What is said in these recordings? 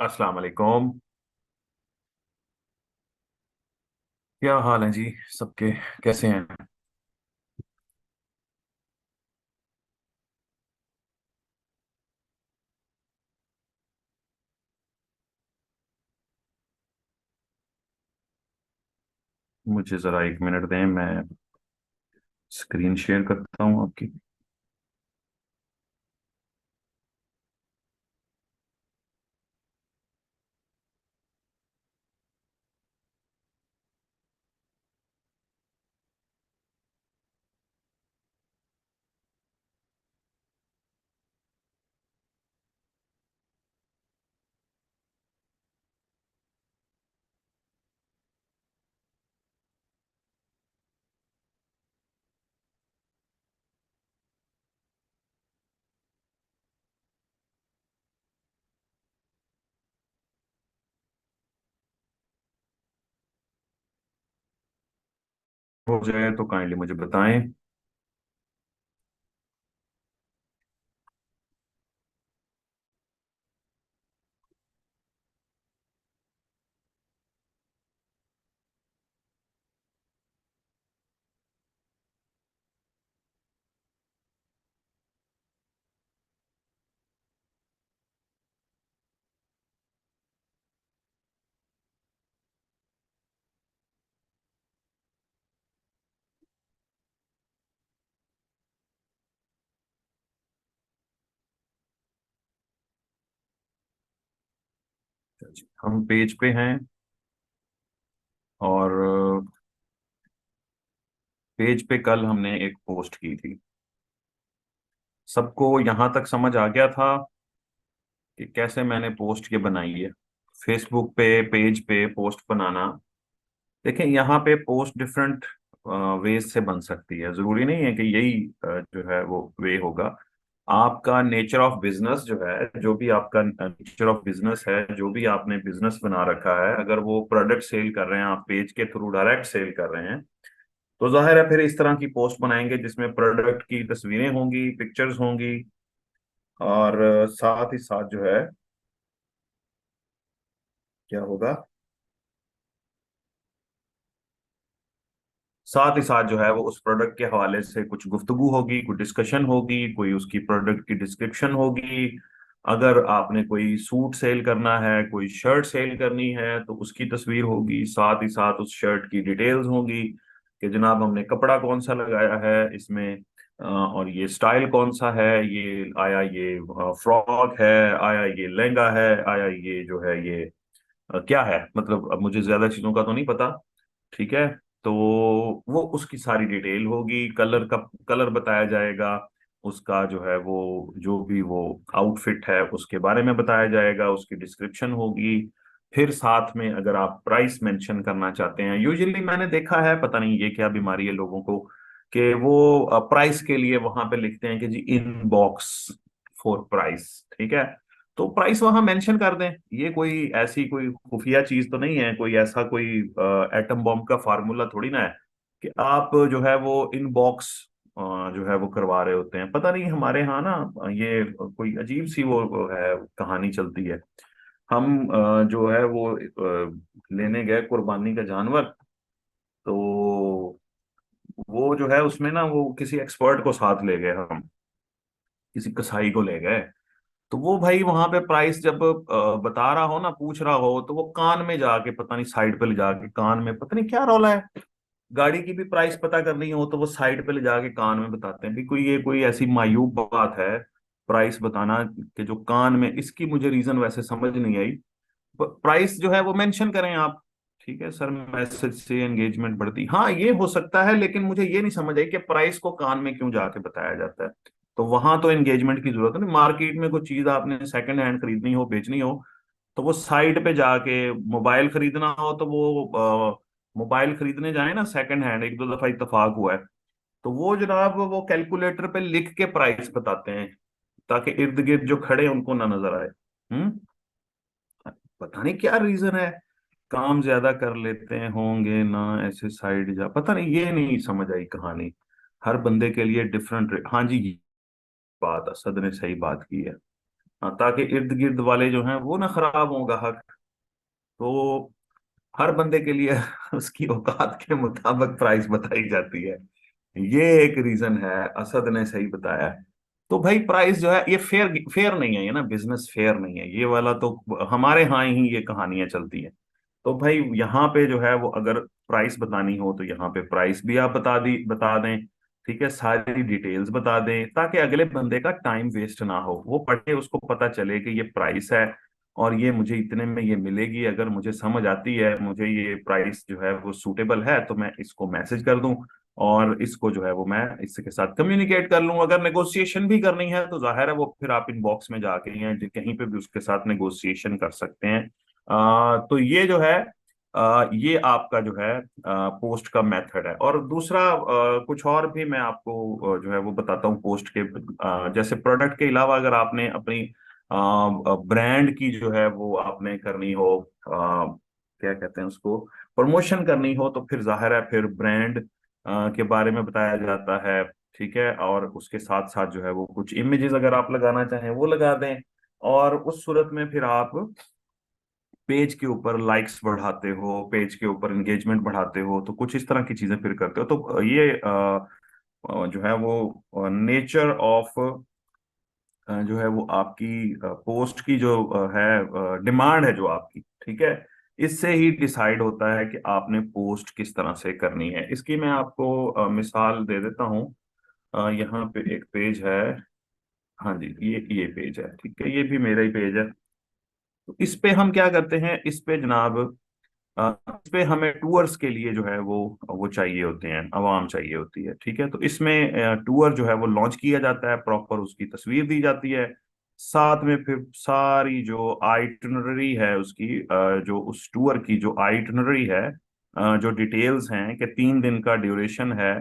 अस्सलाम वालेकुम। क्या हाल है जी सबके? कैसे हैं? मुझे ज़रा एक मिनट दें, मैं स्क्रीन शेयर करता हूँ आपकी। हो जाए तो काइंडली मुझे बताएं। हम पेज पे हैं और पेज पे कल हमने एक पोस्ट की थी। सबको यहां तक समझ आ गया था कि कैसे मैंने पोस्ट ये बनाई है। फेसबुक पे पेज पे पोस्ट बनाना, देखें यहाँ पे पोस्ट डिफरेंट वेज से बन सकती है। जरूरी नहीं है कि यही जो है वो वे होगा। आपका नेचर ऑफ बिजनेस जो है, जो भी आपका नेचर ऑफ बिजनेस है, जो भी आपने बिजनेस बना रखा है, अगर वो प्रोडक्ट सेल कर रहे हैं, आप पेज के थ्रू डायरेक्ट सेल कर रहे हैं, तो जाहिर है फिर इस तरह की पोस्ट बनाएंगे जिसमें प्रोडक्ट की तस्वीरें होंगी, पिक्चर्स होंगी, और साथ ही साथ जो है क्या होगा, साथ ही साथ जो है वो उस प्रोडक्ट के हवाले से कुछ गुफ्तगू होगी, कुछ डिस्कशन होगी, कोई उसकी प्रोडक्ट की डिस्क्रिप्शन होगी। अगर आपने कोई सूट सेल करना है, कोई शर्ट सेल करनी है, तो उसकी तस्वीर होगी। साथ ही साथ उस शर्ट की डिटेल्स होगी कि जनाब हमने कपड़ा कौन सा लगाया है इसमें, और ये स्टाइल कौन सा है, ये आया ये फ्रॉक है, आया ये लहंगा है, आया ये जो है ये क्या है। मतलब अब मुझे ज्यादा चीजों का तो नहीं पता। ठीक है। तो वो उसकी सारी डिटेल होगी, कलर का कलर बताया जाएगा, उसका जो है वो जो भी वो आउटफिट है उसके बारे में बताया जाएगा, उसकी डिस्क्रिप्शन होगी। फिर साथ में अगर आप प्राइस मेंशन करना चाहते हैं, यूजुअली मैंने देखा है, पता नहीं ये क्या बीमारी है लोगों को, कि वो प्राइस के लिए वहां पे लिखते हैं कि जी इन बॉक्स फॉर प्राइस। ठीक है। तो प्राइस वहां मेंशन कर दें। ये कोई ऐसी कोई खुफिया चीज तो नहीं है, कोई ऐसा कोई एटम बॉम्ब का फार्मूला थोड़ी ना है कि आप जो है वो इन बॉक्स जो है वो करवा रहे होते हैं। पता नहीं हमारे यहाँ ना ये कोई अजीब सी वो है, कहानी चलती है। हम जो है वो लेने गए कुर्बानी का जानवर, तो वो जो है उसमें ना वो किसी एक्सपर्ट को साथ ले गए हम, किसी कसाई को ले गए। तो वो भाई वहां पे प्राइस जब बता रहा हो ना, पूछ रहा हो, तो वो कान में जाके पता नहीं साइड पे ले जाके कान में पता नहीं क्या रौला है। गाड़ी की भी प्राइस पता करनी हो तो वो साइड पे ले जाके कान में बताते हैं भी, कोई ये कोई ऐसी मायूब बात है प्राइस बताना कि जो कान में, इसकी मुझे रीजन वैसे समझ नहीं आई। प्राइस जो है वो मेंशन करें आप। ठीक है सर, मैसेज से एंगेजमेंट बढ़ती, हाँ ये हो सकता है, लेकिन मुझे ये नहीं समझ आई कि प्राइस को कान में क्यों जाके बताया जाता है। तो वहां तो एंगेजमेंट की जरूरत है नहीं। मार्केट में कोई चीज आपने सेकंड हैंड खरीदनी हो, बेचनी हो, तो वो साइड पे जाके, मोबाइल खरीदना हो तो वो मोबाइल खरीदने जाए ना सेकंड हैंड, एक दो दफा इत्तेफाक हुआ है, तो वो जनाब वो कैलकुलेटर पे लिख के प्राइस बताते हैं ताकि इर्द गिर्द जो खड़े हैं उनको ना नजर आए। हम्म। पता नहीं क्या रीजन है, काम ज्यादा कर लेते हैं होंगे ना, ऐसे साइड जा, पता नहीं, ये नहीं समझ आई कहानी। हर बंदे के लिए डिफरेंट। हाँ जी, बात असद ने सही बात की है। ताकि इर्द गिर्द वाले जो हैं वो ना खराब हों ग्राहक। तो हर बंदे के लिए उसकी औकात के मुताबिक प्राइस बताई जाती है। ये एक रीजन है, असद ने सही बताया है। तो भाई प्राइस जो है ये फेयर फेयर नहीं है, ये ना बिजनेस फेयर नहीं है ये वाला। तो हमारे यहाँ ही ये कहानियां चलती हैं। तो भाई यहाँ पे जो है वो अगर प्राइस बतानी हो तो यहाँ पे प्राइस भी आप बता दें। ठीक है, सारी डिटेल्स बता दें ताकि अगले बंदे का टाइम वेस्ट ना हो, वो पढ़े उसको पता चले कि ये प्राइस है और ये मुझे इतने में ये मिलेगी। अगर मुझे समझ आती है, मुझे ये प्राइस जो है वो सूटेबल है, तो मैं इसको मैसेज कर दूं और इसको जो है वो मैं इसके साथ कम्युनिकेट कर लूं। अगर नेगोशिएशन भी करनी है तो जाहिर है वो फिर आप इनबॉक्स में जाके या कहीं पे भी उसके साथ नेगोशिएशन कर सकते हैं। तो ये जो है ये आपका जो है पोस्ट का मेथड है। और दूसरा कुछ और भी मैं आपको जो है वो बताता हूँ पोस्ट के। जैसे प्रोडक्ट के अलावा अगर आपने अपनी ब्रांड की जो है वो आपने करनी हो, क्या कहते हैं उसको, प्रमोशन करनी हो, तो फिर जाहिर है फिर ब्रांड के बारे में बताया जाता है। ठीक है, और उसके साथ साथ जो है वो कुछ इमेजेस अगर आप लगाना चाहें वो लगा दें। और उस सूरत में फिर आप पेज के ऊपर लाइक्स बढ़ाते हो, पेज के ऊपर एंगेजमेंट बढ़ाते हो, तो कुछ इस तरह की चीजें फिर करते हो। तो ये जो है वो नेचर ऑफ जो है वो आपकी पोस्ट की जो है डिमांड है जो आपकी, ठीक है, इससे ही डिसाइड होता है कि आपने पोस्ट किस तरह से करनी है। इसकी मैं आपको मिसाल दे देता हूँ। यहाँ पे एक पेज है। हाँ जी, ये पेज है, ठीक है, ये भी मेरा ही पेज है। तो इस पे हम क्या करते हैं, इस पे जनाब इस पे हमें टूअर्स के लिए जो है वो चाहिए होते हैं, आवाम चाहिए होती है। ठीक है, तो इसमें टूर जो है वो लॉन्च किया जाता है, प्रॉपर उसकी तस्वीर दी जाती है। साथ में फिर सारी जो आइटनरी है उसकी जो उस टूर की जो आइटनरी है, जो डिटेल्स हैं कि 3 दिन का ड्यूरेशन है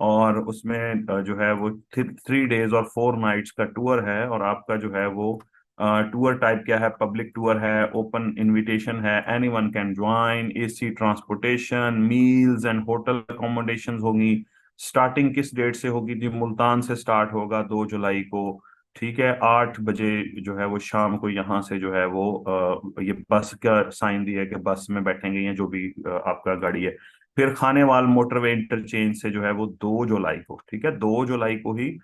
और उसमें जो है वो 3 डेज और 4 नाइट्स का टूर है। और आपका जो है वो टूर टाइप क्या है, पब्लिक टूर है, ओपन इनविटेशन है, any one can join, AC transportation, meals and hotel accommodation होंगी। स्टार्टिंग किस डेट से होगी जी, मुल्तान से स्टार्ट होगा 2 जुलाई को। ठीक है, 8 बजे जो है वो शाम को यहाँ से जो है वो ये बस का साइन दिया है कि बस में बैठेंगे या जो भी आपका गाड़ी है। फिर खानेवाल मोटरवे इंटरचेंज से जो है वो 2 जुलाई को, ठीक है, 2 जुलाई को ही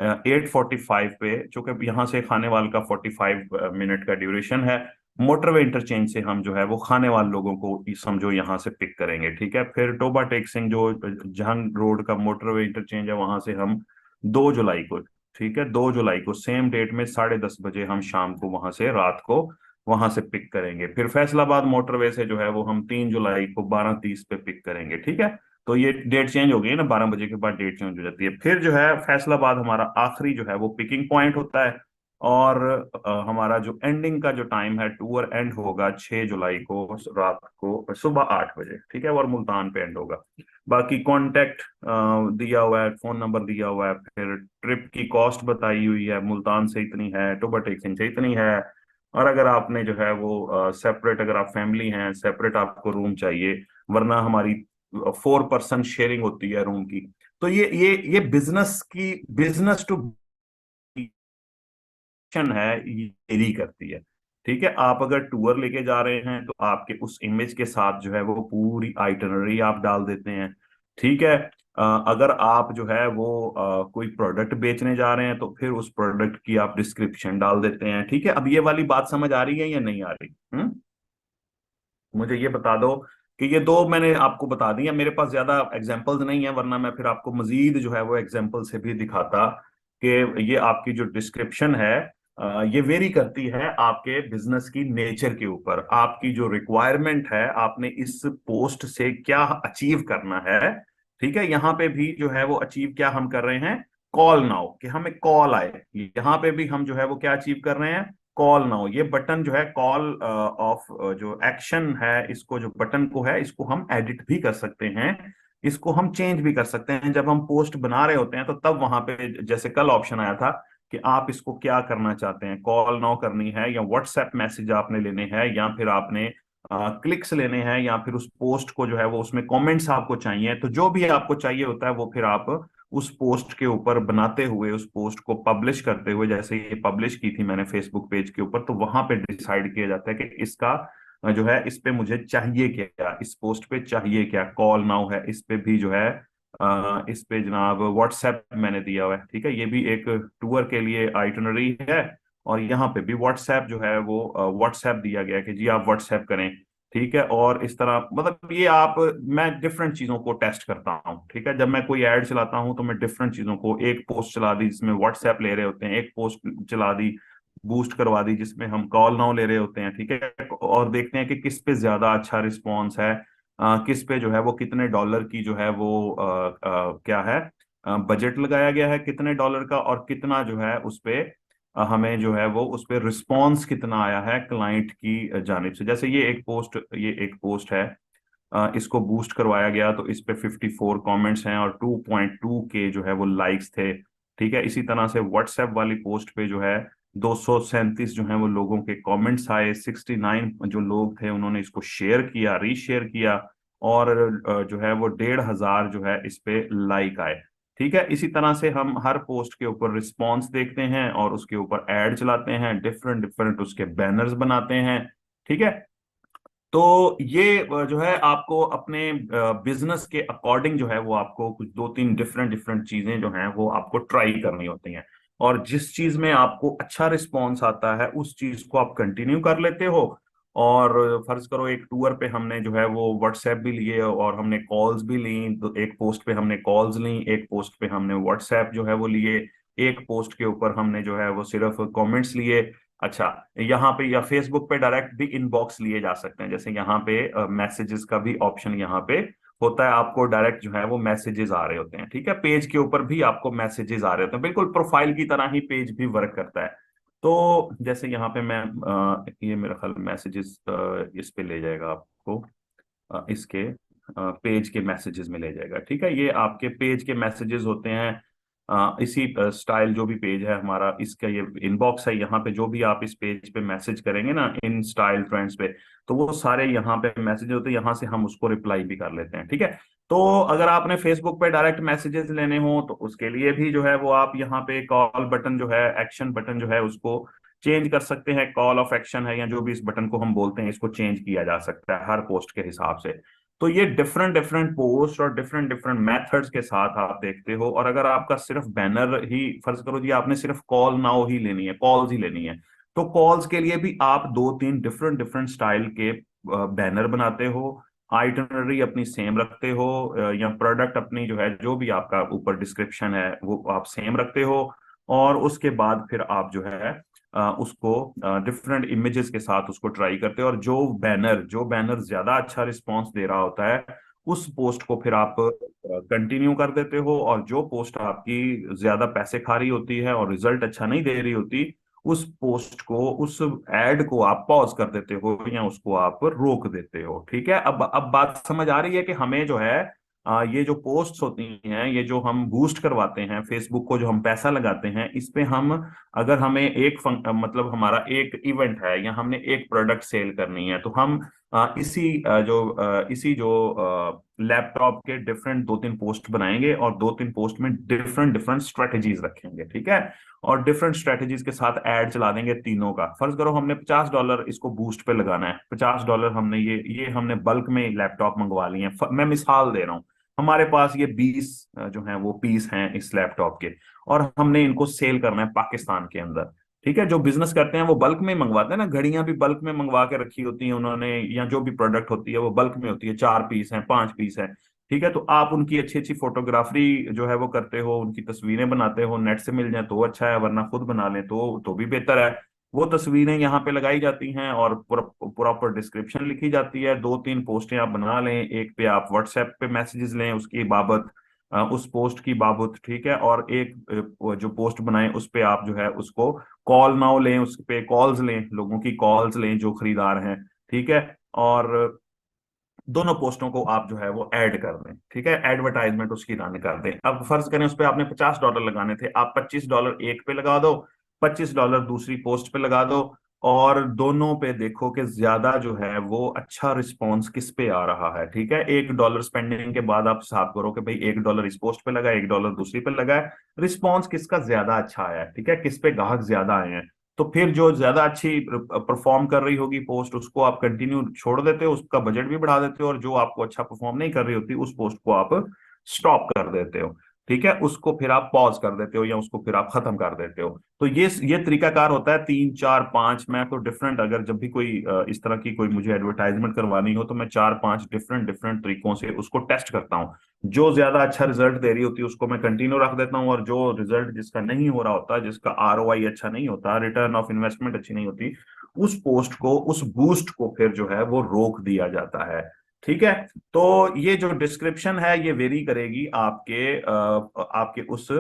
8:45 पे, चूंकि यहाँ से खानेवाल का 45 मिनट का ड्यूरेशन है, मोटरवे इंटरचेंज से हम जो है वो खानेवाल लोगों को समझो यहाँ से पिक करेंगे। ठीक है, फिर टोबा टेक सिंह जो जहांग रोड का मोटरवे इंटरचेंज है वहां से हम 2 जुलाई को, ठीक है, 2 जुलाई को सेम डेट में 10:30 बजे हम शाम को वहां से रात को वहां से पिक करेंगे। फिर फैसलाबाद मोटरवे से जो है वो हम 3 जुलाई को 12:30 पे पिक करेंगे। ठीक है, तो ये डेट चेंज हो गई ना, 12 बजे के बाद डेट चेंज हो जाती है। फिर जो है फैसलाबाद हमारा आखिरी जो है वो पिकिंग पॉइंट होता है। और हमारा जो एंडिंग का जो टाइम है, टूर एंड होगा 6 जुलाई को रात को सुबह 8 बजे। ठीक है, और मुल्तान पे एंड होगा। बाकी कांटेक्ट दिया हुआ है, फोन नंबर दिया हुआ है, फिर ट्रिप की कॉस्ट बताई हुई है, मुल्तान से इतनी है, टोबा टेक्सिंग से इतनी है। और अगर आपने जो है वो सेपरेट, अगर आप फैमिली हैं, सेपरेट आपको रूम चाहिए, वरना हमारी 4% शेयरिंग होती है रूम की। तो ये बिजनेस टू है, ये देरी करती है। ठीक है, आप अगर टूर लेके जा रहे हैं तो आपके उस इमेज के साथ जो है वो पूरी आइटनरी आप डाल देते हैं। ठीक है, अगर आप जो है वो कोई प्रोडक्ट बेचने जा रहे हैं तो फिर उस प्रोडक्ट की आप डिस्क्रिप्शन डाल देते हैं। ठीक है, अब ये वाली बात समझ आ रही है या नहीं आ रही? मुझे ये बता दो कि ये दो मैंने आपको बता दी है, मेरे पास ज्यादा एग्जांपल्स नहीं है, वरना मैं फिर आपको मजीद जो है वो एग्जांपल से भी दिखाता कि ये आपकी जो डिस्क्रिप्शन है ये वेरी करती है आपके बिजनेस की नेचर के ऊपर, आपकी जो रिक्वायरमेंट है, आपने इस पोस्ट से क्या अचीव करना है। ठीक है, यहाँ पे भी जो है वो अचीव क्या हम कर रहे हैं, कॉल नाउ, कि हमें कॉल आए। यहाँ पे भी हम जो है वो क्या अचीव कर रहे हैं, कॉल नाउ। ये बटन जो है कॉल ऑफ जो एक्शन है, इसको जो बटन को है इसको हम एडिट भी कर सकते हैं, इसको हम चेंज भी कर सकते हैं। जब हम पोस्ट बना रहे होते हैं तो तब वहां पे जैसे कल ऑप्शन आया था कि आप इसको क्या करना चाहते हैं, कॉल नाउ करनी है या व्हाट्सएप मैसेज आपने लेने हैं या फिर आपने क्लिक्स लेने हैं या फिर उस पोस्ट को जो है वो उसमें कमेंट्स आपको चाहिए। तो जो भी आपको चाहिए होता है वो फिर आप उस पोस्ट के ऊपर बनाते हुए, उस पोस्ट को पब्लिश करते हुए, जैसे ये पब्लिश की थी मैंने फेसबुक पेज के ऊपर, तो वहां पे डिसाइड किया जाता है कि इसका जो है, इस पे मुझे चाहिए क्या, इस पोस्ट पे चाहिए क्या। कॉल नाउ है, इस पे भी जो है इस पे जनाब व्हाट्सएप मैंने दिया हुआ है, ठीक है। ये भी एक टूर के लिए आइटनरी है, और यहाँ पे भी व्हाट्सएप जो है वो व्हाट्सएप दिया गया है कि जी आप व्हाट्सएप करें, ठीक है। और इस तरह मतलब ये आप, मैं डिफरेंट चीजों को टेस्ट करता हूँ, ठीक है। जब मैं कोई ऐड चलाता हूँ तो मैं डिफरेंट चीजों को, एक पोस्ट चला दी जिसमें व्हाट्सएप ले रहे होते हैं, एक पोस्ट चला दी बूस्ट करवा दी जिसमें हम कॉल नाउ ले रहे होते हैं, ठीक है। और देखते हैं कि किस पे ज्यादा अच्छा रिस्पॉन्स है, किस पे जो है वो कितने डॉलर की जो है वो क्या है, बजट लगाया गया है कितने डॉलर का, और कितना जो है उस पे हमें जो है वो उस पे रिस्पॉन्स कितना आया है क्लाइंट की जानिब से। जैसे ये एक पोस्ट है, इसको बूस्ट करवाया गया तो इस पे 54 कमेंट्स हैं और 2.2 के जो है वो लाइक्स थे, ठीक है। इसी तरह से व्हाट्सएप वाली पोस्ट पे जो है 237 जो है वो लोगों के कमेंट्स आए, 69 जो लोग थे उन्होंने इसको शेयर किया, रीशेयर किया, और जो है वो 1,500 जो है इस पे लाइक आए, ठीक है। इसी तरह से हम हर पोस्ट के ऊपर रिस्पॉन्स देखते हैं और उसके ऊपर एड चलाते हैं, डिफरेंट डिफरेंट उसके बैनर्स बनाते हैं, ठीक है। तो ये जो है आपको अपने बिजनेस के अकॉर्डिंग जो है वो आपको कुछ दो तीन डिफरेंट डिफरेंट चीजें जो हैं वो आपको ट्राई करनी होती हैं, और जिस चीज में आपको अच्छा रिस्पॉन्स आता है उस चीज को आप कंटिन्यू कर लेते हो। और फर्ज करो एक टूर पे हमने जो है वो व्हाट्सएप भी लिए और हमने कॉल्स भी ली, तो एक पोस्ट पे हमने कॉल्स ली, एक पोस्ट पे हमने व्हाट्सएप जो है वो लिए, एक पोस्ट के ऊपर हमने जो है वो सिर्फ कमेंट्स लिए। अच्छा, यहाँ पे या फेसबुक पे डायरेक्ट भी इनबॉक्स लिए जा सकते हैं, जैसे यहाँ पे मैसेजेस का भी ऑप्शन यहाँ पे होता है, आपको डायरेक्ट जो है वो मैसेजेस आ रहे होते हैं, ठीक है। पेज के ऊपर भी आपको मैसेजेस आ रहे होते हैं, बिल्कुल प्रोफाइल की तरह ही पेज भी वर्क करता है। तो जैसे यहाँ पे मैं ये मेरा ख्याल मैसेजेस इस पे ले जाएगा आपको, इसके पेज के मैसेजेस में ले जाएगा, ठीक है। ये आपके पेज के मैसेजेस होते हैं, इसी स्टाइल जो भी पेज है हमारा, इसका ये इनबॉक्स है, यहाँ पे जो भी आप इस पेज पे मैसेज करेंगे ना इन स्टाइल ट्रेंड्स पे, तो वो सारे यहाँ पे मैसेज होते हैं, यहाँ से हम उसको रिप्लाई भी कर लेते हैं, ठीक है। तो अगर आपने फेसबुक पे डायरेक्ट मैसेजेस लेने हो तो उसके लिए भी जो है वो आप यहाँ पे कॉल बटन जो है, एक्शन बटन जो है उसको चेंज कर सकते हैं, कॉल ऑफ एक्शन है या जो भी इस बटन को हम बोलते हैं, इसको चेंज किया जा सकता है हर पोस्ट के हिसाब से। तो ये डिफरेंट डिफरेंट पोस्ट और डिफरेंट डिफरेंट मेथड्स के साथ आप देखते हो। और अगर आपका सिर्फ बैनर ही, फर्ज करो जी आपने सिर्फ कॉल नाउ ही लेनी है, कॉल्स ही लेनी है, तो कॉल्स के लिए भी आप दो तीन डिफरेंट डिफरेंट स्टाइल के बैनर बनाते हो, आइटनरी अपनी सेम रखते हो, या प्रोडक्ट अपनी जो है जो भी आपका ऊपर डिस्क्रिप्शन है वो आप सेम रखते हो, और उसके बाद फिर आप जो है उसको डिफरेंट इमेजेस के साथ उसको ट्राई करते हो, और जो बैनर ज्यादा अच्छा रिस्पॉन्स दे रहा होता है उस पोस्ट को फिर आप कंटिन्यू कर देते हो, और जो पोस्ट आपकी ज्यादा पैसे खा रही होती है और रिजल्ट अच्छा नहीं दे रही होती उस पोस्ट को, उस एड को आप पॉज कर देते हो या उसको आप रोक देते हो, ठीक है। अब बात समझ आ रही है कि हमें जो है ये जो पोस्ट्स होती हैं, ये जो हम बूस्ट करवाते हैं फेसबुक को, जो हम पैसा लगाते हैं इस पे, हम अगर हमें मतलब हमारा एक इवेंट है या हमने एक प्रोडक्ट सेल करनी है, तो हम इसी जो लैपटॉप के डिफरेंट दो तीन पोस्ट बनाएंगे और दो तीन पोस्ट में डिफरेंट डिफरेंट स्ट्रेटेजीज रखेंगे, ठीक है। और डिफरेंट स्ट्रेटेजीज के साथ ऐड चला देंगे तीनों का। फर्ज करो हमने $50 इसको बूस्ट पे लगाना है, $50 हमने ये हमने बल्क में लैपटॉप मंगवा लिए हैं, मैं मिसाल दे रहा हूँ। हमारे पास ये 20 जो है वो पीस हैं इस लैपटॉप के, और हमने इनको सेल करना है पाकिस्तान के अंदर, ठीक है। जो बिजनेस करते हैं वो बल्क में मंगवाते हैं ना, घड़ियां भी बल्क में मंगवा के रखी होती हैं उन्होंने, या जो भी प्रोडक्ट होती है वो बल्क में होती है, 4 पीस हैं, 5 पीस हैं, ठीक है। तो आप उनकी अच्छी अच्छी फोटोग्राफी जो है वो करते हो, उनकी तस्वीरें बनाते हो, नेट से मिल जाए तो अच्छा है, वरना खुद बना लें तो भी बेहतर है। वो तस्वीरें यहाँ पे लगाई जाती हैं और प्रॉपर डिस्क्रिप्शन लिखी जाती है, दो तीन पोस्टें आप बना लें, एक पे आप व्हाट्सएप पे मैसेजेस लें उसकी बाबत, उस पोस्ट की बाबत, ठीक है। और एक वो जो पोस्ट बनाए उस पे आप जो है उसको कॉल नाउ लें, उस पे कॉल्स लें, लोगों की कॉल्स लें जो खरीदार हैं, ठीक है। और दोनों पोस्टों को आप जो है वो ऐड कर दें, ठीक है, एडवर्टाइजमेंट उसकी रन कर दें। अब फर्ज करें उस पे आपने $50 लगाने थे, आप $25 एक पे लगा दो, $25 दूसरी पोस्ट पे लगा दो, और दोनों पे देखो कि ज्यादा जो है वो अच्छा रिस्पॉन्स किस पे आ रहा है। ठीक है, $1 स्पेंडिंग के बाद आप हिसाब करो कि भाई $1 इस पोस्ट पे लगा, $1 दूसरी पे लगा है, रिस्पॉन्स किसका ज्यादा अच्छा आया है, ठीक है, किस पे ग्राहक ज्यादा आए हैं। तो फिर जो ज्यादा अच्छी परफॉर्म कर रही होगी पोस्ट, उसको आप कंटिन्यू छोड़ देते हो, उसका बजट भी बढ़ा देते हो, और जो आपको अच्छा परफॉर्म नहीं कर रही होती उस पोस्ट को आप स्टॉप कर देते हो। ठीक है, उसको फिर आप पॉज कर देते हो या उसको फिर आप खत्म कर देते हो। तो ये तरीकाकार होता है, 3 4 5। मैं तो डिफरेंट, अगर जब भी कोई इस तरह की कोई मुझे एडवर्टाइजमेंट करवानी हो तो मैं 4 5 डिफरेंट डिफरेंट तरीकों से उसको टेस्ट करता हूँ। जो ज्यादा अच्छा रिजल्ट दे रही होती है उसको मैं कंटिन्यू रख देता हूँ, और जो रिजल्ट जिसका नहीं हो रहा होता, जिसका ROI अच्छा नहीं होता, रिटर्न ऑफ इन्वेस्टमेंट अच्छी नहीं होती, उस पोस्ट को, उस बूस्ट को फिर जो है वो रोक दिया जाता है। ठीक है। तो ये जो डिस्क्रिप्शन है ये वेरी करेगी आपके उस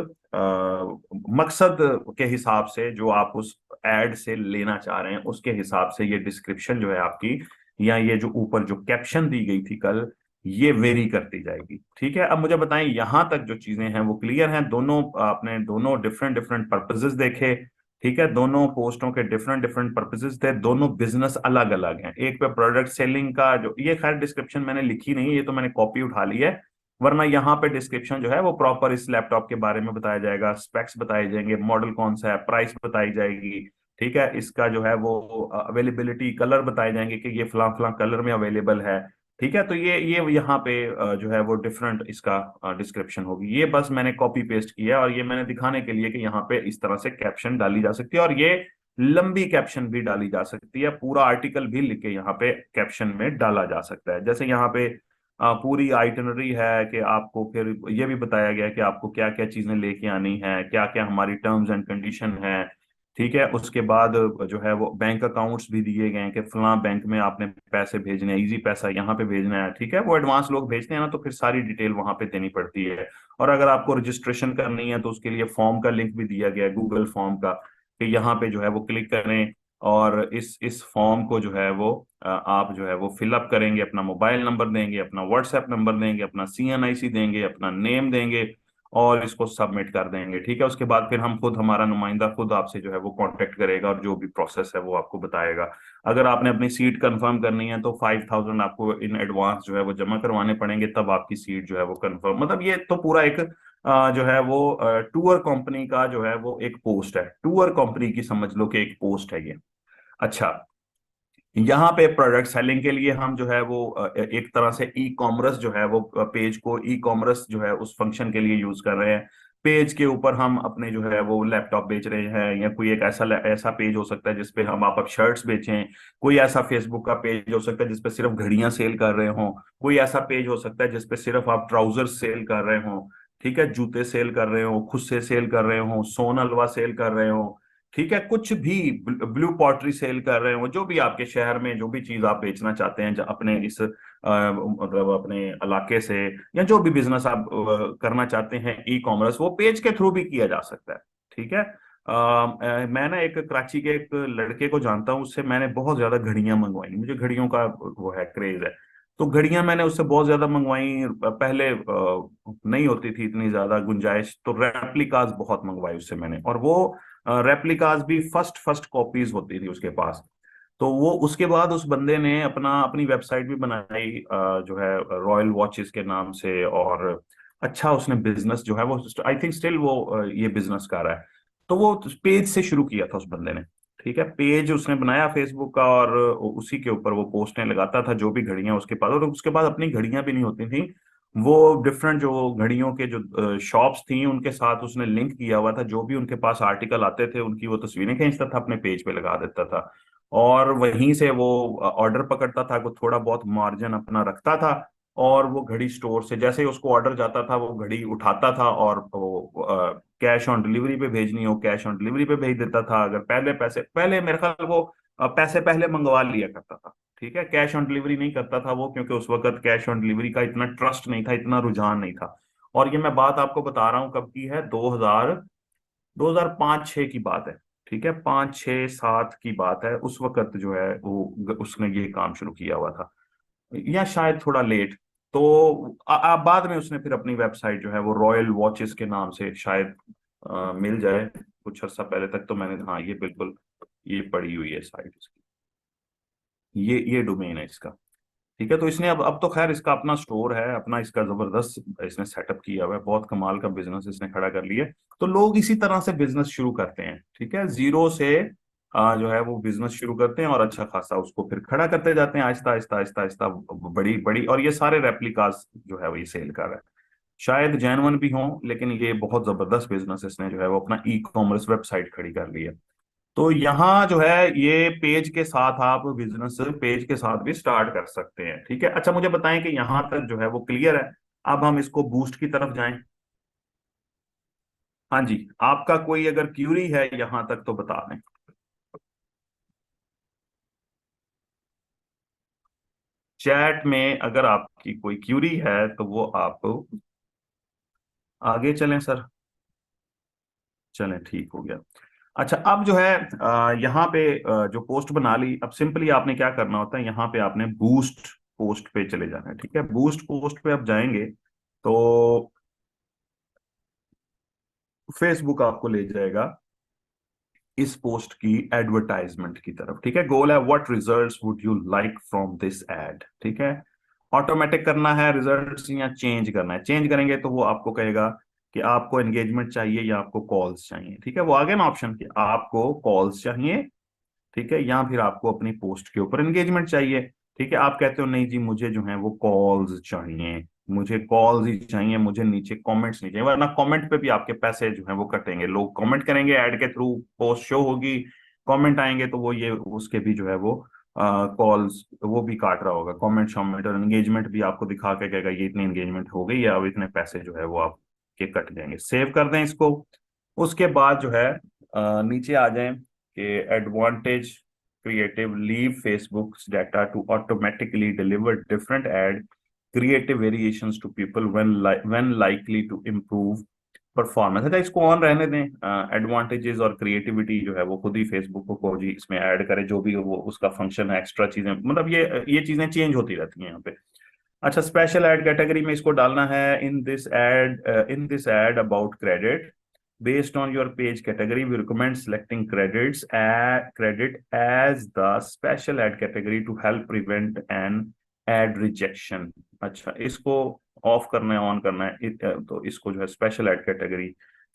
मकसद के हिसाब से, जो आप उस एड से लेना चाह रहे हैं उसके हिसाब से ये डिस्क्रिप्शन जो है आपकी, या ये जो ऊपर जो कैप्शन दी गई थी कल, ये वेरी करती जाएगी। ठीक है, अब मुझे बताएं यहां तक जो चीजें हैं वो क्लियर हैं? दोनों आपने दोनों डिफरेंट डिफरेंट पर्पसेस देखे। ठीक है, दोनों पोस्टों के डिफरेंट डिफरेंट पर्पसेस थे, दोनों बिजनेस अलग अलग हैं। एक पे प्रोडक्ट सेलिंग का, जो ये खैर डिस्क्रिप्शन मैंने लिखी नहीं है, ये तो मैंने कॉपी उठा ली है, वरना यहाँ पे डिस्क्रिप्शन जो है वो प्रॉपर इस लैपटॉप के बारे में बताया जाएगा, स्पेक्स बताए जाएंगे, मॉडल कौन सा है, प्राइस बताई जाएगी। ठीक है, इसका जो है वो अवेलेबिलिटी, कलर बताए जाएंगे कि ये फलां फलां कलर में अवेलेबल है। ठीक है, तो ये यहाँ पे जो है वो डिफरेंट इसका डिस्क्रिप्शन होगी। ये बस मैंने कॉपी पेस्ट किया है, और ये मैंने दिखाने के लिए कि यहाँ पे इस तरह से कैप्शन डाली जा सकती है, और ये लंबी कैप्शन भी डाली जा सकती है, पूरा आर्टिकल भी लिख के यहाँ पे कैप्शन में डाला जा सकता है। जैसे यहाँ पे पूरी आइटनरी है कि आपको फिर ये भी बताया गया है कि आपको क्या क्या चीजें लेके आनी है, क्या क्या हमारी टर्म्स एंड कंडीशन है। ठीक है, उसके बाद जो है वो बैंक अकाउंट्स भी दिए गए हैं कि फलां बैंक में आपने पैसे भेजने हैं, इजी पैसा यहाँ पे भेजना है। ठीक है, वो एडवांस लोग भेजते हैं ना, तो फिर सारी डिटेल वहां पे देनी पड़ती है। और अगर आपको रजिस्ट्रेशन करनी है तो उसके लिए फॉर्म का लिंक भी दिया गया है, गूगल फॉर्म का, कि यहाँ पे जो है वो क्लिक करें, और इस फॉर्म को जो है वो आप जो है वो फिलअप करेंगे, अपना मोबाइल नंबर देंगे, अपना व्हाट्सएप नंबर देंगे, अपना CNIC देंगे, अपना नेम देंगे, और इसको सबमिट कर देंगे। ठीक है, उसके बाद फिर हम खुद, हमारा नुमाइंदा खुद आपसे जो है वो कांटेक्ट करेगा, और जो भी प्रोसेस है वो आपको बताएगा। अगर आपने अपनी सीट कंफर्म करनी है तो 5,000 आपको इन एडवांस जो है वो जमा करवाने पड़ेंगे, तब आपकी सीट जो है वो कंफर्म। मतलब ये तो पूरा एक जो है वो टूर कंपनी का जो है वो एक पोस्ट है, टूर कंपनी की समझ लो कि एक पोस्ट है ये। अच्छा, यहाँ पे प्रोडक्ट सेलिंग के लिए हम जो है वो एक तरह से ई कॉमर्स जो है वो पेज को ई कॉमर्स जो है उस फंक्शन के लिए यूज कर रहे हैं। पेज के ऊपर हम अपने जो है वो लैपटॉप बेच रहे हैं, या कोई एक ऐसा ऐसा पेज हो सकता है जिसपे हम आप शर्ट्स बेचें, कोई ऐसा फेसबुक का पेज हो सकता है जिसपे सिर्फ घड़ियां सेल कर रहे हो, कोई ऐसा पेज हो सकता है जिसपे सिर्फ आप ट्राउजर सेल कर रहे हो, ठीक है, जूते सेल कर रहे हो, खुद से सेल कर रहे हो, सोन हलवा सेल कर रहे हो। ठीक है, कुछ भी, ब्लू पॉटरी सेल कर रहे हो, जो भी आपके शहर में जो भी चीज आप बेचना चाहते हैं, अपने इस मतलब अपने इलाके से, या जो भी बिजनेस आप करना चाहते हैं ई कॉमर्स, वो पेज के थ्रू भी किया जा सकता है। ठीक है, मैं ना एक कराची के एक लड़के को जानता हूँ, उससे मैंने बहुत ज्यादा घड़ियां मंगवाई, मुझे घड़ियों का वो है, क्रेज है। तो घड़ियां मैंने उससे बहुत ज्यादा मंगवाई, पहले नहीं होती थी इतनी ज्यादा गुंजाइश, तो रेप्लिकास बहुत मंगवाई उससे मैंने, और वो रेप्लिकास भी फर्स्ट फर्स्ट कॉपीज होती थी उसके पास। तो वो उसके बाद उस बंदे ने अपनी वेबसाइट भी बनाई जो है रॉयल वॉचेस के नाम से, और अच्छा उसने बिजनेस जो है वो, आई थिंक स्टिल वो ये बिजनेस कर रहा है। तो वो पेज से शुरू किया था उस बंदे ने। ठीक है, पेज उसने बनाया फेसबुक का, और उसी के ऊपर वो पोस्टें लगाता था, जो भी घड़ियां उसके पास, और उसके बाद अपनी घड़ियां भी नहीं होती थी, वो डिफरेंट जो घड़ियों के जो शॉप्स थी उनके साथ उसने लिंक किया हुआ था, जो भी उनके पास आर्टिकल आते थे उनकी वो तस्वीरें खींचता था, अपने पेज पे लगा देता था, और वहीं से वो ऑर्डर पकड़ता था, वो थोड़ा बहुत मार्जिन अपना रखता था, और वो घड़ी स्टोर से जैसे ही उसको ऑर्डर जाता था वो घड़ी उठाता था, और वो कैश ऑन डिलीवरी पे भेजनी हो कैश ऑन डिलीवरी पे भेज देता था। अगर पहले पैसे, पहले मेरे ख्याल वो पैसे पहले मंगवा लिया करता था। ठीक है, कैश ऑन डिलीवरी नहीं करता था वो, क्योंकि उस वक्त कैश ऑन डिलीवरी का इतना ट्रस्ट नहीं था, इतना रुझान नहीं था। और ये मैं बात आपको बता रहा हूँ कब की है, 2005 6 की बात है। ठीक है, 5 6 7 की बात है, उस वक्त जो है वो उसने ये काम शुरू किया हुआ था, या शायद थोड़ा लेट। तो बाद में उसने फिर अपनी वेबसाइट जो है वो रॉयल वॉचेस के नाम से शायद मिल जाए, कुछ अर्सा पहले तक तो मैंने, हाँ ये बिल्कुल ये पड़ी हुई है साइट इसकी, ये डोमेन है इसका। ठीक है, तो इसने अब तो खैर इसका अपना स्टोर है, अपना इसका जबरदस्त इसने सेटअप किया हुआ है, बहुत कमाल का बिजनेस इसने खड़ा कर लिया है। तो लोग इसी तरह से बिजनेस शुरू करते हैं, ठीक है, जीरो से जो है वो बिजनेस शुरू करते हैं और अच्छा खासा उसको फिर खड़ा करते जाते हैं, आहिस्ता आहिस्ता आहिस्ता आहिस्ता, बड़ी बड़ी। और ये सारे रेप्लिकास जो है वो ये सेल कर रहा है, शायद जैनवन भी हों, लेकिन ये बहुत जबरदस्त बिजनेस इसने जो है वो अपना ई कॉमर्स वेबसाइट खड़ी कर ली है। तो यहाँ जो है ये पेज के साथ आप बिजनेस पेज के साथ भी स्टार्ट कर सकते हैं। ठीक है, अच्छा मुझे बताएं कि यहाँ तक जो है वो क्लियर है। अब हम इसको बूस्ट की तरफ जाएं। हाँ जी, आपका कोई अगर क्यूरी है यहाँ तक तो बता दें। चैट में अगर आपकी कोई क्यूरी है तो वो आप आगे चलें सर। चलें, ठीक हो गया। अच्छा, अब जो है यहाँ पे जो पोस्ट बना ली, अब सिंपली आपने क्या करना होता है, यहाँ पे आपने बूस्ट पोस्ट पे चले जाना है। ठीक है, बूस्ट पोस्ट पे आप जाएंगे तो फेसबुक आपको ले जाएगा इस पोस्ट की एडवर्टाइजमेंट की तरफ। ठीक है, गोल है what results would you like from this ad. ठीक है, ऑटोमेटिक करना है रिजल्ट्स या चेंज करना है। चेंज करेंगे तो वो आपको कहेगा कि आपको एंगेजमेंट चाहिए या आपको कॉल्स चाहिए। ठीक है, वो आगे ना ऑप्शन कि आपको कॉल्स चाहिए, ठीक है, या फिर आपको अपनी पोस्ट के ऊपर एंगेजमेंट चाहिए। ठीक है, आप कहते हो नहीं जी मुझे जो है वो कॉल्स चाहिए, मुझे कॉल्स ही चाहिए, मुझे नीचे कमेंट्स नहीं चाहिए, वरना कमेंट पे भी आपके पैसे जो है वो कटेंगे। लोग कमेंट करेंगे, ऐड के थ्रू पोस्ट शो होगी, कमेंट आएंगे तो वो ये उसके भी जो है वो कॉल्स वो भी काट रहा होगा, कमेंट शमेंट और एंगेजमेंट भी आपको दिखा के कहेगा ये इतनी एंगेजमेंट हो गई है, अब इतने पैसे जो है वो आपके कट जाएंगे। सेव कर दें इसको। उसके बाद जो है नीचे आ जाएं कि advantage creative leave Facebook's data to automatically deliver different ad creative variations to people when likely to improve performance. अच्छा, इसको ऑन रहने दें, एडवांटेजेस और क्रिएटिविटी जो है वो खुद ही फेसबुक को जी इसमें ऐड करे, जो भी वो उसका फंक्शन है, एक्स्ट्रा चीजें, मतलब ये चीजें चेंज होती रहती हैं यहाँ पे। अच्छा, स्पेशल एड कैटेगरी में इसको डालना है in this ad about credit based on your page category we recommend selecting credit as the special ad category to help prevent an ad rejection। अच्छा, इसको ऑफ करना है ऑन करना है तो इसको जो है स्पेशल एड कैटेगरी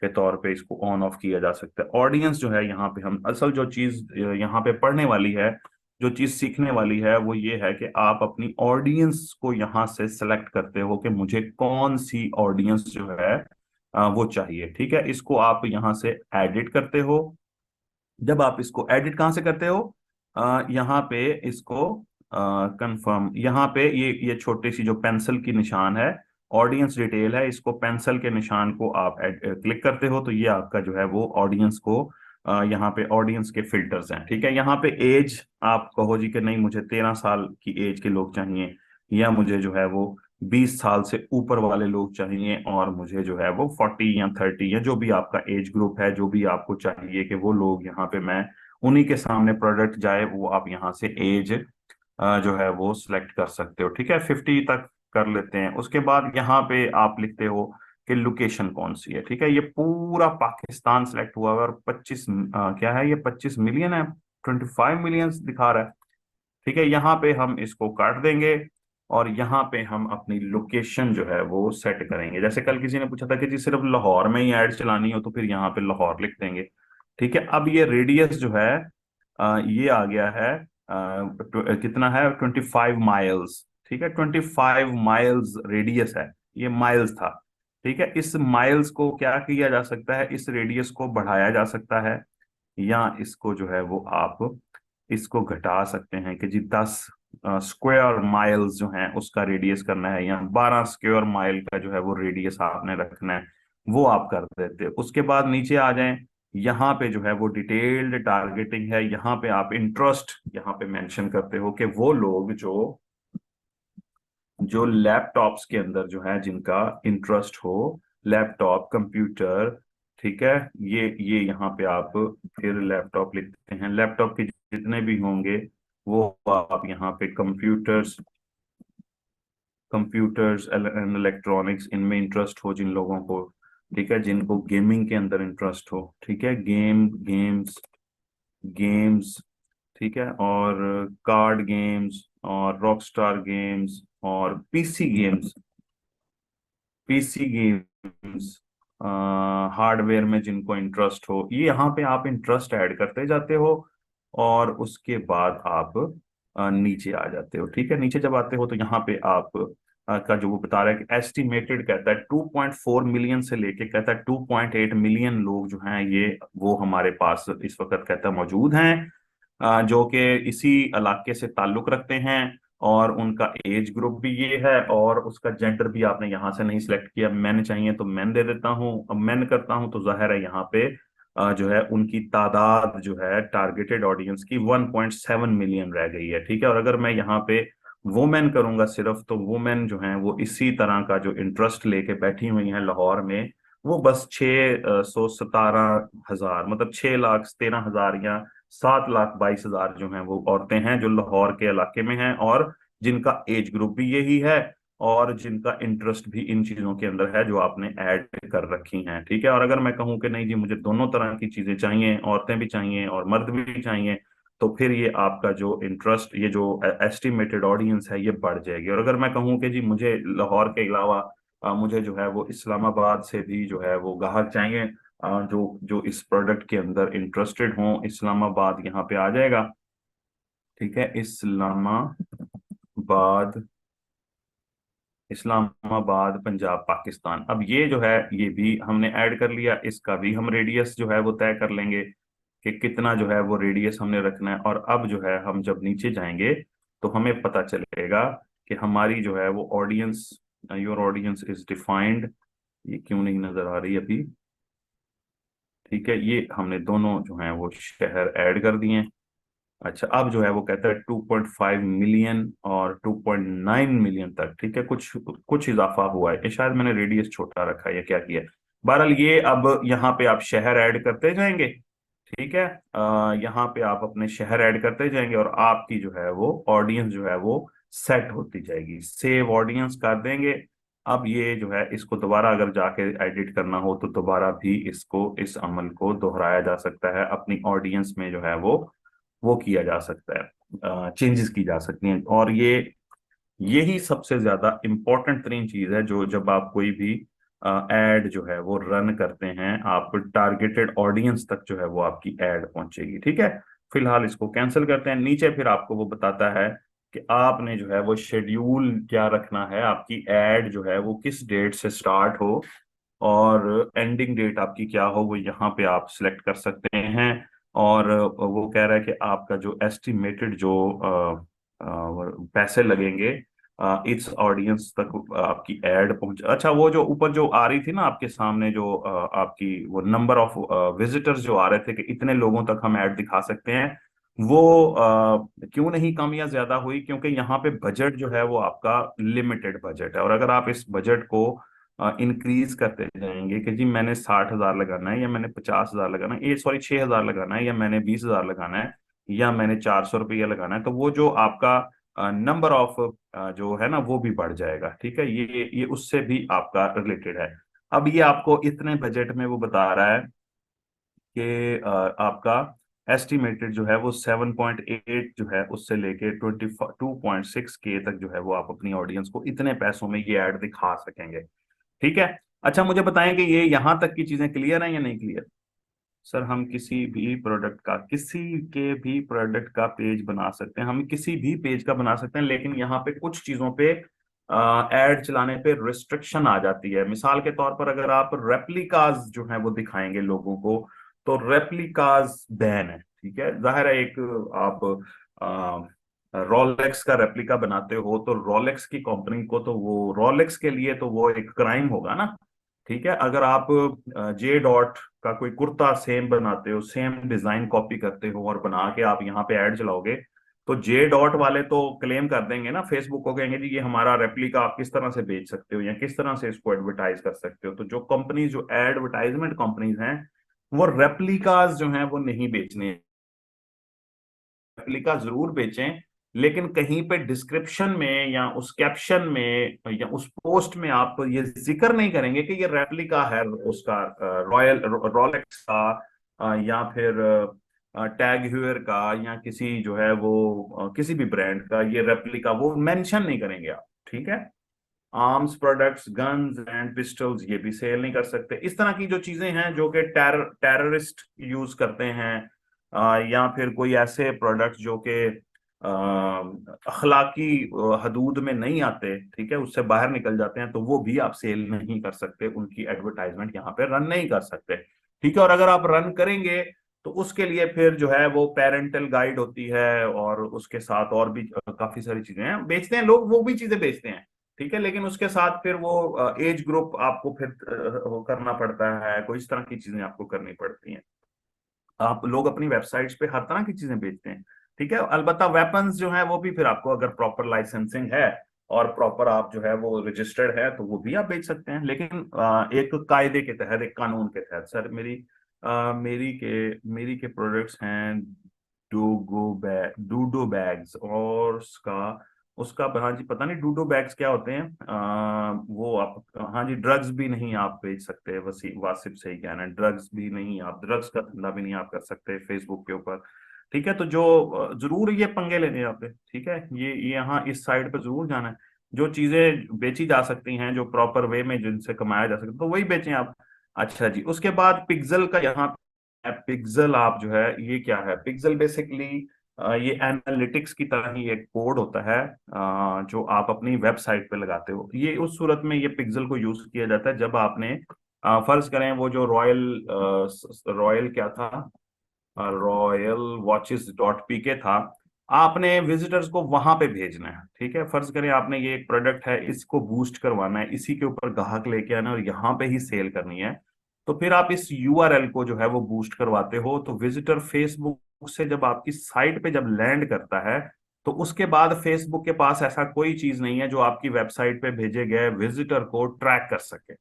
के तौर पे इसको ऑन ऑफ किया जा सकता है। ऑडियंस जो है यहाँ पे हम असल जो चीज यहाँ पे पढ़ने वाली है, जो चीज सीखने वाली है वो ये है कि आप अपनी ऑडियंस को यहाँ से सेलेक्ट करते हो कि मुझे कौन सी ऑडियंस जो है वो चाहिए। ठीक है, इसको आप यहाँ से एडिट करते हो। जब आप इसको एडिट कहाँ से करते हो, यहाँ पे इसको कंफर्म, यहाँ पे ये छोटी सी जो पेंसिल की निशान है, ऑडियंस डिटेल है, इसको पेंसिल के निशान को आप क्लिक करते हो तो ये आपका जो है वो ऑडियंस को यहाँ पे ऑडियंस के फिल्टर्स हैं। ठीक है, यहाँ पे एज आप कहो जी कि नहीं मुझे 13 साल की एज के लोग चाहिए, या मुझे जो है वो 20 साल से ऊपर वाले लोग चाहिए, और मुझे जो है वो 40 या 30 या जो भी आपका एज ग्रुप है, जो भी आपको चाहिए कि वो लोग यहाँ पे मैं उन्हीं के सामने प्रोडक्ट जाए, वो आप यहाँ से एज जो है वो सिलेक्ट कर सकते हो। ठीक है, 50 तक कर लेते हैं। उसके बाद यहाँ पे आप लिखते हो कि लोकेशन कौन सी है। ठीक है, ये पूरा पाकिस्तान सिलेक्ट हुआ है और 25 क्या है ये 25 मिलियन है, 25 मिलियन दिखा रहा है। ठीक है, यहाँ पे हम इसको काट देंगे और यहाँ पे हम अपनी लोकेशन जो है वो सेट करेंगे। जैसे कल किसी ने पूछा था कि जी सिर्फ लाहौर में ही ऐड चलानी हो, तो फिर यहाँ पे लाहौर लिख देंगे। ठीक है, अब ये रेडियस जो है ये आ गया है कितना है, 25 माइल्स। ठीक है, 25 माइल्स रेडियस है, ये माइल्स था। ठीक है, इस माइल्स को क्या किया जा सकता है, इस रेडियस को बढ़ाया जा सकता है, या इसको जो है वो आप इसको घटा सकते हैं कि जी 10 स्क्वायर माइल्स जो हैं उसका रेडियस करना है, या 12 स्क्वायर माइल का जो है वो रेडियस आपने रखना है, वो आप कर देते हैं। उसके बाद नीचे आ जाएं, यहाँ पे जो है वो डिटेल्ड टारगेटिंग है, यहाँ पे आप इंटरेस्ट यहाँ पे मेंशन करते हो कि वो लोग जो जो लैपटॉप्स के अंदर जो है जिनका इंटरेस्ट हो, लैपटॉप कंप्यूटर। ठीक है, ये यहाँ पे आप फिर लैपटॉप लिखते हैं, लैपटॉप के जितने भी होंगे वो आप यहाँ पे कंप्यूटर्स एंड इलेक्ट्रॉनिक्स इनमें इंटरेस्ट हो जिन लोगों को, ठीक है, जिनको गेमिंग के अंदर इंटरेस्ट हो, ठीक है, गेम्स गेम्स, ठीक है, और कार्ड गेम्स और रॉकस्टार गेम्स और पीसी गेम्स, हार्डवेयर में जिनको इंटरेस्ट हो, ये यहाँ पे आप इंटरेस्ट ऐड करते जाते हो। और उसके बाद आप नीचे आ जाते हो। ठीक है, नीचे जब आते हो तो यहाँ पे आप का जो वो बता रहा है कि एस्टिमेटेड, कहता है 2.4 मिलियन से लेके, कहता है 2.8 मिलियन लोग जो हैं ये वो हमारे पास इस वक्त कहता है मौजूद हैं, जो कि इसी इलाके से ताल्लुक रखते हैं। और उनका एज ग्रुप भी ये है, और उसका जेंडर भी आपने यहाँ से नहीं सिलेक्ट किया। मैन चाहिए तो मैन दे देता हूँ। अब मैन करता हूँ तो जाहिर है यहाँ पे जो है उनकी तादाद जो है टारगेटेड ऑडियंस की 1.7 मिलियन रह गई है। ठीक है, और अगर मैं यहाँ पे वुमेन करूंगा सिर्फ, तो वुमेन जो है वो इसी तरह का जो इंटरेस्ट लेके बैठी हुई हैं लाहौर में, वो बस 617,000, मतलब 6,13,000 या 7,22,000 जो हैं वो औरतें हैं जो लाहौर के इलाके में हैं, और जिनका एज ग्रुप भी यही है, और जिनका इंटरेस्ट भी इन चीजों के अंदर है जो आपने ऐड कर रखी हैं। ठीक है, और अगर मैं कहूँ कि नहीं जी मुझे दोनों तरह की चीजें चाहिए, औरतें भी चाहिए और मर्द भी चाहिए, तो फिर ये आपका जो इंटरेस्ट, ये जो एस्टिमेटेड ऑडियंस है, ये बढ़ जाएगी। और अगर मैं कहूँ कि जी मुझे लाहौर के अलावा मुझे जो है वो इस्लामाबाद से भी जो है वो ग्राहक चाहिए, जो जो इस प्रोडक्ट के अंदर इंटरेस्टेड हों, इस्लामाबाद यहाँ पे आ जाएगा। ठीक है, इस्लामाबाद, इस्लामाबाद पंजाब पाकिस्तान। अब ये जो है ये भी हमने ऐड कर लिया, इसका भी हम रेडियस जो है वो तय कर लेंगे कि कितना जो है वो रेडियस हमने रखना है। और अब जो है हम जब नीचे जाएंगे तो हमें पता चलेगा कि हमारी जो है वो audience, your audience is defined, ये क्यों नहीं नजर आ रही अभी। ठीक है, ये हमने दोनों जो है वो शहर ऐड कर दिए हैं। अच्छा, अब जो है वो कहता है 2.5 मिलियन और 2.9 मिलियन तक। ठीक है, कुछ कुछ इजाफा हुआ है, ये शायद मैंने रेडियस छोटा रखा है या क्या किया है। बहरहाल ये अब यहाँ पे आप शहर ऐड करते जाएंगे। ठीक है, यहाँ पे आप अपने शहर ऐड करते जाएंगे और आपकी जो है वो ऑडियंस जो है वो सेट होती जाएगी। सेव ऑडियंस कर देंगे। अब ये जो है इसको दोबारा अगर जाके एडिट करना हो तो दोबारा भी इसको, इस अमल को दोहराया जा सकता है, अपनी ऑडियंस में जो है वो किया जा सकता है, चेंजेस की जा सकती हैं। और ये यही सबसे ज्यादा इंपॉर्टेंट तरीन चीज है, जो जब आप कोई भी एड जो है वो रन करते हैं, आप टारगेटेड ऑडियंस तक जो है वो आपकी एड पहुंचेगी। ठीक है, फिलहाल इसको कैंसिल करते हैं। नीचे फिर आपको वो बताता है कि आपने जो है वो शेड्यूल क्या रखना है, आपकी एड जो है वो किस डेट से स्टार्ट हो और एंडिंग डेट आपकी क्या हो, वो यहाँ पे आप सिलेक्ट कर सकते हैं। और वो कह रहा है कि आपका जो एस्टिमेटेड जो पैसे लगेंगे इस ऑडियंस तक आपकी एड पहुंच, अच्छा वो जो ऊपर जो आ रही थी ना आपके सामने, जो आपकी वो नंबर ऑफ विजिटर्स जो आ रहे थे कि इतने लोगों तक हम ऐड दिखा सकते हैं, वो क्यों नहीं कम या ज्यादा हुई, क्योंकि यहाँ पे बजट जो है वो आपका लिमिटेड बजट है। और अगर आप इस बजट को इंक्रीज करते जाएंगे कि जी मैंने 60,000 लगाना है, या मैंने 50,000 लगाना है, ये सॉरी 6,000 लगाना है, या मैंने 20,000 लगाना है, या मैंने 400 रुपया लगाना है, तो वो जो आपका नंबर ऑफ जो है ना वो भी बढ़ जाएगा। ठीक है, ये उससे भी आपका रिलेटेड है। अब ये आपको इतने बजट में वो बता रहा है कि आपका एस्टिमेटेड जो है वो 7.8 जो है उससे लेके 22.6 के तक जो है वो आप अपनी ऑडियंस को इतने पैसों में ये ऐड दिखा सकेंगे। ठीक है, अच्छा मुझे बताएं कि ये यहां तक की चीजें क्लियर हैं या नहीं क्लियर। सर हम किसी के भी प्रोडक्ट का पेज बना सकते हैं, हम किसी भी पेज का बना सकते हैं, लेकिन यहाँ पे कुछ चीजों पे एड चलाने पे रिस्ट्रिक्शन आ जाती है। मिसाल के तौर पर अगर आप रेप्लिकाज जो है वो दिखाएंगे लोगों को, तो रेप्लिकाज बैन है। ठीक है, जाहिर है एक आप रोलेक्स का रेप्लिका बनाते हो तो रोलेक्स की कंपनी को तो वो, रोलेक्स के लिए तो वो एक क्राइम होगा ना। ठीक है, अगर आप जे डॉट का कोई कुर्ता सेम बनाते हो, सेम डिजाइन कॉपी करते हो और बना के आप यहाँ पे ऐड चलाओगे, तो जे डॉट वाले तो क्लेम कर देंगे ना, फेसबुक को कहेंगे जी ये हमारा रेप्लिका आप किस तरह से बेच सकते हो या किस तरह से इसको एडवर्टाइज कर सकते हो। तो जो कंपनी, जो एडवर्टाइजमेंट कंपनीज हैं, वो रेप्लिकाज जो हैं वो नहीं बेचने, रेप्लिका जरूर बेचें, लेकिन कहीं पे डिस्क्रिप्शन में या उस कैप्शन में या उस पोस्ट में आप ये जिक्र नहीं करेंगे कि ये रेप्लिका है उसका, रॉयल रोलेक्स का, या फिर टैग हeuer का या किसी जो है वो किसी भी ब्रांड का ये रेप्लिका वो मेंशन नहीं करेंगे आप, ठीक है। Arms products, guns and pistols ये भी सेल नहीं कर सकते। इस तरह की जो चीजें हैं जो कि टेररिस्ट यूज करते हैं, या फिर कोई ऐसे प्रोडक्ट्स जो कि अखलाकी हदूद में नहीं आते, ठीक है, उससे बाहर निकल जाते हैं, तो वो भी आप सेल नहीं कर सकते, उनकी एडवर्टाइजमेंट यहाँ पे रन नहीं कर सकते, ठीक है। और अगर आप रन करेंगे तो उसके लिए फिर जो है वो पेरेंटल गाइड होती है, और उसके साथ और भी काफी सारी चीजें हैं, बेचते हैं लोग, वो भी चीजें बेचते हैं, ठीक है। लेकिन उसके साथ फिर वो एज ग्रुप आपको फिर वो करना पड़ता है, कोई इस तरह की चीजें आपको करनी पड़ती हैं। आप लोग अपनी वेबसाइट्स पे हर तरह की चीजें बेचते हैं, ठीक है। अलबत्ता वेपन्स जो है वो भी फिर आपको अगर प्रॉपर लाइसेंसिंग है और प्रॉपर आप जो है वो रजिस्टर्ड है तो वो भी आप बेच सकते हैं, लेकिन एक कायदे के तहत, एक कानून के तहत। सर मेरी के प्रोडक्ट्स हैं डूडो बैग्स, और उसका उसका हाँ जी, पता नहीं डूडो बैग्स क्या होते हैं। वो आप, हाँ जी, ड्रग्स भी नहीं आप बेच सकते, वसी वासिफ सही कहना है, ड्रग्स भी नहीं, आप ड्रग्स का धंधा भी नहीं आप कर सकते फेसबुक के ऊपर, ठीक है। तो जो जरूर ये पंगे लेने हैं आपने, ठीक है, ये यहाँ इस साइड पे जरूर जाना है। जो चीजें बेची जा सकती हैं, जो प्रॉपर वे में जिनसे कमाया जा सकता है, तो वही बेचें आप। अच्छा जी, उसके बाद पिक्सल का यहाँ, पिक्सल आप जो है, ये क्या है पिक्सल? बेसिकली ये एनालिटिक्स की तरह ही एक कोड होता है, जो आप अपनी वेबसाइट पे लगाते हो। ये उस सूरत में ये पिक्सल को यूज किया जाता है जब आपने फर्ज करें वो जो रॉयल रॉयल क्या था, रॉयल वॉचेस डॉट पी के था, आपने विजिटर्स को वहां पे भेजना है, ठीक है। फर्ज करें आपने ये एक प्रोडक्ट है, इसको बूस्ट करवाना है, इसी के ऊपर ग्राहक लेके आना है और यहाँ पे ही सेल करनी है, तो फिर आप इस यूआरएल को जो है वो बूस्ट करवाते हो। तो विजिटर फेसबुक से जब आपकी साइट पे जब लैंड करता है, तो उसके बाद फेसबुक के पास ऐसा कोई चीज नहीं है जो आपकी वेबसाइट पे भेजे गए विजिटर को ट्रैक कर सके,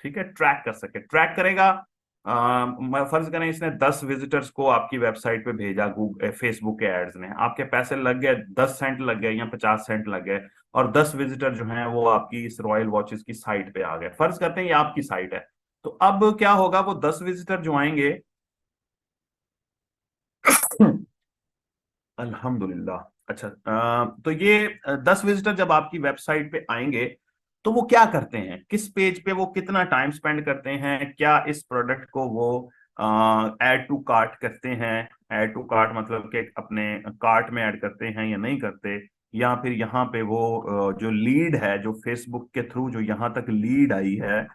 ठीक है। ट्रैक कर सके, ट्रैक करेगा। फर्ज करें इसने 10 विजिटर्स को आपकी वेबसाइट पे भेजा, गूगल फेसबुक के एड्स ने, आपके पैसे लग गए, 10 सेंट लग गए या 50 सेंट लग गए, और 10 विजिटर जो हैं वो आपकी इस रॉयल वॉचेस की साइट पे आ गए। फर्ज करते हैं ये आपकी साइट है, तो अब क्या होगा, वो 10 विजिटर जो आएंगे अल्हम्दुलिल्लाह। अच्छा, तो ये 10 विजिटर जब आपकी वेबसाइट पे आएंगे, तो वो क्या करते हैं, किस पेज पे वो कितना टाइम स्पेंड करते हैं, क्या इस प्रोडक्ट को वो ऐड टू कार्ट करते हैं, ऐड टू कार्ट मतलब कि अपने कार्ट में ऐड करते हैं या नहीं करते, या फिर यहाँ पे वो जो लीड है, जो फेसबुक के थ्रू जो यहाँ तक लीड आई है,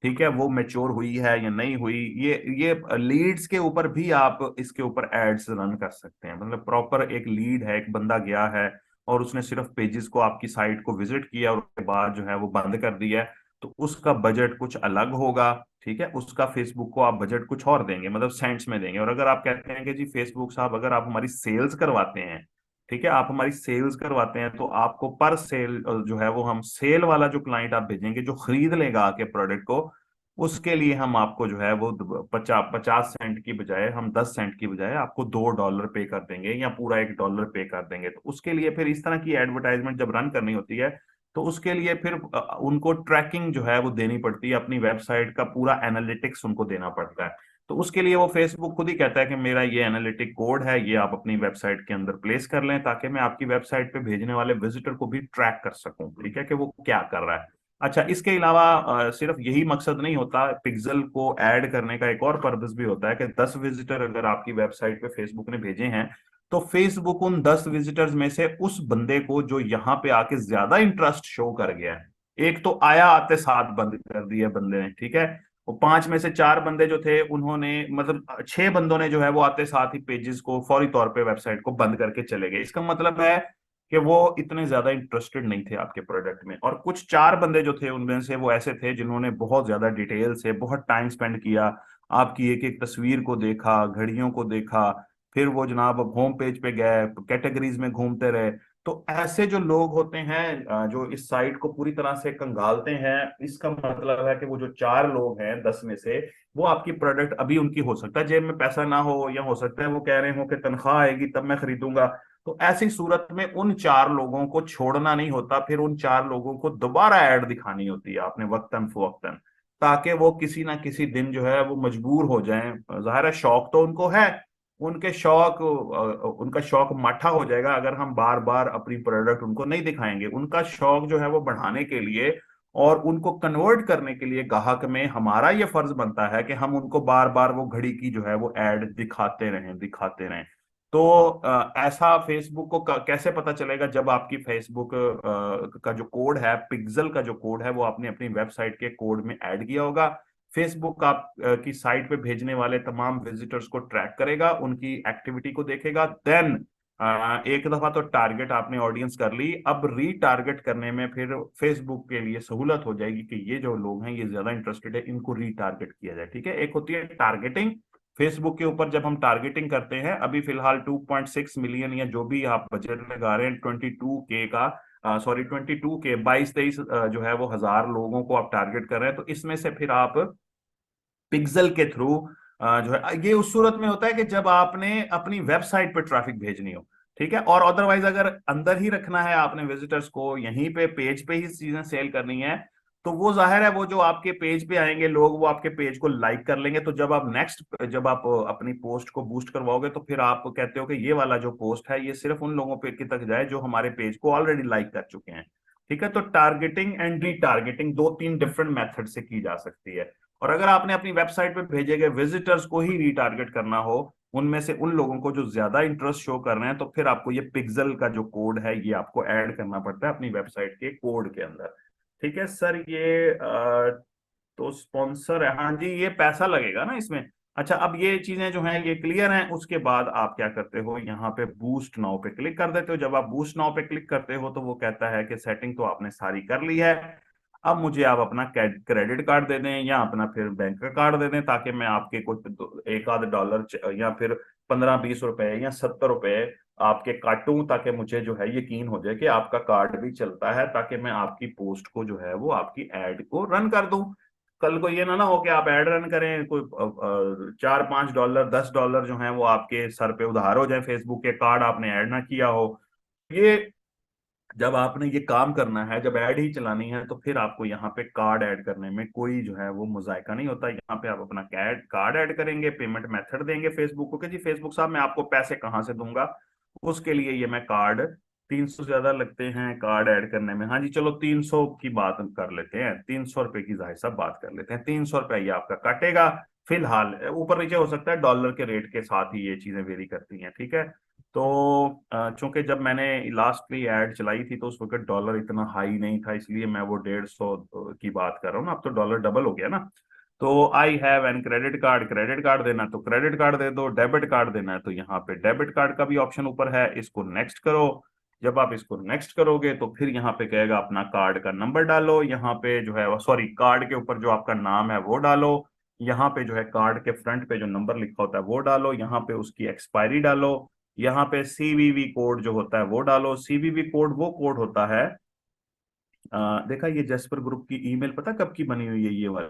ठीक है, वो मेच्योर हुई है या नहीं हुई। ये लीड्स के ऊपर भी आप इसके ऊपर एड्स रन कर सकते हैं। मतलब प्रॉपर एक लीड है, एक बंदा गया है और उसने सिर्फ पेजेस को आपकी साइट को विजिट किया और उसके बाद जो है वो बंद कर दिया है, तो उसका बजट कुछ अलग होगा, ठीक है। उसका फेसबुक को आप बजट कुछ और देंगे, मतलब सेंट्स में देंगे। और अगर आप कहते हैं कि जी फेसबुक साहब अगर आप हमारी सेल्स करवाते हैं, ठीक है, आप हमारी सेल्स करवाते हैं, तो आपको पर सेल जो है वो हम सेल वाला जो क्लाइंट आप भेजेंगे जो खरीद लेगा आके प्रोडक्ट को, उसके लिए हम आपको जो है वो 50 सेंट की बजाय, हम 10 सेंट की बजाय आपको $2 पे कर देंगे या पूरा $1 पे कर देंगे। तो उसके लिए फिर इस तरह की एडवर्टाइजमेंट जब रन करनी होती है, तो उसके लिए फिर उनको ट्रैकिंग जो है वो देनी पड़ती है, अपनी वेबसाइट का पूरा एनालिटिक्स उनको देना पड़ता है। तो उसके लिए वो फेसबुक खुद ही कहता है कि मेरा ये एनालिटिक कोड है, ये आप अपनी वेबसाइट के अंदर प्लेस कर लें, ताकि मैं आपकी वेबसाइट पे भेजने वाले विजिटर को भी ट्रैक कर सकूं, ठीक है, कि वो क्या कर रहा है। अच्छा, इसके अलावा सिर्फ यही मकसद नहीं होता, पिक्सल को ऐड करने का एक और पर्पस भी होता है कि 10 विजिटर अगर आपकी वेबसाइट पे फेसबुक ने भेजे हैं, तो फेसबुक उन 10 विजिटर्स में से उस बंदे को जो यहाँ पे आके ज्यादा इंटरेस्ट शो कर गया है, एक तो आया आते साथ बंद कर दिया बंदे ने, ठीक है, वो 5 में से 4 बंदे जो थे उन्होंने, मतलब 6 बंदों ने जो है वो आते साथ ही पेजेस को फौरी तौर पे वेबसाइट को बंद करके चले गए। इसका मतलब है कि वो इतने ज्यादा इंटरेस्टेड नहीं थे आपके प्रोडक्ट में। और कुछ 4 बंदे जो थे उनमें से वो ऐसे थे जिन्होंने बहुत ज्यादा डिटेल से बहुत टाइम स्पेंड किया, आपकी एक एक तस्वीर को देखा, घड़ियों को देखा, फिर वो जनाब होम पेज पे गए, कैटेगरीज में घूमते रहे। तो ऐसे जो लोग होते हैं जो इस साइट को पूरी तरह से कंगालते हैं, इसका मतलब है कि वो जो 4 लोग हैं 10 में से, वो आपकी प्रोडक्ट अभी उनकी हो सकता है जेब में पैसा ना हो, या हो सकता है वो कह रहे हो कि तनख्वाह आएगी तब मैं खरीदूंगा। तो ऐसी सूरत में उन 4 लोगों को छोड़ना नहीं होता, फिर उन 4 लोगों को दोबारा ऐड दिखानी होती है आपने वक्तन फवक्तन, ताकि वो किसी ना किसी दिन जो है वो मजबूर हो जाएं। जाहिर है शौक तो उनको है, उनके शौक उनका शौक माठा हो जाएगा अगर हम बार बार अपनी प्रोडक्ट उनको नहीं दिखाएंगे। उनका शौक जो है वो बढ़ाने के लिए और उनको कन्वर्ट करने के लिए ग्राहक में हमारा ये फर्ज बनता है कि हम उनको बार बार वो घड़ी की जो है वो एड दिखाते रहें दिखाते रहें। तो ऐसा फेसबुक को कैसे पता चलेगा? जब आपकी फेसबुक का जो कोड है, पिक्सल का जो कोड है, वो आपने अपनी वेबसाइट के कोड में ऐड किया होगा। फेसबुक आप की साइट पे भेजने वाले तमाम विजिटर्स को ट्रैक करेगा, उनकी एक्टिविटी को देखेगा। देन एक दफा तो टारगेट आपने ऑडियंस कर ली, अब रीटारगेट करने में फिर फेसबुक के लिए सहूलत हो जाएगी कि ये जो लोग हैं ये ज्यादा इंटरेस्टेड है, इनको रीटारगेट किया जाए। ठीक है, एक होती है टारगेटिंग फेसबुक के ऊपर, जब हम टारगेटिंग करते हैं। अभी फिलहाल 2.6 मिलियन या जो भी आप बजट लगा रहे हैं 22K का, सॉरी 22K 22-23 जो है वो हजार लोगों को आप टारगेट कर रहे हैं, तो इसमें से फिर आप पिक्सल के थ्रू जो है, ये उस सूरत में होता है कि जब आपने अपनी वेबसाइट पे ट्रैफिक भेजनी हो। ठीक है, और अदरवाइज अगर अंदर ही रखना है आपने विजिटर्स को, यहीं पे पेज पे ही चीजें सेल करनी है, तो वो जाहिर है वो जो आपके पेज पे आएंगे लोग वो आपके पेज को लाइक कर लेंगे। तो जब आप अपनी पोस्ट को बूस्ट करवाओगे तो फिर आप कहते हो कि ये वाला जो पोस्ट है ये सिर्फ उन लोगों पे की तक जाए जो हमारे पेज को ऑलरेडी लाइक कर चुके हैं। ठीक है, तो टारगेटिंग एंड रीटारगेटिंग दो तीन डिफरेंट मेथड से की जा सकती है। और अगर आपने अपनी वेबसाइट पे भेजे गए विजिटर्स को ही रीटारगेट करना हो, उनमें से उन लोगों को जो ज्यादा इंटरेस्ट शो कर रहे हैं, तो फिर आपको ये पिक्सल का जो कोड है ये आपको ऐड करना पड़ता है अपनी वेबसाइट के कोड के अंदर। ठीक है सर, ये तो स्पॉन्सर है, हाँ जी, ये पैसा लगेगा ना इसमें। अच्छा, अब ये चीजें जो हैं ये क्लियर हैं। उसके बाद आप क्या करते हो, यहाँ पे बूस्ट नाउ पे क्लिक कर देते हो। जब आप बूस्ट नाउ पे क्लिक करते हो तो वो कहता है कि सेटिंग तो आपने सारी कर ली है, अब मुझे आप अपना क्रेडिट कार्ड दे दें या अपना फिर बैंक का कार्ड दे दें, ताकि मैं आपके कुछ एक आध डॉलर या फिर 15-20 रुपए या 70 रुपए आपके काटूं, ताकि मुझे जो है यकीन हो जाए कि आपका कार्ड भी चलता है, ताकि मैं आपकी पोस्ट को जो है वो आपकी एड को रन कर दूं। कल को ये ना हो कि आप एड रन करें, कोई 4-5 डॉलर 10 डॉलर जो है वो आपके सर पे उधार हो जाए, फेसबुक के कार्ड आपने ऐड ना किया हो। ये जब आपने ये काम करना है, जब ऐड ही चलानी है, तो फिर आपको यहाँ पे कार्ड ऐड करने में कोई जो है वो मुजायका नहीं होता। यहाँ पे आप अपना कार्ड ऐड करेंगे, पेमेंट मेथड देंगे फेसबुक को कि जी फेसबुक साहब मैं आपको पैसे कहाँ से दूंगा, उसके लिए ये मैं कार्ड 300 ज्यादा लगते हैं कार्ड ऐड करने में। हाँ जी, चलो 300 की बात कर लेते हैं, 300 रुपए की जाहिर साहब बात कर लेते हैं, 300 रुपया ये आपका कटेगा। फिलहाल ऊपर नीचे हो सकता है, डॉलर के रेट के साथ ही ये चीजें वेरी करती हैं। ठीक है, तो चूंकि जब मैंने लास्टली ऐड चलाई थी तो उस वक्त डॉलर इतना हाई नहीं था, इसलिए मैं वो 150 की बात कर रहा हूँ ना। अब तो डॉलर डबल हो गया ना। तो I have an credit card, credit card देना है तो क्रेडिट कार्ड दे दो, डेबिट कार्ड देना है तो यहाँ पे डेबिट कार्ड का भी ऑप्शन ऊपर है, इसको नेक्स्ट करो। जब आप इसको नेक्स्ट करोगे तो फिर यहाँ पे कहेगा अपना कार्ड का नंबर डालो, यहाँ पे जो है सॉरी कार्ड के ऊपर जो आपका नाम है वो डालो, यहाँ पे जो है कार्ड के फ्रंट पे जो नंबर लिखा होता है वो डालो, यहाँ पे उसकी एक्सपायरी डालो, यहाँ पे सीवीवी कोड जो होता है वो डालो। सीवीवी कोड वो कोड होता है, देखा ये जैस्पर ग्रुप की ईमेल पता कब की बनी हुई है ये वाली?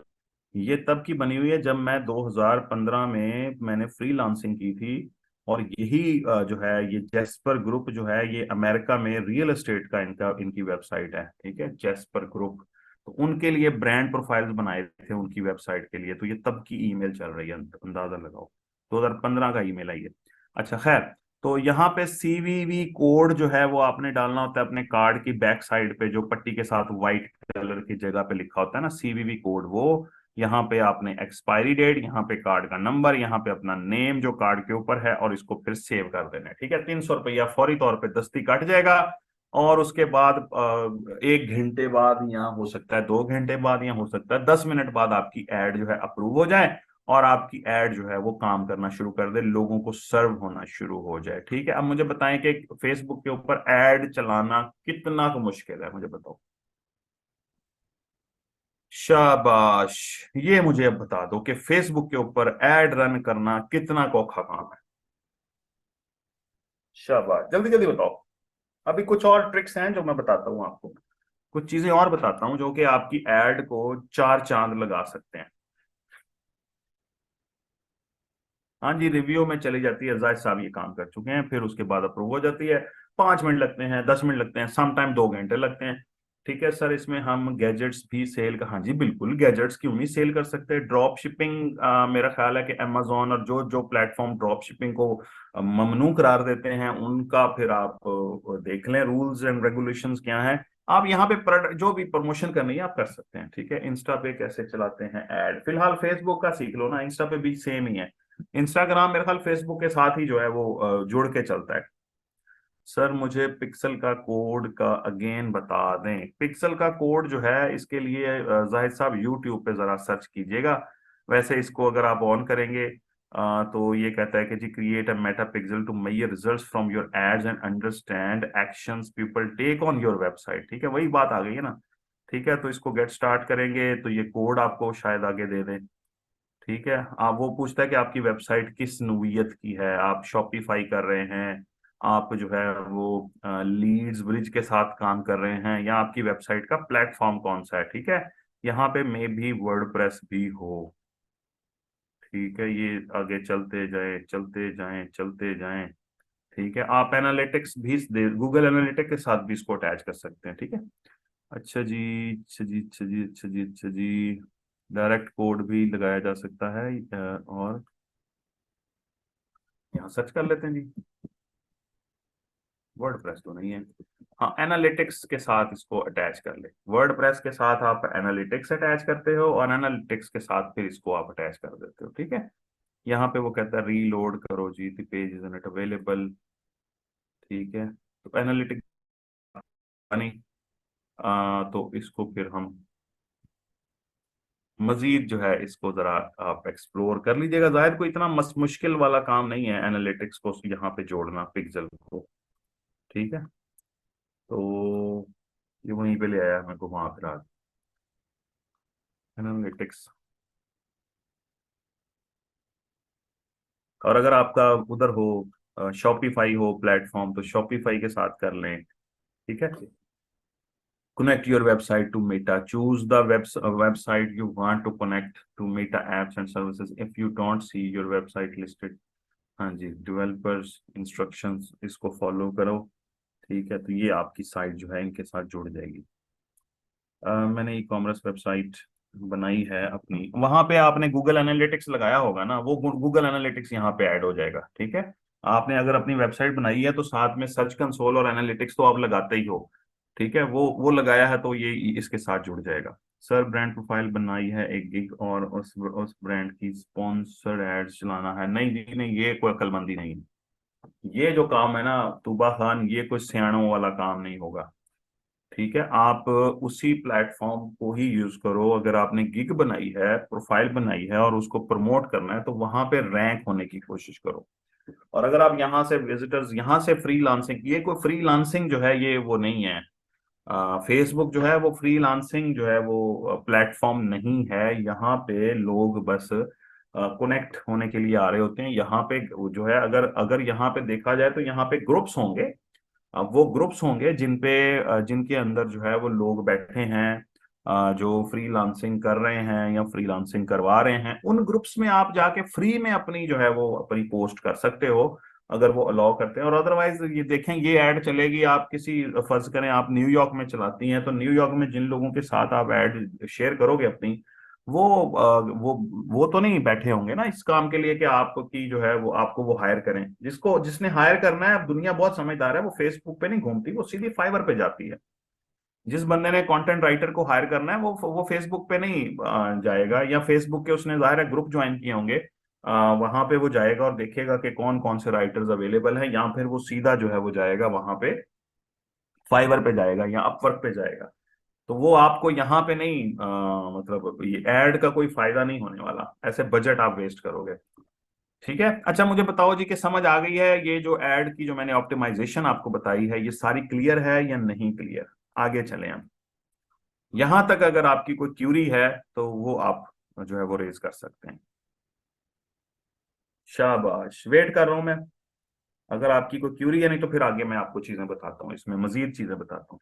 ये तब की बनी हुई है जब मैं 2015 में मैंने फ्रीलांसिंग की थी। और यही जो है ये जैस्पर ग्रुप जो है ये अमेरिका में रियल एस्टेट का इनकी वेबसाइट है। ठीक है, जैस्पर ग्रुप, तो उनके लिए ब्रांड प्रोफाइल्स बनाए थे उनकी वेबसाइट के लिए, तो ये तब की ईमेल चल रही है, अंदाजा लगाओ 2015 का ईमेल है ये। अच्छा खैर, तो यहाँ पे सीवीवी कोड जो है वो आपने डालना होता है अपने कार्ड की बैक साइड पे, जो पट्टी के साथ व्हाइट कलर की जगह पे लिखा होता है ना सीवीवी कोड, वो यहाँ पे आपने एक्सपायरी डेट, यहाँ पे कार्ड का नंबर, यहाँ पे अपना नेम जो कार्ड के ऊपर है, और इसको फिर सेव कर देना है। ठीक है, 300 रुपया फौरी तौर पे दस्ती कट जाएगा। और उसके बाद 1 घंटे बाद, या हो सकता है 2 घंटे बाद, या हो सकता है 10 मिनट बाद आपकी एड जो है अप्रूव हो जाए और आपकी एड जो है वो काम करना शुरू कर दे, लोगों को सर्व होना शुरू हो जाए। ठीक है, अब मुझे बताएं कि फेसबुक के ऊपर एड चलाना कितना तो मुश्किल है, मुझे बताओ। शाबाश, ये मुझे अब बता दो कि फेसबुक के ऊपर एड रन करना कितना औखा काम है। शाबाश, जल्दी जल्दी बताओ। अभी कुछ और ट्रिक्स हैं जो मैं बताता हूँ आपको, कुछ चीजें और बताता हूँ जो कि आपकी एड को चार चांद लगा सकते हैं। हाँ जी, रिव्यू में चली जाती है, जायद साहब ये काम कर चुके हैं, फिर उसके बाद अप्रूव हो जाती है। 5 मिनट लगते हैं, 10 मिनट लगते हैं, सम टाइम 2 घंटे लगते हैं। ठीक है सर, इसमें हम गैजेट्स भी सेल कर, हाँ जी बिल्कुल, गैजेट्स क्यों नहीं सेल कर सकते। ड्रॉप शिपिंग, मेरा ख्याल है कि अमेजोन और जो जो प्लेटफॉर्म ड्रॉप शिपिंग को ममनू करार देते हैं, उनका फिर आप देख लें रूल्स एंड रेगुलेशंस क्या हैं। आप यहाँ पे जो भी प्रमोशन करनी है आप कर सकते हैं। ठीक है, इंस्टा पे कैसे चलाते हैं ऐड, फिलहाल फेसबुक का सीख लो ना, इंस्टा पे भी सेम ही है। इंस्टाग्राम मेरे ख्याल फेसबुक के साथ ही जो है वो जुड़ के चलता है। सर मुझे पिक्सल का कोड का अगेन बता दें। पिक्सल का कोड जो है इसके लिए जाहिद साहब यूट्यूब पे जरा सर्च कीजिएगा। वैसे इसको अगर आप ऑन करेंगे तो ये कहता है कि जी create a Meta pixel to measure results from your ads and understand actions people take on your website. ठीक है, वही बात आ गई है ना। ठीक है, तो इसको गेट स्टार्ट करेंगे तो ये कोड आपको शायद आगे दे दें। ठीक है, आप वो पूछता है कि आपकी वेबसाइट किस नोयत की है, आप शॉपिफाई कर रहे हैं, आप जो है वो लीड्स ब्रिज के साथ काम कर रहे हैं, या आपकी वेबसाइट का प्लेटफॉर्म कौन सा है। ठीक है, यहाँ पे मे भी वर्डप्रेस भी हो। ठीक है, ये आगे चलते जाए चलते जाएं चलते जाएं। ठीक है, आप एनालिटिक्स भी गूगल एनालिटिक्स के साथ भी इसको अटैच कर सकते हैं। ठीक है, अच्छा जी, अच्छा जी, अच्छा जी, अच्छा जी, अच्छा जी। डायरेक्ट कोड भी लगाया जा सकता है, और यहाँ सर्च कर लेते हैं जी। वर्डप्रेस तो नहीं है। हाँ, एनालिटिक्स के साथ इसको अटैच कर ले। वर्डप्रेस के साथ आप एनालिटिक्स अटैच करते हो, और एनालिटिक्स के साथ फिर इसको आप अटैच कर देते हो। ठीक है, यहाँ पे वो कहता है रीलोड करो जी, the page is not available. ठीक है, तो एनालिटिक्स नहीं, तो इसको फिर हम मजीद जो है इसको जरा आप एक्सप्लोर कर लीजिएगा। जाहिर कोई इतना मुश्किल वाला काम नहीं है एनालिटिक्स को यहाँ पे जोड़ना, पिक्सल को। ठीक है, तो ये वहीं पे ले आया मेरे को वहां फिर एनालिटिक्स। और अगर आपका उधर हो शॉपिफाई हो प्लेटफॉर्म, तो शॉपिफाई के साथ कर लें। ठीक है, connect your website to Meta, choose the website you want to connect to Meta apps and services if you don't see your website listed। हाँ जी, डेवलपर्स इंस्ट्रक्शंस इसको फॉलो करो। ठीक है, तो ये आपकी साइट जो है इनके साथ जुड़ जाएगी। मैंने ई कॉमर्स वेबसाइट बनाई है अपनी, वहां पे आपने गूगल एनालिटिक्स लगाया होगा ना, वो गूगल एनालिटिक्स यहाँ पे ऐड हो जाएगा। ठीक है, आपने अगर अपनी वेबसाइट बनाई है तो साथ में सर्च कंसोल और एनालिटिक्स तो आप लगाते ही हो। ठीक है, वो लगाया है तो ये इसके साथ जुड़ जाएगा। सर ब्रांड प्रोफाइल बनाई है एक गिग, और उस ब्रांड की स्पॉन्सर्ड एड्स चलाना है। नहीं जी नहीं, ये कोई अक्लमंदी नहीं है। ये जो काम है ना तूबा खान, ये कोई सियाणों वाला काम नहीं होगा। ठीक है, आप उसी प्लेटफॉर्म को ही यूज करो। अगर आपने गिग बनाई है, प्रोफाइल बनाई है और उसको प्रमोट करना है, तो वहां पे रैंक होने की कोशिश करो। और अगर आप यहाँ से विजिटर्स, यहाँ से फ्रीलांसिंग, ये कोई फ्रीलांसिंग जो है ये वो नहीं है। फेसबुक जो है वो फ्रीलांसिंग जो है वो प्लेटफॉर्म नहीं है। यहाँ पे लोग बस कनेक्ट होने के लिए आ रहे होते हैं। यहाँ पे जो है, अगर अगर यहाँ पे देखा जाए तो यहाँ पे ग्रुप्स होंगे। अब वो ग्रुप्स होंगे जिनके अंदर जो है वो लोग बैठे हैं, जो फ्रीलांसिंग कर रहे हैं या फ्रीलांसिंग करवा रहे हैं। उन ग्रुप्स में आप जाके फ्री में अपनी जो है वो अपनी पोस्ट कर सकते हो, अगर वो अलाउ करते हैं। और अदरवाइज ये देखें, ये ऐड चलेगी, आप किसी फर्ज करें आप न्यूयॉर्क में चलाती हैं, तो न्यूयॉर्क में जिन लोगों के साथ आप ऐड शेयर करोगे अपनी, वो वो तो नहीं बैठे होंगे ना इस काम के लिए कि आपकी जो है वो आपको वो हायर करें। जिसको जिसने हायर करना है, अब दुनिया बहुत समझदार है, वो फेसबुक पे नहीं घूमती, वो सीधी फाइवर पे जाती है। जिस बंदे ने कंटेंट राइटर को हायर करना है, वो फेसबुक पे नहीं जाएगा, या फेसबुक के उसने जाहिर है ग्रुप ज्वाइन किए होंगे, वहां पे वो जाएगा और देखेगा कि कौन कौन से राइटर्स अवेलेबल हैं, या फिर वो सीधा जो है वो जाएगा वहां पे फाइवर पे जाएगा या अपवर्क पे जाएगा। तो वो आपको यहाँ पे नहीं, मतलब ये एड का कोई फायदा नहीं होने वाला, ऐसे बजट आप वेस्ट करोगे। ठीक है, अच्छा मुझे बताओ जी कि समझ आ गई है ये जो एड की जो मैंने ऑप्टिमाइजेशन आपको बताई है, ये सारी क्लियर है या नहीं क्लियर। आगे चलें हम। यहां तक अगर आपकी कोई क्यूरी है तो वो आप जो है वो रेज कर सकते हैं। शाबाश, वेट कर रहा हूं मैं। अगर आपकी कोई क्यूरी है, नहीं तो फिर आगे मैं आपको चीजें बताता हूँ, इसमें मजीद चीजें बताता हूँ।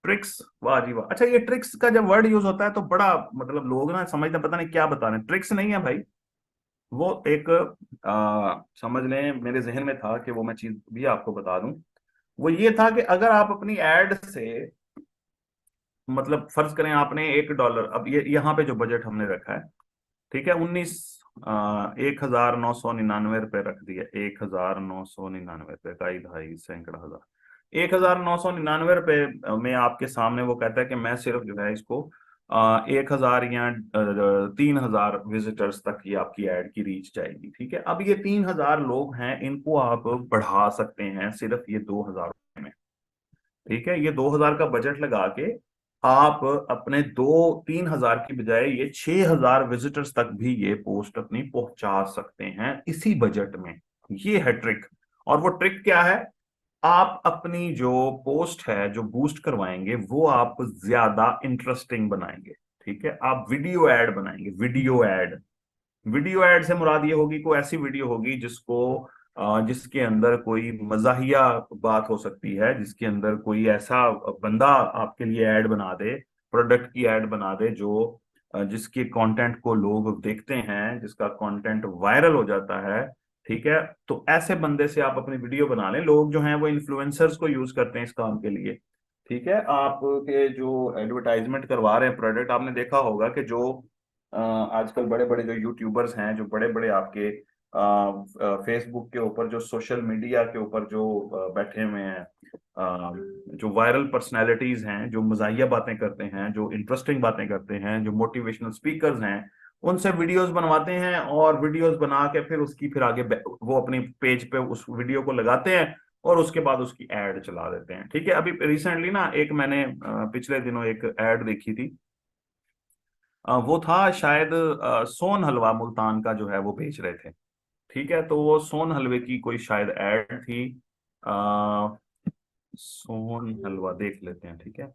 ट्रिक्स, वाह जी वाह। अच्छा, ये ट्रिक्स का जब वर्ड यूज होता है तो बड़ा मतलब लोग ना समझते हैं, पता नहीं क्या बता रहे हैं। ट्रिक्स नहीं है भाई, वो एक समझ लें, मेरे जहन में था कि वो मैं चीज भी आपको बता दूं। वो ये था कि अगर आप अपनी एड से, मतलब फर्ज करें आपने $1, अब ये यहाँ पे जो बजट हमने रखा है, ठीक है, 19,999 रख दिया, 1,999 इकाई दहाई सैकड़ा हजार, 1,999 में आपके सामने वो कहता है कि मैं सिर्फ जो है इसको 1,000 या 3,000 विजिटर्स तक ये आपकी एड की रीच जाएगी। ठीक है, अब ये 3,000 लोग हैं, इनको आप बढ़ा सकते हैं सिर्फ ये 2,000 में। ठीक है, ये 2,000 का बजट लगा के आप अपने 2-3 हजार की बजाय ये 6,000 विजिटर्स तक भी ये पोस्ट अपनी पहुंचा सकते हैं इसी बजट में। ये है ट्रिक। और वो ट्रिक क्या है? आप अपनी जो पोस्ट है जो बूस्ट करवाएंगे वो आप ज्यादा इंटरेस्टिंग बनाएंगे। ठीक है, आप वीडियो एड बनाएंगे, वीडियो एड। वीडियो एड से मुराद ये होगी, कोई ऐसी वीडियो होगी जिसको जिसके अंदर कोई मजाहिया बात हो सकती है, जिसके अंदर कोई ऐसा बंदा आपके लिए ऐड बना दे, प्रोडक्ट की ऐड बना दे, जो जिसके कंटेंट को लोग देखते हैं, जिसका कंटेंट वायरल हो जाता है। ठीक है, तो ऐसे बंदे से आप अपनी वीडियो बना लें। लोग जो हैं वो इन्फ्लुएंसर्स को यूज करते हैं इस काम के लिए। ठीक है, आपके जो एडवर्टाइजमेंट करवा रहे हैं प्रोडक्ट, आपने देखा होगा कि जो आजकल बड़े बड़े जो यूट्यूबर्स हैं, जो बड़े बड़े आपके फेसबुक के ऊपर, जो सोशल मीडिया के ऊपर जो बैठे हुए हैं, जो वायरल पर्सनालिटीज हैं, जो मजाहिया बातें करते हैं, जो इंटरेस्टिंग बातें करते हैं, जो मोटिवेशनल स्पीकर्स हैं, उनसे वीडियोस बनवाते हैं, और वीडियोस बना के फिर उसकी फिर आगे वो अपनी पेज पे उस वीडियो को लगाते हैं, और उसके बाद उसकी एड चला देते हैं। ठीक है, अभी रिसेंटली ना एक मैंने पिछले दिनों एक एड देखी थी। वो था शायद सोन हलवा मुल्तान का जो है वो बेच रहे थे। ठीक है, तो वो सोन हलवे की कोई शायद ऐड थी। आ, सोन हलवा देख लेते हैं। ठीक है,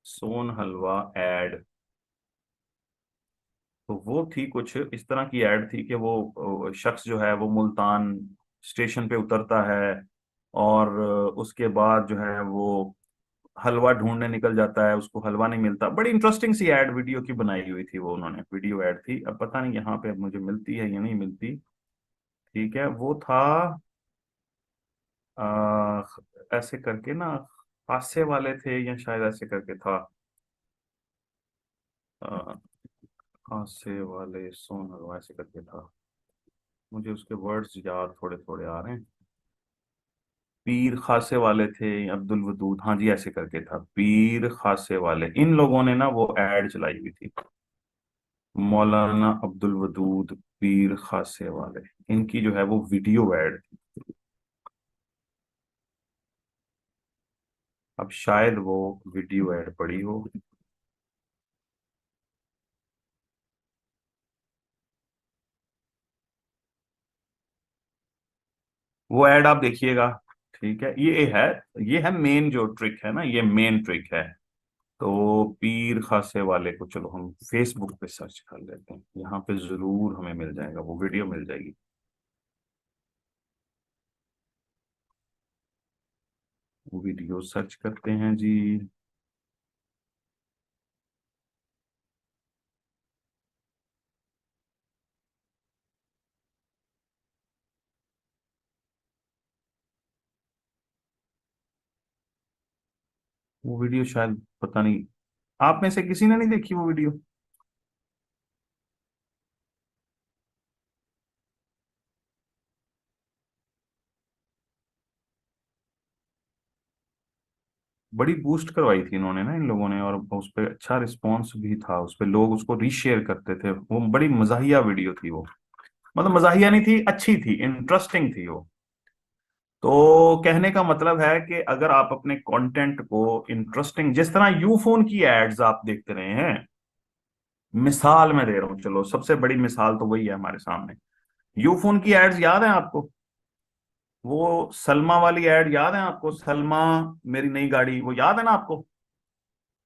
सोन हलवा ऐड, तो वो थी कुछ इस तरह की ऐड थी कि वो शख्स जो है वो मुल्तान स्टेशन पे उतरता है, और उसके बाद जो है वो हलवा ढूंढने निकल जाता है, उसको हलवा नहीं मिलता। बड़ी इंटरेस्टिंग सी एड वीडियो की बनाई हुई थी वो, उन्होंने वीडियो एड थी। अब पता नहीं यहाँ पे मुझे मिलती है या नहीं मिलती। ठीक है, वो था आ, ऐसे करके ना, हास्य वाले थे, या शायद ऐसे करके था। आ, हास्य वाले सोनर ऐसे करके था। मुझे उसके वर्ड्स याद थोड़े थोड़े आ रहे हैं। पीर खासे वाले थे, अब्दुल वदूद, हाँ जी ऐसे करके था, पीर खासे वाले, इन लोगों ने ना वो एड चलाई हुई थी। मौलाना अब्दुल वदूद पीर खासे वाले, इनकी जो है वो वीडियो ऐड थी। अब शायद वो वीडियो ऐड पड़ी हो। वो ऐड आप देखिएगा। ठीक है, ये है मेन जो ट्रिक है ना, ये मेन ट्रिक है। तो पीर खासे वाले को चलो हम फेसबुक पे सर्च कर लेते हैं, यहाँ पे जरूर हमें मिल जाएगा, वो वीडियो मिल जाएगी। वो वीडियो सर्च करते हैं जी। वो वीडियो शायद, पता नहीं, आप में से किसी ने नहीं देखी वो वीडियो? बड़ी बूस्ट करवाई थी इन्होंने ना, इन लोगों ने, और उस पर अच्छा रिस्पॉन्स भी था, उस पर लोग उसको रीशेयर करते थे। वो बड़ी मजाहिया वीडियो थी वो, मतलब मजाहिया नहीं थी, अच्छी थी, इंटरेस्टिंग थी वो। तो कहने का मतलब है कि अगर आप अपने कंटेंट को इंटरेस्टिंग, जिस तरह यूफोन की एड्स आप देखते रहे हैं, मिसाल मैं दे रहा हूँ, चलो सबसे बड़ी मिसाल तो वही है हमारे सामने। यूफोन की एड्स याद है आपको? वो सलमा वाली एड याद है आपको? सलमा मेरी नई गाड़ी, वो याद है ना आपको?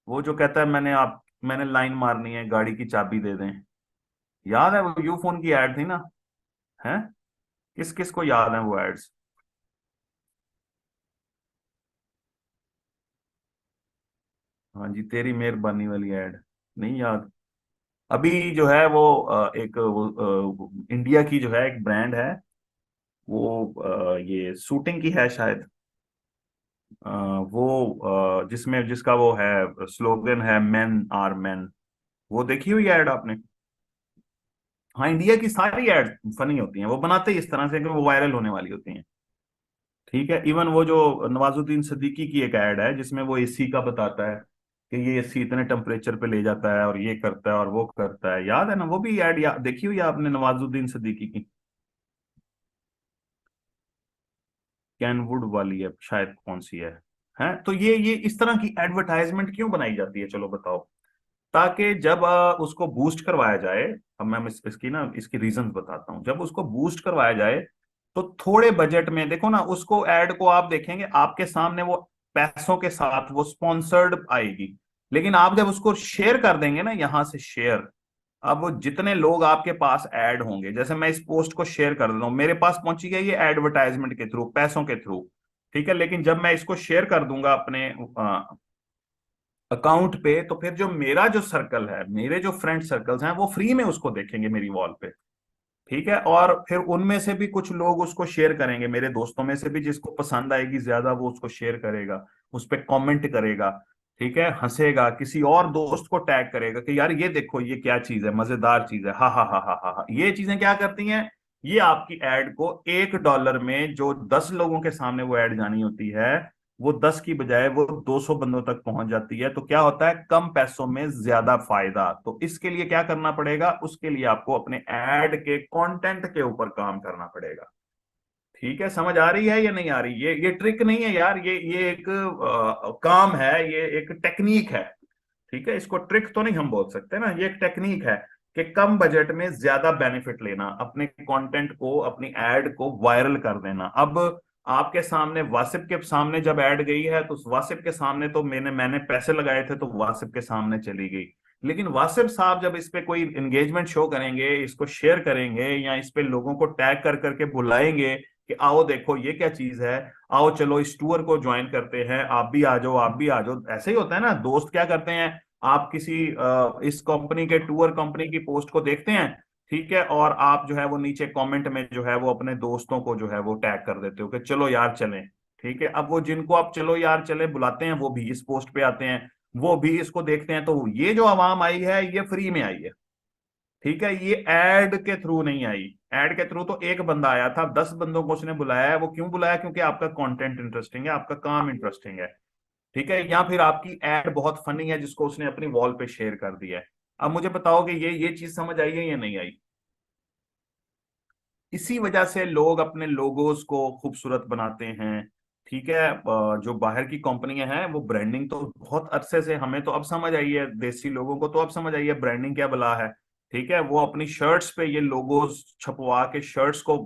वो जो कहता है मैंने लाइन मारनी है, गाड़ी की चाबी दे दें। याद है? वो यूफोन की एड थी ना। है, किस किस को याद है वो एड्स? हाँ जी, तेरी मेहरबानी वाली एड नहीं याद? अभी जो है वो एक वो इंडिया की जो है एक ब्रांड है, वो ये शूटिंग की है शायद। वो जिसमें जिसका वो है स्लोगन है मेन आर मेन, वो देखी हुई एड आपने? हाँ, इंडिया की सारी एड फनी होती हैं, वो बनाते ही इस तरह से कि वो वायरल होने वाली होती हैं। ठीक है, इवन वो जो नवाजुद्दीन सिद्दीकी की एक ऐड है जिसमें वो एसी का बताता है कि ये एसी इतने टेम्परेचर पे ले जाता है और ये करता है और वो करता है, याद है ना? वो भी ऐड देखी हुई है आपने नवाजुद्दीन सिद्दीकी की? कैनवुड वाली है शायद, कौन सी है तो ये इस तरह की एडवर्टाइजमेंट क्यों बनाई जाती है, चलो बताओ। ताकि जब उसको बूस्ट करवाया जाए, अब मैं इसकी ना इसकी रीजंस बताता हूँ। जब उसको बूस्ट करवाया जाए तो थोड़े बजट में देखो ना, उसको एड को आप देखेंगे आपके सामने वो पैसों के साथ वो स्पॉन्सर्ड आएगी। लेकिन आप जब उसको शेयर कर देंगे ना, यहां से शेयर, अब वो जितने लोग आपके पास ऐड होंगे, जैसे मैं इस पोस्ट को शेयर कर देता हूँ, मेरे पास पहुंची गई ये एडवर्टाइजमेंट के थ्रू, पैसों के थ्रू। ठीक है, लेकिन जब मैं इसको शेयर कर दूंगा अपने अकाउंट पे, तो फिर जो मेरा जो सर्कल है, मेरे जो फ्रेंड सर्कल्स हैं, वो फ्री में उसको देखेंगे मेरी वॉल पे। ठीक है, और फिर उनमें से भी कुछ लोग उसको शेयर करेंगे, मेरे दोस्तों में से भी जिसको पसंद आएगी ज्यादा वो उसको शेयर करेगा, उस पर कमेंट करेगा। ठीक है, हंसेगा, किसी और दोस्त को टैग करेगा कि यार ये देखो ये क्या चीज है, मजेदार चीज है, हा हा हा हा हा हा। ये चीजें क्या करती हैं, ये आपकी एड को $1 में जो 10 लोगों के सामने वो एड जानी होती है, वो 10 की बजाय वो 200 बंदों तक पहुंच जाती है। तो क्या होता है, कम पैसों में ज्यादा फायदा। तो इसके लिए क्या करना पड़ेगा, उसके लिए आपको अपने ऐड के कंटेंट के ऊपर काम करना पड़ेगा। ठीक है, समझ आ रही है या नहीं आ रही? ये ट्रिक नहीं है यार, ये एक काम है, ये एक टेक्निक है। ठीक है, इसको ट्रिक तो नहीं हम बोल सकते ना, ये एक टेक्निक है कि कम बजट में ज्यादा बेनिफिट लेना, अपने कंटेंट को, अपनी एड को वायरल कर देना। अब आपके सामने वासिफ के सामने जब ऐड गई है, तो उस वासिफ के सामने तो मैंने मैंने पैसे लगाए थे तो वासिफ के सामने चली गई। लेकिन वासिफ साहब जब इस पे कोई एंगेजमेंट शो करेंगे, इसको शेयर करेंगे या इस पे लोगों को टैग कर करके बुलाएंगे कि आओ देखो ये क्या चीज है, आओ चलो इस टूर को ज्वाइन करते हैं, आप भी आ जाओ, आप भी आ जाओ। ऐसे ही होता है ना, दोस्त क्या करते हैं, आप किसी इस कंपनी के टूर कंपनी की पोस्ट को देखते हैं, ठीक है, और आप जो है वो नीचे कमेंट में जो है वो अपने दोस्तों को जो है वो टैग कर देते हो कि चलो यार चलें। ठीक है, अब वो जिनको आप चलो यार चले बुलाते हैं वो भी इस पोस्ट पे आते हैं, वो भी इसको देखते हैं। तो ये जो आवाम आई है ये फ्री में आई है। ठीक है, ये एड के थ्रू नहीं आई। एड के थ्रू तो एक बंदा आया था, 10 बंदों को उसने बुलाया है। वो क्यों बुलाया? क्योंकि आपका कंटेंट इंटरेस्टिंग है, आपका काम इंटरेस्टिंग है। ठीक है, या फिर आपकी एड बहुत फनी है जिसको उसने अपनी वॉल पे शेयर कर दिया है। अब मुझे बताओ कि ये चीज समझ आई है या नहीं आई? इसी वजह से लोग अपने लोगोस को खूबसूरत बनाते हैं। ठीक है, जो बाहर की कंपनियां हैं वो ब्रांडिंग तो बहुत अरसे से, हमें तो अब समझ आई है, देसी लोगों को तो अब समझ आई है ब्रांडिंग क्या बला है। ठीक है, वो अपनी शर्ट्स पे ये लोगोस छपवा के शर्ट्स को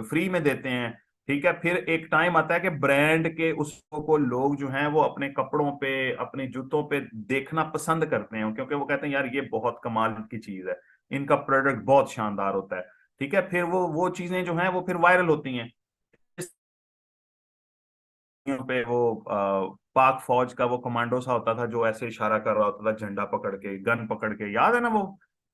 फ्री में देते हैं। ठीक है, फिर एक टाइम आता है कि ब्रांड के उसको को लोग जो हैं वो अपने कपड़ों पे, अपने जूतों पे देखना पसंद करते हैं, क्योंकि वो कहते हैं यार ये बहुत कमाल की चीज है, इनका प्रोडक्ट बहुत शानदार होता है। ठीक है, फिर वो चीजें जो हैं वो फिर वायरल होती हैं। इस पे वो पाक फौज का वो कमांडो सा होता था जो ऐसे इशारा कर रहा होता था, झंडा पकड़ के, गन पकड़ के, याद है ना?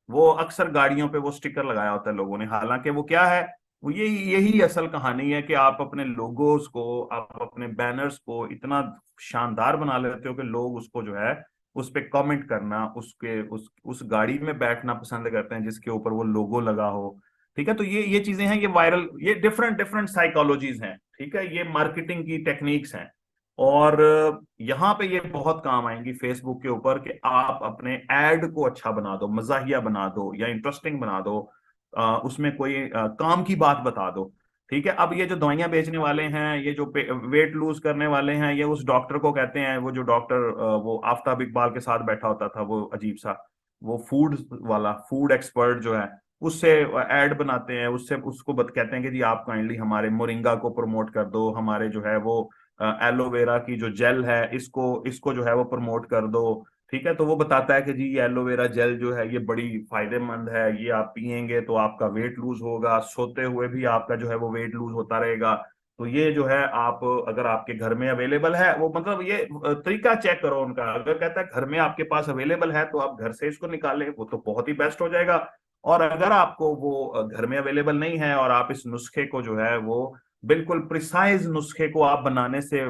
वो अक्सर गाड़ियों पे वो स्टिकर लगाया होता है लोगों ने। हालांकि वो क्या है, वो यही असल कहानी है कि आप अपने लोगोस को, आप अपने बैनर्स को इतना शानदार बना लेते हो कि लोग उसको जो है उस पे कमेंट करना, उसके उस गाड़ी में बैठना पसंद करते हैं जिसके ऊपर वो लोगो लगा हो। ठीक है, तो ये चीजें हैं, ये वायरल, ये डिफरेंट डिफरेंट साइकोलॉजीज हैं। ठीक है, ये मार्केटिंग की टेक्निक्स हैं। और यहाँ पे ये बहुत काम आएंगी फेसबुक के ऊपर कि आप अपने एड को अच्छा बना दो, मजाहिया बना दो या इंटरेस्टिंग बना दो, उसमें कोई काम की बात बता दो। ठीक है, अब ये जो दवाइयां बेचने वाले हैं, ये जो वेट लूज करने वाले हैं, ये उस डॉक्टर को कहते हैं, वो जो डॉक्टर वो आफताब इकबाल के साथ बैठा होता था, वो अजीब सा, वो फूड वाला, फूड एक्सपर्ट जो है, उससे ऐड बनाते हैं, उससे उसको कहते हैं कि जी आप काइंडली हमारे मोरिंगा को प्रमोट कर दो, हमारे जो है वो एलोवेरा की जो जेल है इसको इसको जो है वो प्रमोट कर दो। ठीक है, तो वो बताता है कि जी ये एलोवेरा जेल जो है ये बड़ी फायदेमंद है, ये आप पियेंगे तो आपका वेट लूज होगा, सोते हुए भी आपका जो है वो वेट लूज होता रहेगा। तो ये जो है आप, अगर आपके घर में अवेलेबल है, वो मतलब ये तरीका चेक करो उनका, अगर कहता है घर में आपके पास अवेलेबल है तो आप घर से इसको निकालें, वो तो बहुत ही बेस्ट हो जाएगा। और अगर आपको वो घर में अवेलेबल नहीं है और आप इस नुस्खे को जो है वो बिल्कुल प्रिसाइज नुस्खे को आप बनाने से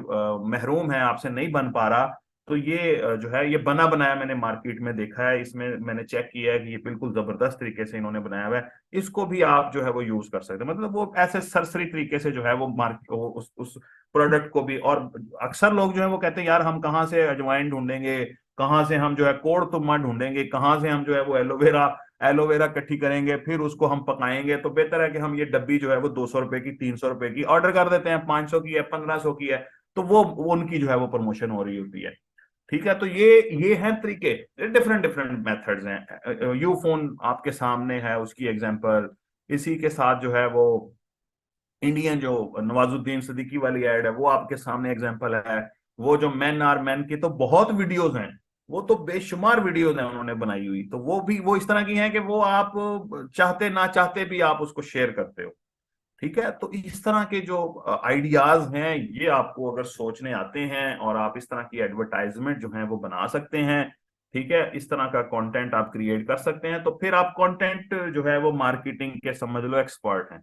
महरूम है, आपसे नहीं बन पा रहा, तो ये जो है ये बना बनाया मैंने मार्केट में देखा है, इसमें मैंने चेक किया है कि ये बिल्कुल जबरदस्त तरीके से इन्होंने बनाया हुआ है। इसको भी आप जो है वो यूज कर सकते हैं, मतलब वो ऐसे सरसरी तरीके से जो है वो मार्केट उस प्रोडक्ट को भी। और अक्सर लोग जो है वो कहते हैं यार हम कहाँ से अजवाइन ढूंढेंगे, कहाँ से हम जो है कोड़ तुम्मा ढूंढेंगे, कहाँ से हम जो है वो एलोवेरा एलोवेरा इकट्ठी करेंगे, फिर उसको हम पकाएंगे। तो बेहतर है कि हम ये डब्बी जो है वो 200 रुपए की, 300 रुपए की ऑर्डर कर देते हैं, 500 की है, 1500 की है। तो वो उनकी जो है वो प्रमोशन हो रही होती है। ठीक है, तो ये हैं तरीके, डिफरेंट डिफरेंट मेथड्स हैं। यू फोन आपके सामने है, उसकी एग्जांपल। इसी के साथ जो है वो इंडियन जो नवाजुद्दीन सिद्दीकी वाली एड है वो आपके सामने एग्जांपल है। वो जो मैन आर मैन की तो बहुत वीडियोस हैं, वो तो बेशुमार वीडियोस हैं उन्होंने बनाई हुई, तो वो भी वो इस तरह की हैं कि वो आप चाहते ना चाहते भी आप उसको शेयर करते हो। ठीक है, तो इस तरह के जो आइडियाज हैं ये आपको अगर सोचने आते हैं और आप इस तरह की एडवर्टाइजमेंट जो है वो बना सकते हैं, ठीक है, इस तरह का कंटेंट आप क्रिएट कर सकते हैं, तो फिर आप कंटेंट जो है वो मार्केटिंग के समझ लो एक्सपर्ट हैं।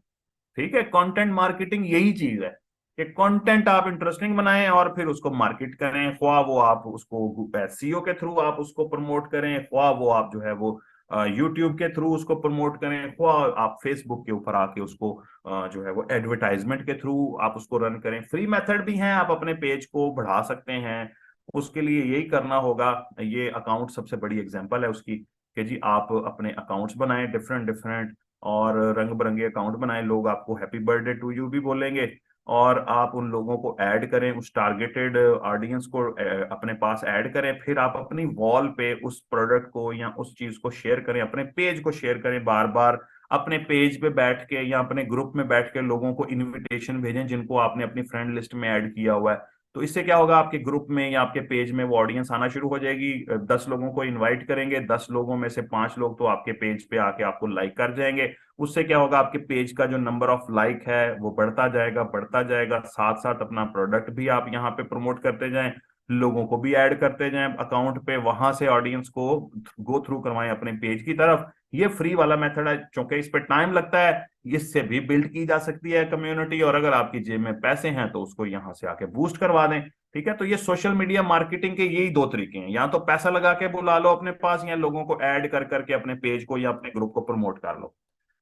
ठीक है, कंटेंट मार्केटिंग यही चीज है कि कंटेंट आप इंटरेस्टिंग बनाएं और फिर उसको मार्केट करें, ख्वाह वो आप उसको एसईओ के थ्रू आप उसको प्रमोट करें, ख्वाह वो आप जो है वो यूट्यूब के थ्रू उसको प्रमोट करें, ख्वाह आप फेसबुक के ऊपर आके उसको जो है वो एडवर्टाइजमेंट के थ्रू आप उसको रन करें। फ्री मेथड भी हैं, आप अपने पेज को बढ़ा सकते हैं। उसके लिए यही करना होगा, ये अकाउंट सबसे बड़ी एग्जांपल है उसकी, कि जी आप अपने अकाउंट्स बनाएं डिफरेंट डिफरेंट, और रंग बिरंगे अकाउंट बनाएं, लोग आपको हैप्पी बर्थडे टू यू भी बोलेंगे, और आप उन लोगों को ऐड करें, उस टारगेटेड ऑडियंस को अपने पास ऐड करें, फिर आप अपनी वॉल पे उस प्रोडक्ट को या उस चीज को शेयर करें, अपने पेज को शेयर करें बार बार, अपने पेज पे बैठ के या अपने ग्रुप में बैठ के लोगों को इनविटेशन भेजें जिनको आपने अपनी फ्रेंड लिस्ट में ऐड किया हुआ है। तो इससे क्या होगा, आपके ग्रुप में या आपके पेज में वो ऑडियंस आना शुरू हो जाएगी। 10 लोगों को इनवाइट करेंगे, 10 लोगों में से 5 लोग तो आपके पेज पे आके आपको लाइक कर जाएंगे। उससे क्या होगा, आपके पेज का जो नंबर ऑफ लाइक है वो बढ़ता जाएगा बढ़ता जाएगा, साथ साथ अपना प्रोडक्ट भी आप यहाँ पे प्रमोट करते जाएं, लोगों को भी ऐड करते जाएं अकाउंट पे, वहां से ऑडियंस को गो थ्रू करवाएं अपने पेज की तरफ। ये फ्री वाला मेथड है, चूंकि इस पे टाइम लगता है, इससे भी बिल्ड की जा सकती है कम्युनिटी, और अगर आपकी जेब में पैसे हैं तो उसको यहाँ से आके बूस्ट करवा दें। ठीक है, तो ये सोशल मीडिया मार्केटिंग के यही दो तरीके हैं, या तो पैसा लगा के बुला लो अपने पास, या लोगों को ऐड कर करके अपने पेज को या अपने ग्रुप को प्रमोट कर लो।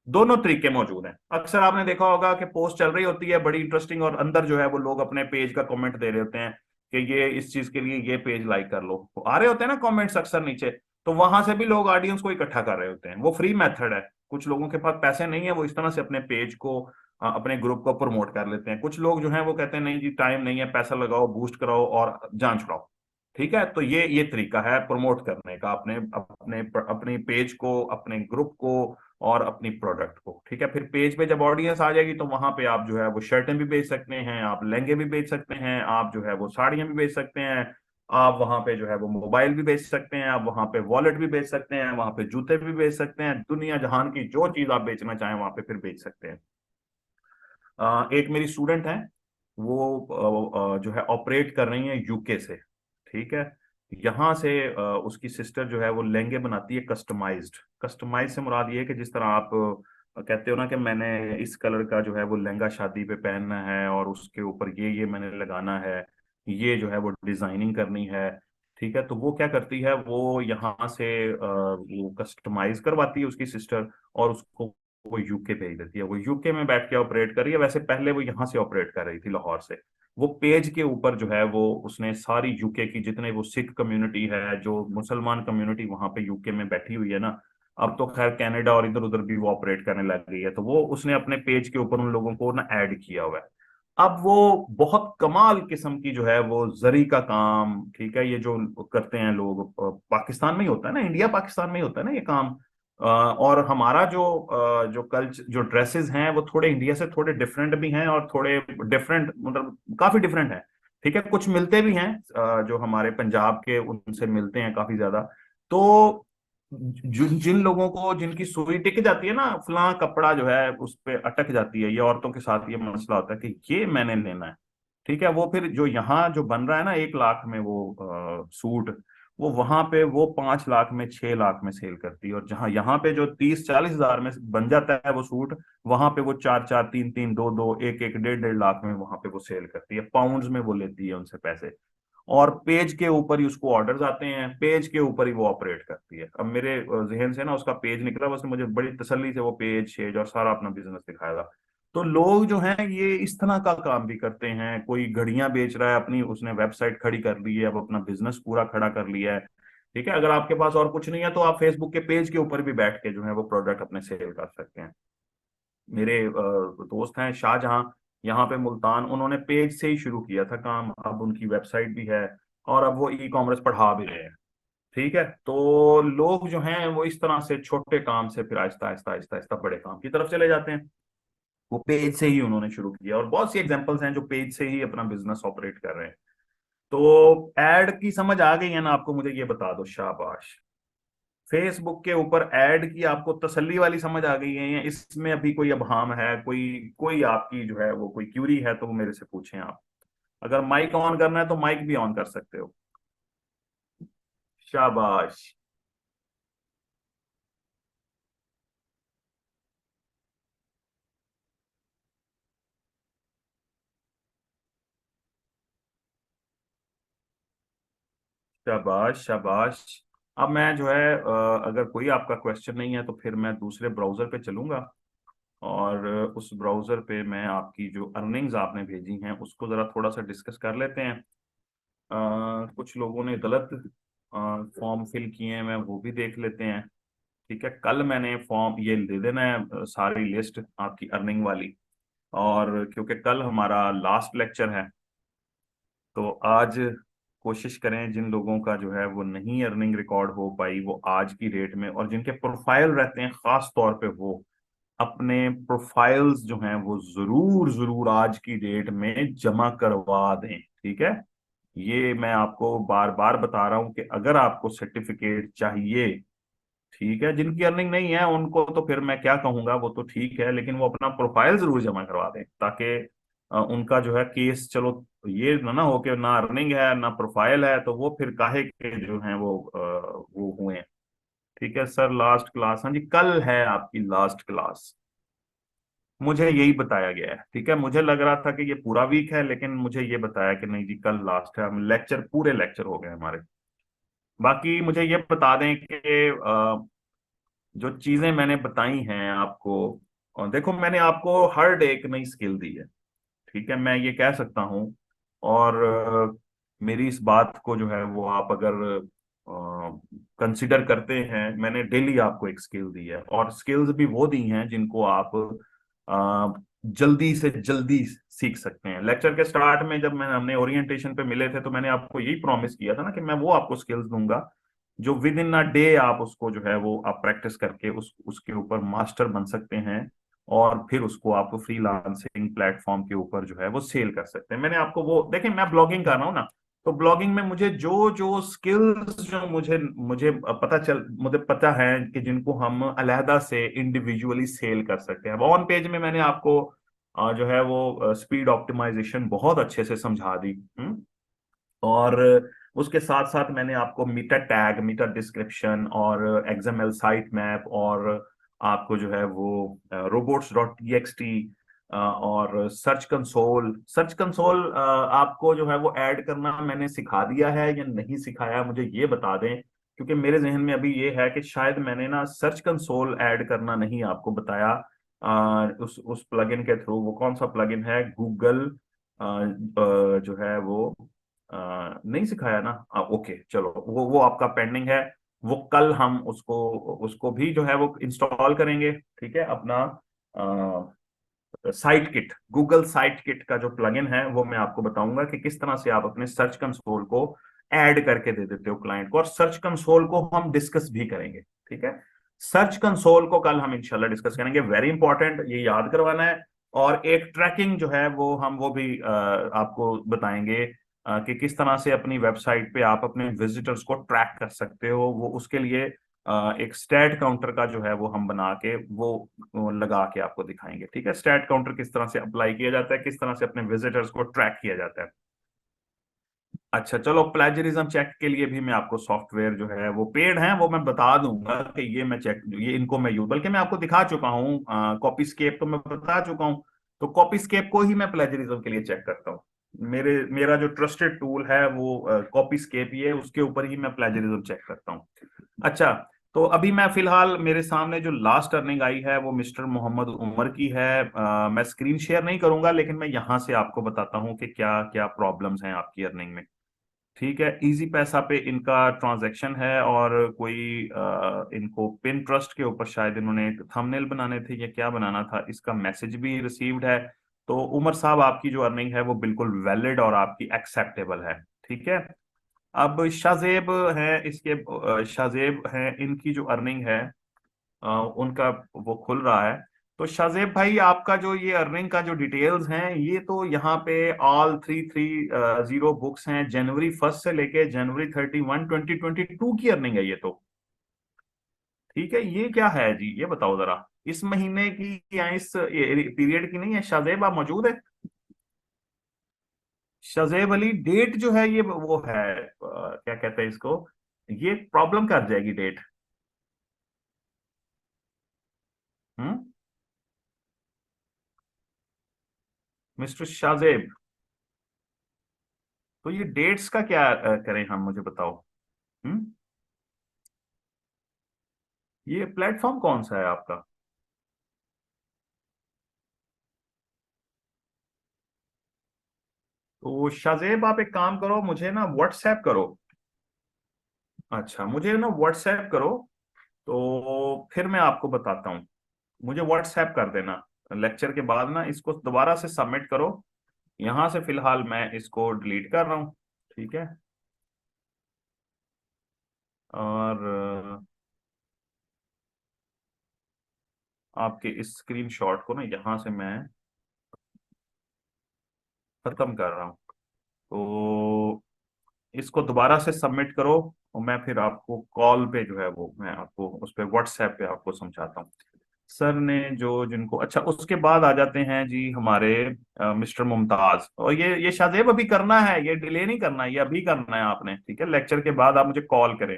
दोनों तरीके मौजूद हैं। अक्सर आपने देखा होगा कि पोस्ट चल रही होती है बड़ी इंटरेस्टिंग, और अंदर जो है वो लोग अपने पेज का कमेंट दे रहे होते हैं कि ये इस चीज के लिए ये पेज लाइक कर लो, तो आ रहे होते हैं ना कमेंट्स अक्सर नीचे। तो वहां से भी लोग ऑडियंस को इकट्ठा कर रहे होते हैं, वो फ्री मेथड है। कुछ लोगों के पास पैसे नहीं है, वो इस तरह से अपने पेज को अपने ग्रुप को प्रमोट कर लेते हैं। कुछ लोग जो हैं वो कहते हैं नहीं जी टाइम नहीं है, पैसा लगाओ, बूस्ट कराओ और जान छुड़ाओ। ठीक है, तो ये तरीका है प्रमोट करने का, अपने अपने अपने पेज को, अपने ग्रुप को और अपनी प्रोडक्ट को। ठीक है, फिर पेज पे जब ऑडियंस आ जाएगी तो वहां पे आप जो है वो शर्टें भी बेच सकते हैं, आप लहंगे भी बेच सकते हैं, आप जो है वो साड़ियां भी बेच सकते हैं, आप वहां पे जो है वो मोबाइल भी बेच सकते हैं, आप वहां पे वॉलेट भी बेच सकते हैं, वहां पे जूते भी बेच सकते हैं, दुनिया जहान की जो चीज आप बेचना चाहें वहां पे फिर बेच सकते हैं। एक मेरी स्टूडेंट है, वो जो है ऑपरेट कर रही है यूके से। ठीक है, यहाँ से उसकी सिस्टर जो है वो लहंगे बनाती है कस्टमाइज्ड। कस्टमाइज से मुराद ये है कि जिस तरह आप कहते हो ना कि मैंने इस कलर का जो है वो लहंगा शादी पे पहनना है और उसके ऊपर ये मैंने लगाना है, ये जो है वो डिजाइनिंग करनी है। ठीक है, तो वो क्या करती है, वो यहाँ से वो कस्टमाइज करवाती है उसकी सिस्टर, और उसको वो यूके भेज देती है। वो यूके में बैठ के ऑपरेट कर रही है, वैसे पहले वो यहाँ से ऑपरेट कर रही थी लाहौर से। वो पेज के ऊपर जो है वो उसने सारी यूके की जितने वो सिख कम्युनिटी है, जो मुसलमान कम्युनिटी वहां पे यूके में बैठी हुई है ना, अब तो खैर कनाडा और इधर उधर भी वो ऑपरेट करने लग गई है, तो वो उसने अपने पेज के ऊपर उन लोगों को ना ऐड किया हुआ है। अब वो बहुत कमाल किस्म की जो है वो जरी का काम, ठीक है, ये जो करते हैं लोग, पाकिस्तान में ही होता है ना, इंडिया पाकिस्तान में ही होता है ना ये काम। और हमारा जो कल्चर, जो ड्रेसेस हैं वो थोड़े इंडिया से थोड़े डिफरेंट भी हैं, और थोड़े डिफरेंट मतलब काफी डिफरेंट है। ठीक है, कुछ मिलते भी हैं, जो हमारे पंजाब के उनसे मिलते हैं काफी ज्यादा। तो जिन जिन लोगों को, जिनकी सुई टिक जाती है ना, फलां कपड़ा जो है उस पे अटक जाती है, ये औरतों के साथ ये मसला होता है कि ये मैंने लेना है। ठीक है, वो फिर जो यहाँ जो बन रहा है ना 1 लाख में वो सूट, वो वहां पे वो 5 लाख में 6 लाख में सेल करती है, और जहां यहाँ पे जो 30-40 हजार में बन जाता है वो सूट, वहां पे वो 4-4, 3-3, 2-2, 1-1, 1.5-1.5 लाख में वहां पे वो सेल करती है, पाउंड्स में वो लेती है उनसे पैसे। और पेज के ऊपर ही उसको ऑर्डर्स आते हैं, पेज के ऊपर ही वो ऑपरेट करती है। अब मेरे जहन से ना उसका पेज निकला, उसने मुझे बड़ी तसल्ली से वो पेज शेज और सारा अपना बिजनेस दिखाएगा। तो लोग जो हैं ये इस तरह का काम भी करते हैं, कोई घड़ियां बेच रहा है, अपनी उसने वेबसाइट खड़ी कर ली है, अब अपना बिजनेस पूरा खड़ा कर लिया है। ठीक है, अगर आपके पास और कुछ नहीं है तो आप फेसबुक के पेज के ऊपर भी बैठ के जो है वो प्रोडक्ट अपने सेल कर सकते हैं। मेरे दोस्त हैं शाहजहां, यहाँ पे मुल्तान, उन्होंने पेज से ही शुरू किया था काम, अब उनकी वेबसाइट भी है, और अब वो ई कॉमर्स पढ़ा भी रहे हैं। ठीक है, तो लोग जो हैं वो इस तरह से छोटे काम से फिर आहिस्ता आहिस्ता आहिस्ता आहिस्ता बड़े काम की तरफ चले जाते हैं। वो पेज से ही उन्होंने शुरू किया, और बहुत सी एग्जांपल्स हैं जो पेज से ही अपना बिजनेस ऑपरेट कर रहे हैं। तो एड की समझ आ गई है ना आपको, मुझे ये बता दो, शाबाश। फेसबुक के ऊपर ऐड की आपको तसल्ली वाली समझ आ गई है, या इसमें अभी कोई अबहम है, कोई कोई आपकी जो है वो कोई क्यूरी है तो वो मेरे से पूछें आप। अगर माइक ऑन करना है तो माइक भी ऑन कर सकते हो। शाबाश। शाबाश शाबाश। अब मैं जो है अगर कोई आपका क्वेश्चन नहीं है तो फिर मैं दूसरे ब्राउजर पे चलूंगा, और उस ब्राउजर पे मैं आपकी जो अर्निंग्स आपने भेजी हैं उसको जरा थोड़ा सा डिस्कस कर लेते हैं। कुछ लोगों ने गलत फॉर्म फिल किए हैं, मैं वो भी देख लेते हैं। ठीक है, कल मैंने फॉर्म ये दे देना है, सारी लिस्ट आपकी अर्निंग वाली। और क्योंकि कल हमारा लास्ट लेक्चर है, तो आज कोशिश करें जिन लोगों का जो है वो नहीं अर्निंग रिकॉर्ड हो पाई वो आज की डेट में, और जिनके प्रोफाइल रहते हैं खास तौर पे, वो अपने प्रोफाइल्स जो हैं वो जरूर जरूर आज की डेट में जमा करवा दें। ठीक है, ये मैं आपको बार बार बता रहा हूं कि अगर आपको सर्टिफिकेट चाहिए, ठीक है, जिनकी अर्निंग नहीं है उनको तो फिर मैं क्या कहूंगा, वो तो ठीक है, लेकिन वो अपना प्रोफाइल जरूर जमा करवा दें, ताकि उनका जो है केस, चलो ये ना हो कि ना अर्निंग है ना प्रोफाइल है, तो वो फिर काहे के जो है वो हुए हैं। ठीक है सर, लास्ट क्लास, हाँ जी कल है आपकी लास्ट क्लास, मुझे यही बताया गया है। ठीक है, मुझे लग रहा था कि ये पूरा वीक है, लेकिन मुझे ये बताया कि नहीं जी कल लास्ट है, हम लेक्चर पूरे लेक्चर हो गए हमारे। बाकी मुझे ये बता दें कि जो चीजें मैंने बताई हैं आपको, और देखो मैंने आपको हर डे एक नई स्किल दी है। ठीक है, मैं ये कह सकता हूँ, और मेरी इस बात को जो है वो आप अगर कंसिडर करते हैं, मैंने डेली आपको एक स्किल दी है, और स्किल्स भी वो दी हैं जिनको आप जल्दी से जल्दी सीख सकते हैं। लेक्चर के स्टार्ट में जब मैं हमने ओरिएंटेशन पे मिले थे तो मैंने आपको यही प्रॉमिस किया था ना कि मैं वो आपको स्किल्स दूंगा जो विद इन अ डे आप उसको जो है वो आप प्रैक्टिस करके उसके ऊपर मास्टर बन सकते हैं, और फिर उसको आप फ्रीलांसिंग प्लेटफॉर्म के ऊपर जो है वो सेल कर सकते हैं। मैंने आपको वो देखें, मैं ब्लॉगिंग कर रहा हूँ ना, तो ब्लॉगिंग में मुझे जो जो स्किल्स जो मुझे मुझे मुझे पता है कि जिनको हम अलहदा से इंडिविजुअली सेल कर सकते हैं। अब ऑन पेज में मैंने आपको जो है वो स्पीड ऑप्टिमाइजेशन बहुत अच्छे से समझा दी। और उसके साथ साथ मैंने आपको मीटर टैग, मीटर डिस्क्रिप्शन, और एक्सएमएल साइट मैप, और आपको जो है वो रोबोट्स डॉट टीएक्सटी, और सर्च कंसोल आपको जो है वो ऐड करना मैंने सिखा दिया है या नहीं सिखाया, मुझे ये बता दें, क्योंकि मेरे जहन में अभी ये है कि शायद मैंने ना सर्च कंसोल ऐड करना नहीं आपको बताया। उस प्लगइन के थ्रू, वो कौन सा प्लगइन है, गूगल जो है वो नहीं सिखाया ना, ओके चलो, वो आपका पेंडिंग है। वो कल हम उसको उसको भी जो है वो इंस्टॉल करेंगे। ठीक है, अपना site kit, Google site kit का जो प्लगइन है वो मैं आपको बताऊंगा कि किस तरह से आप अपने सर्च कंसोल को ऐड करके दे देते हो क्लाइंट को, और सर्च कंसोल को हम डिस्कस भी करेंगे। ठीक है, सर्च कंसोल को कल हम इंशाल्लाह डिस्कस करेंगे, वेरी इंपॉर्टेंट, ये याद करवाना है। और एक ट्रैकिंग जो है वो भी आपको बताएंगे कि किस तरह से अपनी वेबसाइट पे आप अपने विजिटर्स को ट्रैक कर सकते हो। वो उसके लिए एक स्टैट काउंटर का जो है वो हम बना के वो लगा के आपको दिखाएंगे। ठीक है, स्टैट काउंटर किस तरह से अप्लाई किया जाता है, किस तरह से अपने विजिटर्स को ट्रैक किया जाता है। अच्छा चलो, प्लेजरिज्म चेक के लिए भी मैं आपको सॉफ्टवेयर जो है वो पेड है, वो मैं बता दूंगा कि ये मैं चेक, ये इनको मैं यूज, बल्कि मैं आपको दिखा चुका हूँ, कॉपीस्केप तो मैं बता चुका हूँ। तो कॉपीस्केप को ही मैं प्लेजरिज्म के लिए चेक करता हूँ। मेरा जो ट्रस्टेड टूल है वो कॉपीस्केप ही है, उसके ऊपर ही मैं प्लेजरिज्म चेक करता हूँ। अच्छा, तो अभी मैं फिलहाल मेरे सामने जो लास्ट अर्निंग आई है वो मिस्टर मोहम्मद उमर की है। मैं स्क्रीन शेयर नहीं करूंगा, लेकिन मैं यहाँ से आपको बताता हूँ कि क्या क्या प्रॉब्लम्स हैं आपकी अर्निंग में। ठीक है, इजी पैसा पे इनका ट्रांजैक्शन है, और कोई इनको पिन ट्रस्ट के ऊपर शायद इन्होंने एक थंबनेल बनाने थे या क्या बनाना था, इसका मैसेज भी रिसीव्ड है। तो उमर साहब, आपकी जो अर्निंग है वो बिल्कुल वैलिड और आपकी एक्सेप्टेबल है। ठीक है। अब शाहजेब है, शाहजेब है, इनकी जो अर्निंग है उनका वो खुल रहा है। तो शाहजेब भाई, आपका जो ये अर्निंग का जो डिटेल्स हैं, ये तो यहाँ पे ऑल 330 बुक्स हैं, जनवरी 1 से लेके January 31, 2022 की अर्निंग है ये तो। ठीक है, ये क्या है जी, ये बताओ जरा, इस महीने की या इस पीरियड की नहीं है? शाहजेब आप मौजूद है? शाहजेब अली, डेट जो है ये वो है, क्या कहते हैं इसको, ये प्रॉब्लम कर जाएगी डेट। हम्म। मिस्टर शाहजेब, तो ये डेट्स का क्या करें हम, मुझे बताओ। हम्म। ये प्लेटफॉर्म कौन सा है आपका? तो शाहजेब, आप एक काम करो, मुझे ना व्हाट्सएप करो। अच्छा, मुझे ना व्हाट्सएप करो, तो फिर मैं आपको बताता हूँ। मुझे व्हाट्सएप कर देना लेक्चर के बाद ना, इसको दोबारा से सबमिट करो। यहां से फिलहाल मैं इसको डिलीट कर रहा हूँ। ठीक है। और आपके इस स्क्रीनशॉट को ना यहाँ से मैं खत्म कर रहा हूँ। तो इसको दोबारा से सबमिट करो, और मैं फिर आपको कॉल पे जो है वो मैं आपको उस पे व्हाट्सएप पे आपको समझाता हूँ। सर ने जो जिनको, अच्छा उसके बाद आ जाते हैं जी हमारे मिस्टर मुमताज। और ये शाहजेब अभी करना है, ये डिले नहीं करना है, ये अभी करना है आपने। ठीक है, लेक्चर के बाद आप मुझे कॉल करें।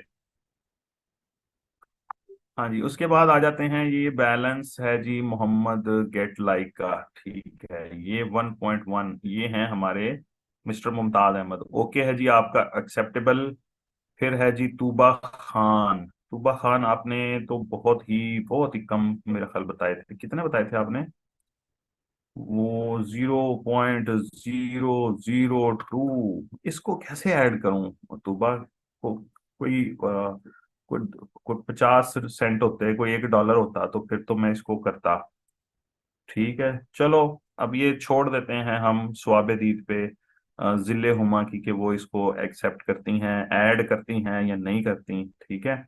हाँ जी, उसके बाद आ जाते हैं, ये बैलेंस है जी मोहम्मद गेट लाइक का। ठीक है, ये 1.1 ये हैं हमारे मिस्टर मुमताज अहमद। ओके है जी, आपका एक्सेप्टेबल। फिर है जी तूबा खान। तूबा खान, आपने तो बहुत ही कम मेरा ख्याल बताए थे, कितने बताए थे आपने? वो 0.002, इसको कैसे ऐड करूं तूबा को? कोई कोई कोई 50 सेंट होते, कोई $1 होता तो फिर तो मैं इसको करता। ठीक है, चलो, अब ये छोड़ देते हैं हम स्वाबे दीद पे जिले हुमा की, कि वो इसको एक्सेप्ट करती हैं, ऐड करती हैं या नहीं करती। ठीक है,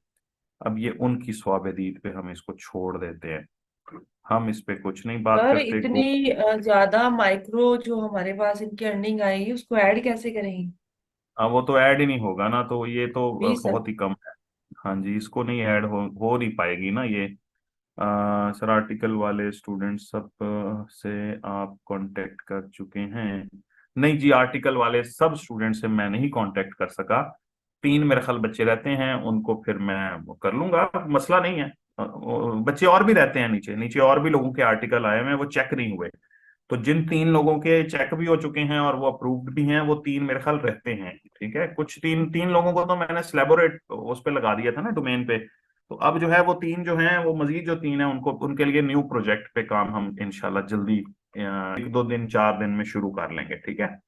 अब ये उनकी स्वाबे दीद पे हम इसको छोड़ देते हैं, हम इस पे कुछ नहीं बात सर करते। इतनी ज्यादा माइक्रो जो हमारे पास इनकी अर्निंग आएगी उसको ऐड कैसे करेंगे? हाँ, वो तो ऐड ही नहीं होगा ना, तो ये तो 20। बहुत ही कम है। हाँ जी, इसको नहीं ऐड हो नहीं पाएगी ना ये। सर, आर्टिकल वाले स्टूडेंट सब से आप कांटेक्ट कर चुके हैं? नहीं जी, आर्टिकल वाले सब स्टूडेंट से मैं नहीं कांटेक्ट कर सका। 3 मेरे ख्याल बच्चे रहते हैं, उनको फिर मैं वो कर लूंगा, मसला नहीं है। बच्चे और भी रहते हैं, नीचे नीचे और भी लोगों के आर्टिकल आए हुए हैं, वो चेक नहीं हुए। तो जिन 3 लोगों के चेक भी हो चुके हैं और वो अप्रूव्ड भी हैं, वो 3 मेरे ख्याल रहते हैं। ठीक है, कुछ तीन तीन लोगों को तो मैंने स्लैबोरेट उस पे लगा दिया था ना, डोमेन पे। तो अब जो है वो 3 जो हैं, वो मजीद जो 3 हैं, उनको उनके लिए न्यू प्रोजेक्ट पे काम हम इंशाल्लाह जल्दी 1 2 दिन 4 दिन में शुरू कर लेंगे। ठीक है,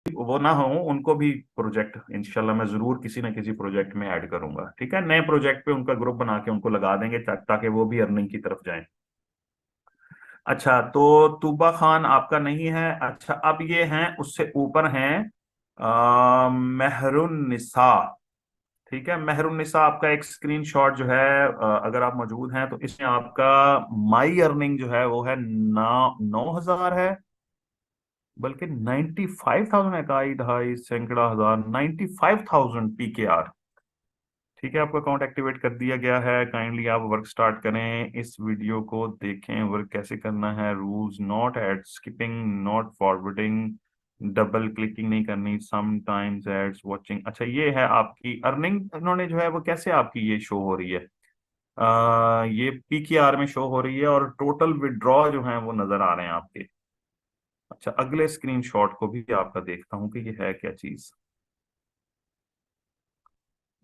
वो ना हो, उनको भी प्रोजेक्ट इंशाल्लाह मैं जरूर किसी ना किसी प्रोजेक्ट में ऐड करूंगा। ठीक है, नए प्रोजेक्ट पे उनका ग्रुप बना के उनको लगा देंगे, ताकि वो भी अर्निंग की तरफ जाएं। अच्छा, तो तूबा खान आपका नहीं है। अच्छा, अब ये हैं, उससे ऊपर हैं मेहरुन निसा। ठीक है, मेहरुन निसा, आपका एक स्क्रीनशॉट जो है, अगर आप मौजूद हैं तो इसमें आपका माई अर्निंग जो है वो है ना 9,000 है, बल्कि 95,000 इकाई दहाई सैकड़ा हजार, 95,000 PKR। ठीक है, आपका अकाउंट एक्टिवेट कर दिया गया है। काइंडली आप वर्क स्टार्ट करें, इस वीडियो को देखें, वर्क कैसे करना है, rules, not ad skipping, not forwarding, double clicking नहीं करनी, सम टाइम्स एड्स वॉचिंग। अच्छा ये है आपकी अर्निंग, इन्होंने जो है वो कैसे आपकी ये शो हो रही है? ये PKR में शो हो रही है और टोटल विड्रॉ जो है वो नजर आ रहे हैं आपके। अच्छा अगले स्क्रीनशॉट को भी आपका देखता हूँ कि ये है क्या चीज।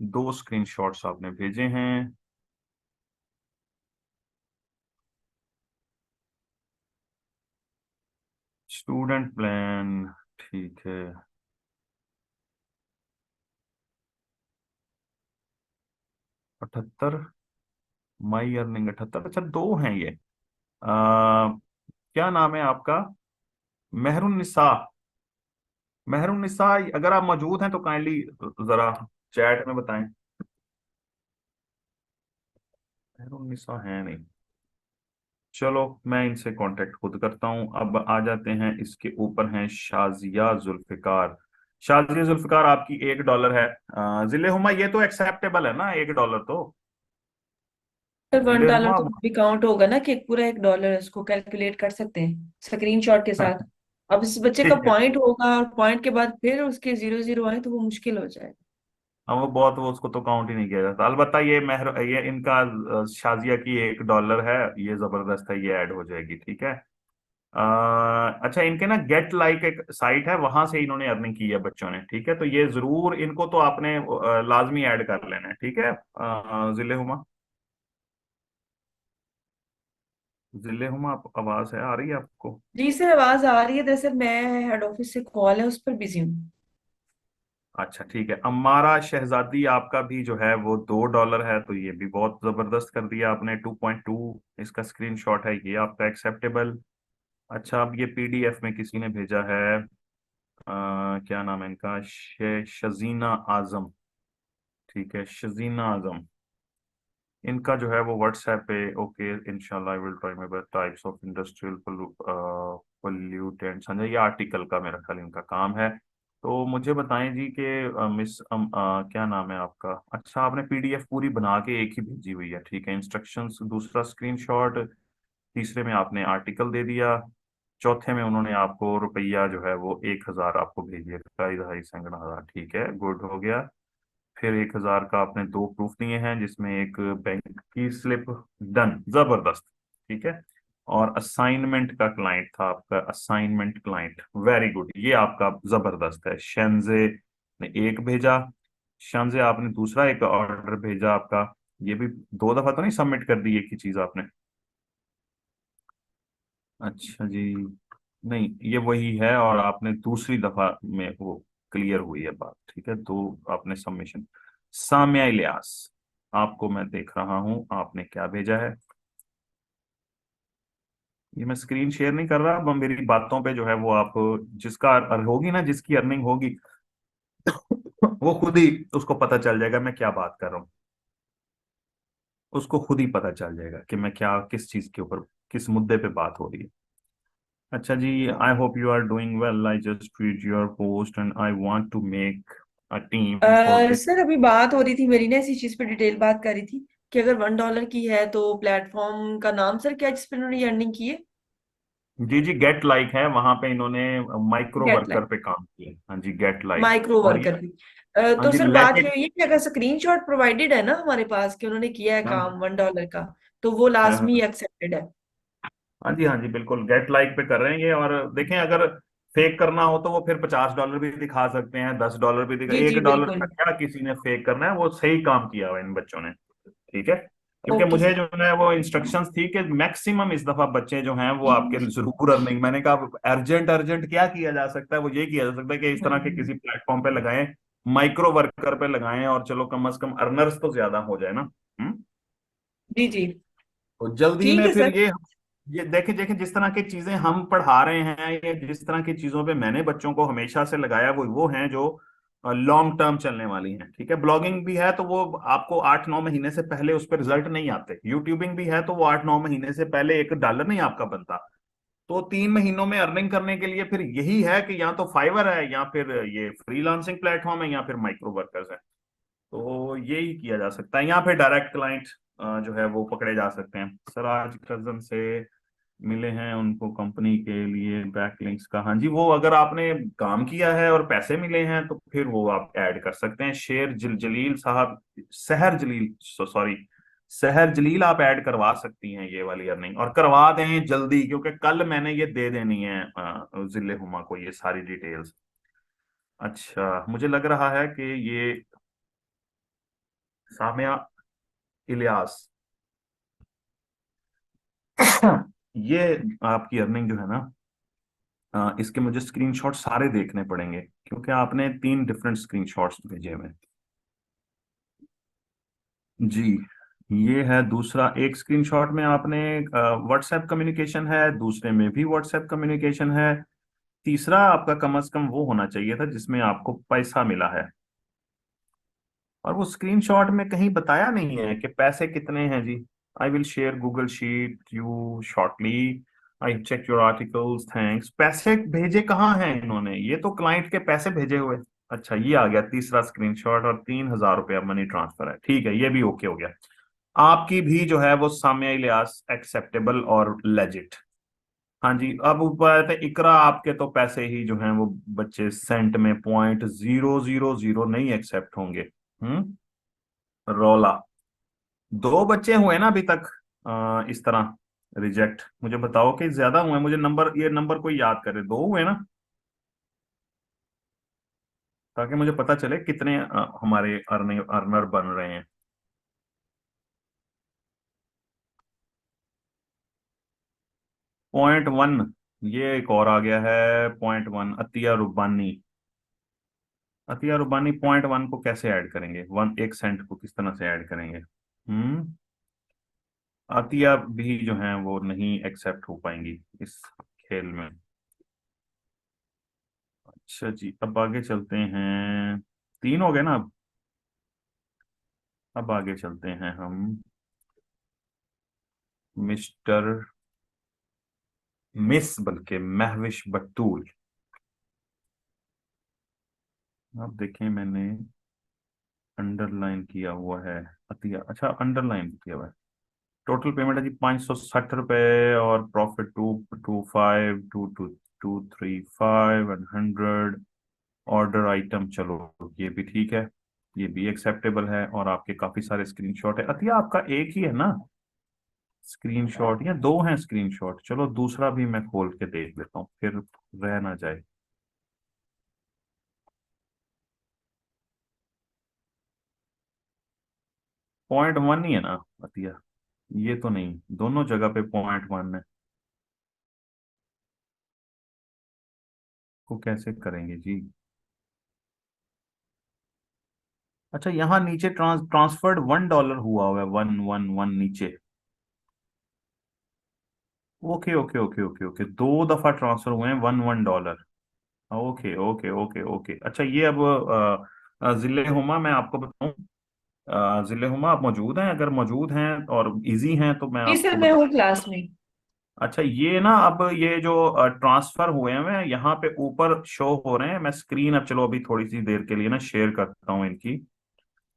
दो स्क्रीनशॉट्स आपने भेजे हैं। स्टूडेंट प्लान, ठीक है। 78, माई अर्निंग 78। अच्छा दो हैं ये। क्या नाम है आपका? मेहरुन्निसा। मेहरुन्निसा, अगर आप मौजूद हैं तो काइंडली जरा चैट में बताएं। मेहरुन्निसा है नहीं। चलो मैं इनसे कांटेक्ट खुद करता हूं। अब आ जाते हैं इसके ऊपर हैं शाजिया जुल्फिकार। शाजिया जुल्फिकार आपकी $1 है। जिले हुमा ये तो एक्सेप्टेबल है ना, $1 तो? सर वन जिले डॉलर हुमा। तो भी काउंट होगा ना, कि पूरा $1 इसको कैलकुलेट कर सकते हैं स्क्रीनशॉट के साथ। अब इस बच्चे का ठीक है। पॉइंट होगा और पॉइंट के बाद फिर उसके 0 0 आए तो वो मुश्किल हो जाएगा। हाँ वो बहुत, वो उसको तो काउंट ही नहीं किया जाता। अलबत्ता ये ये इनका शाजिया की $1 है। ये जबरदस्त है, ये ऐड हो जाएगी, ठीक है। अच्छा इनके ना गेट लाइक एक साइट है, वहां से इन्होंने अर्निंग की है बच्चों ने, ठीक है। तो ये जरूर इनको तो आपने लाजमी ऐड कर लेना है, ठीक है। जिले हुमा, जिले हुमा आवाज है, आ रही है आपको? जी सर आवाज आ रही है, दरअसल मैं हेड ऑफिस से कॉल है उस पर बिजी हूँ। अच्छा ठीक है। अम्मारा शहजादी आपका भी जो है वो $2 है, तो ये भी बहुत जबरदस्त कर दिया आपने। 2.2 इसका स्क्रीनशॉट है, ये आपका एक्सेप्टेबल। अच्छा अब ये PDF में किसी ने भेजा है। क्या नाम है इनका? शजीना आजम, ठीक है, शजीना आजम। इनका जो है वो व्हाट्सएप पे, ओके इंशाल्लाह I will try my best, types of industrial pollutants. हाँ ये आर्टिकल का मेरा ख्याल इनका काम है। तो मुझे बताएं जी कि मिस क्या नाम है आपका? अच्छा आपने PDF पूरी बना के एक ही भेजी हुई है, ठीक है। इंस्ट्रक्शंस दूसरा स्क्रीनशॉट, तीसरे में आपने आर्टिकल दे दिया, चौथे में उन्होंने आपको रुपया जो है वो 1,000 आपको भेज दिया, 2,500, ठीक है, गुड हो गया। फिर 1,000 का आपने दो प्रूफ दिए हैं, जिसमें एक बैंक की स्लिप, डन, जबरदस्त, ठीक है। और असाइनमेंट का क्लाइंट था आपका, असाइनमेंट क्लाइंट, वेरी गुड, ये आपका जबरदस्त है। शेंजे ने एक भेजा। शेंजे आपने दूसरा एक ऑर्डर भेजा आपका। ये भी दो दफा तो नहीं सबमिट कर दी एक ही चीज आपने? अच्छा जी, नहीं ये वही है, और आपने दूसरी दफा में वो क्लियर हुई है बात, ठीक है। दो आपने सबमिशन। साम्या इलियास, आपको मैं देख रहा हूं आपने क्या भेजा है। ये मैं स्क्रीन शेयर नहीं कर रहा, अब मेरी बातों पे जो है वो आप, जिसका होगी ना, जिसकी अर्निंग होगी वो खुद ही उसको पता चल जाएगा मैं क्या बात कर रहा हूँ। उसको खुद ही पता चल जाएगा कि मैं क्या, किस चीज के ऊपर, किस मुद्दे पे बात हो रही है। अच्छा जी, I hope you are doing well, I just read your post and I want to make a team for this. Sir अभी बात हो रही थी मेरी ना इसी चीज पे, डिटेल बात कर रही थी कि अगर $1 की है तो प्लेटफॉर्म का नाम सर क्या है जिस पे उन्होंने अर्निंग की है? जी जी, गेट लाइक है, वहां पे इन्होंने माइक्रो गेट वर्कर लाइक, पे काम किया, हाँ जी, गेट लाइक। माइक्रो और ये, वर्कर भी। हाँ तो जी, सर लेट बात ये इट। हुई है कि अगर स्क्रीनशॉट प्रोवाइडेड है ना हमारे पास कि उन्होंने किया है हाँ काम $1 का, तो वो लाजमी हाँ एक्सेप्टेड है। हाँ जी बिल्कुल, गेट लाइक पे कर रहे हैं ये। और देखें अगर फेक करना हो तो वो फिर $50 भी दिखा सकते हैं, $10 भी दिखा, जी एक जी डॉलर बिल्कुल। का क्या किसी ने फेक करना है, वो सही काम किया हुआ है इन बच्चों ने, ठीक है। क्योंकि ओके मुझे सर। जो है वो इंस्ट्रक्शंस थी कि मैक्सिमम इस दफा बच्चे जो हैं वो आपके जरूर अर्निंग, मैंने कहा अर्जेंट अर्जेंट क्या किया जा सकता है, वो ये किया जा सकता है कि इस तरह के हम्म। किसी प्लेटफॉर्म पे लगाएं, माइक्रो वर्कर पे लगाएं, और चलो कम से कम अर्नर्स तो ज्यादा हो जाए ना। हम्म। जी जी। तो जल्दी ठीक में है फिर सर। ये देखें देखें, जिस तरह की चीजें हम पढ़ा रहे हैं या जिस तरह की चीजों पे मैंने बच्चों को हमेशा से लगाया, वो हैं जो लॉन्ग टर्म चलने वाली हैं, ठीक है। ब्लॉगिंग भी है तो वो आपको 8-9 महीने से पहले उस पर रिजल्ट नहीं आते। यूट्यूबिंग भी है तो वो 8-9 महीने से पहले $1 नहीं आपका बनता। तो 3 महीनों में अर्निंग करने के लिए फिर यही है कि या तो फाइवर है, या फिर ये फ्रीलांसिंग प्लेटफॉर्म है, या फिर माइक्रो वर्कर्स है। तो यही किया जा सकता है, या फिर डायरेक्ट क्लाइंट जो है वो पकड़े जा सकते हैं। सर आज कजन से मिले हैं उनको कंपनी के लिए बैकलिंक्स का, हाँ जी, वो अगर आपने काम किया है और पैसे मिले हैं तो फिर वो आप ऐड कर सकते हैं। शेर जलील साहब, सहर जलील, सॉरी, सहर जलील आप ऐड करवा सकती हैं ये वाली अर्निंग, और करवा दें जल्दी, क्योंकि कल मैंने ये दे देनी है जिले हुमा को ये सारी डिटेल्स। अच्छा, मुझे लग रहा है कि ये सामिया इलियास, ये आपकी अर्निंग जो है ना, इसके मुझे स्क्रीनशॉट सारे देखने पड़ेंगे, क्योंकि आपने 3 डिफरेंट स्क्रीनशॉट्स भेजे हुए हैं। जी, ये है दूसरा, एक स्क्रीनशॉट में आपने व्हाट्सएप कम्युनिकेशन है, दूसरे में भी व्हाट्सएप कम्युनिकेशन है, तीसरा आपका कम से कम वो होना चाहिए था जिसमें आपको पैसा मिला है। और वो स्क्रीनशॉट में कहीं बताया नहीं है कि पैसे कितने हैं जी। I will share Google sheet you shortly, I check your articles, thanks. पैसे भेजे कहाँ हैं इन्होंने, ये तो क्लाइंट के पैसे भेजे हुए। अच्छा, ये आ गया तीसरा स्क्रीनशॉट, और 3,000 रुपया मनी ट्रांसफर है, ठीक है, ये भी ओके हो गया। आपकी भी जो है वो साम्या इलियास एक्सेप्टेबल और लेजिट। हाँ जी, अब ऊपर आते हैं इकरा, आपके तो पैसे ही जो हैं वो बच्चे सेंट में 0.000 नहीं एक्सेप्ट होंगे। रौला, 2 बच्चे हुए ना अभी तक इस तरह रिजेक्ट। मुझे बताओ कि ज्यादा हुए, मुझे नंबर, ये नंबर कोई याद करे, 2 हुए ना, ताकि मुझे पता चले कितने हमारे अर्नर बन रहे हैं। 0.1, ये एक और आ गया है 0.1, अतिया रुबानी। अतिया रुबानी 0.1 को कैसे ऐड करेंगे, 1 सेंट को किस तरह से ऐड करेंगे? अतिया भी जो है वो नहीं एक्सेप्ट हो पाएंगी इस खेल में। अच्छा जी, अब आगे चलते हैं, 3 हो गए ना अब आगे चलते हैं हम। मिस्टर, मिस बल्कि महविश बट्टूल। अब देखें, मैंने अंडरलाइन किया हुआ है अतिया, अच्छा अंडरलाइन किया हुआ है। टोटल पेमेंट है जी 560 रुपये, और प्रॉफिट 225 ऑर्डर आइटम, चलो ये भी ठीक है, ये भी एक्सेप्टेबल है, और आपके काफी सारे स्क्रीनशॉट है। अतिया आपका एक ही है ना स्क्रीनशॉट, या 2 हैं स्क्रीनशॉट? चलो दूसरा भी मैं खोल के देख लेता हूँ, फिर रह ना जाए। 0.1 ही है ना अतिया? ये तो नहीं, दोनों जगह पे 0.1 है, को कैसे करेंगे जी? अच्छा, यहाँ नीचे ट्रांसफर्ड $1 हुआ है, 111 नीचे। Okay okay okay okay okay, 2 दफा ट्रांसफर हुए हैं, $1 ओके ओके ओके ओके। अच्छा, ये अब जिले हुमा मैं आपको बताऊं, जिले हुमा आप मौजूद हैं? अगर मौजूद हैं और इजी हैं तो मैं जी सर, आपको मैं बता। हूँ क्लास में। अच्छा, ये ना अब ये जो ट्रांसफर हुए हैं यहाँ पे ऊपर शो हो रहे हैं, मैं स्क्रीन अब चलो अभी थोड़ी सी देर के लिए ना शेयर करता हूँ इनकी।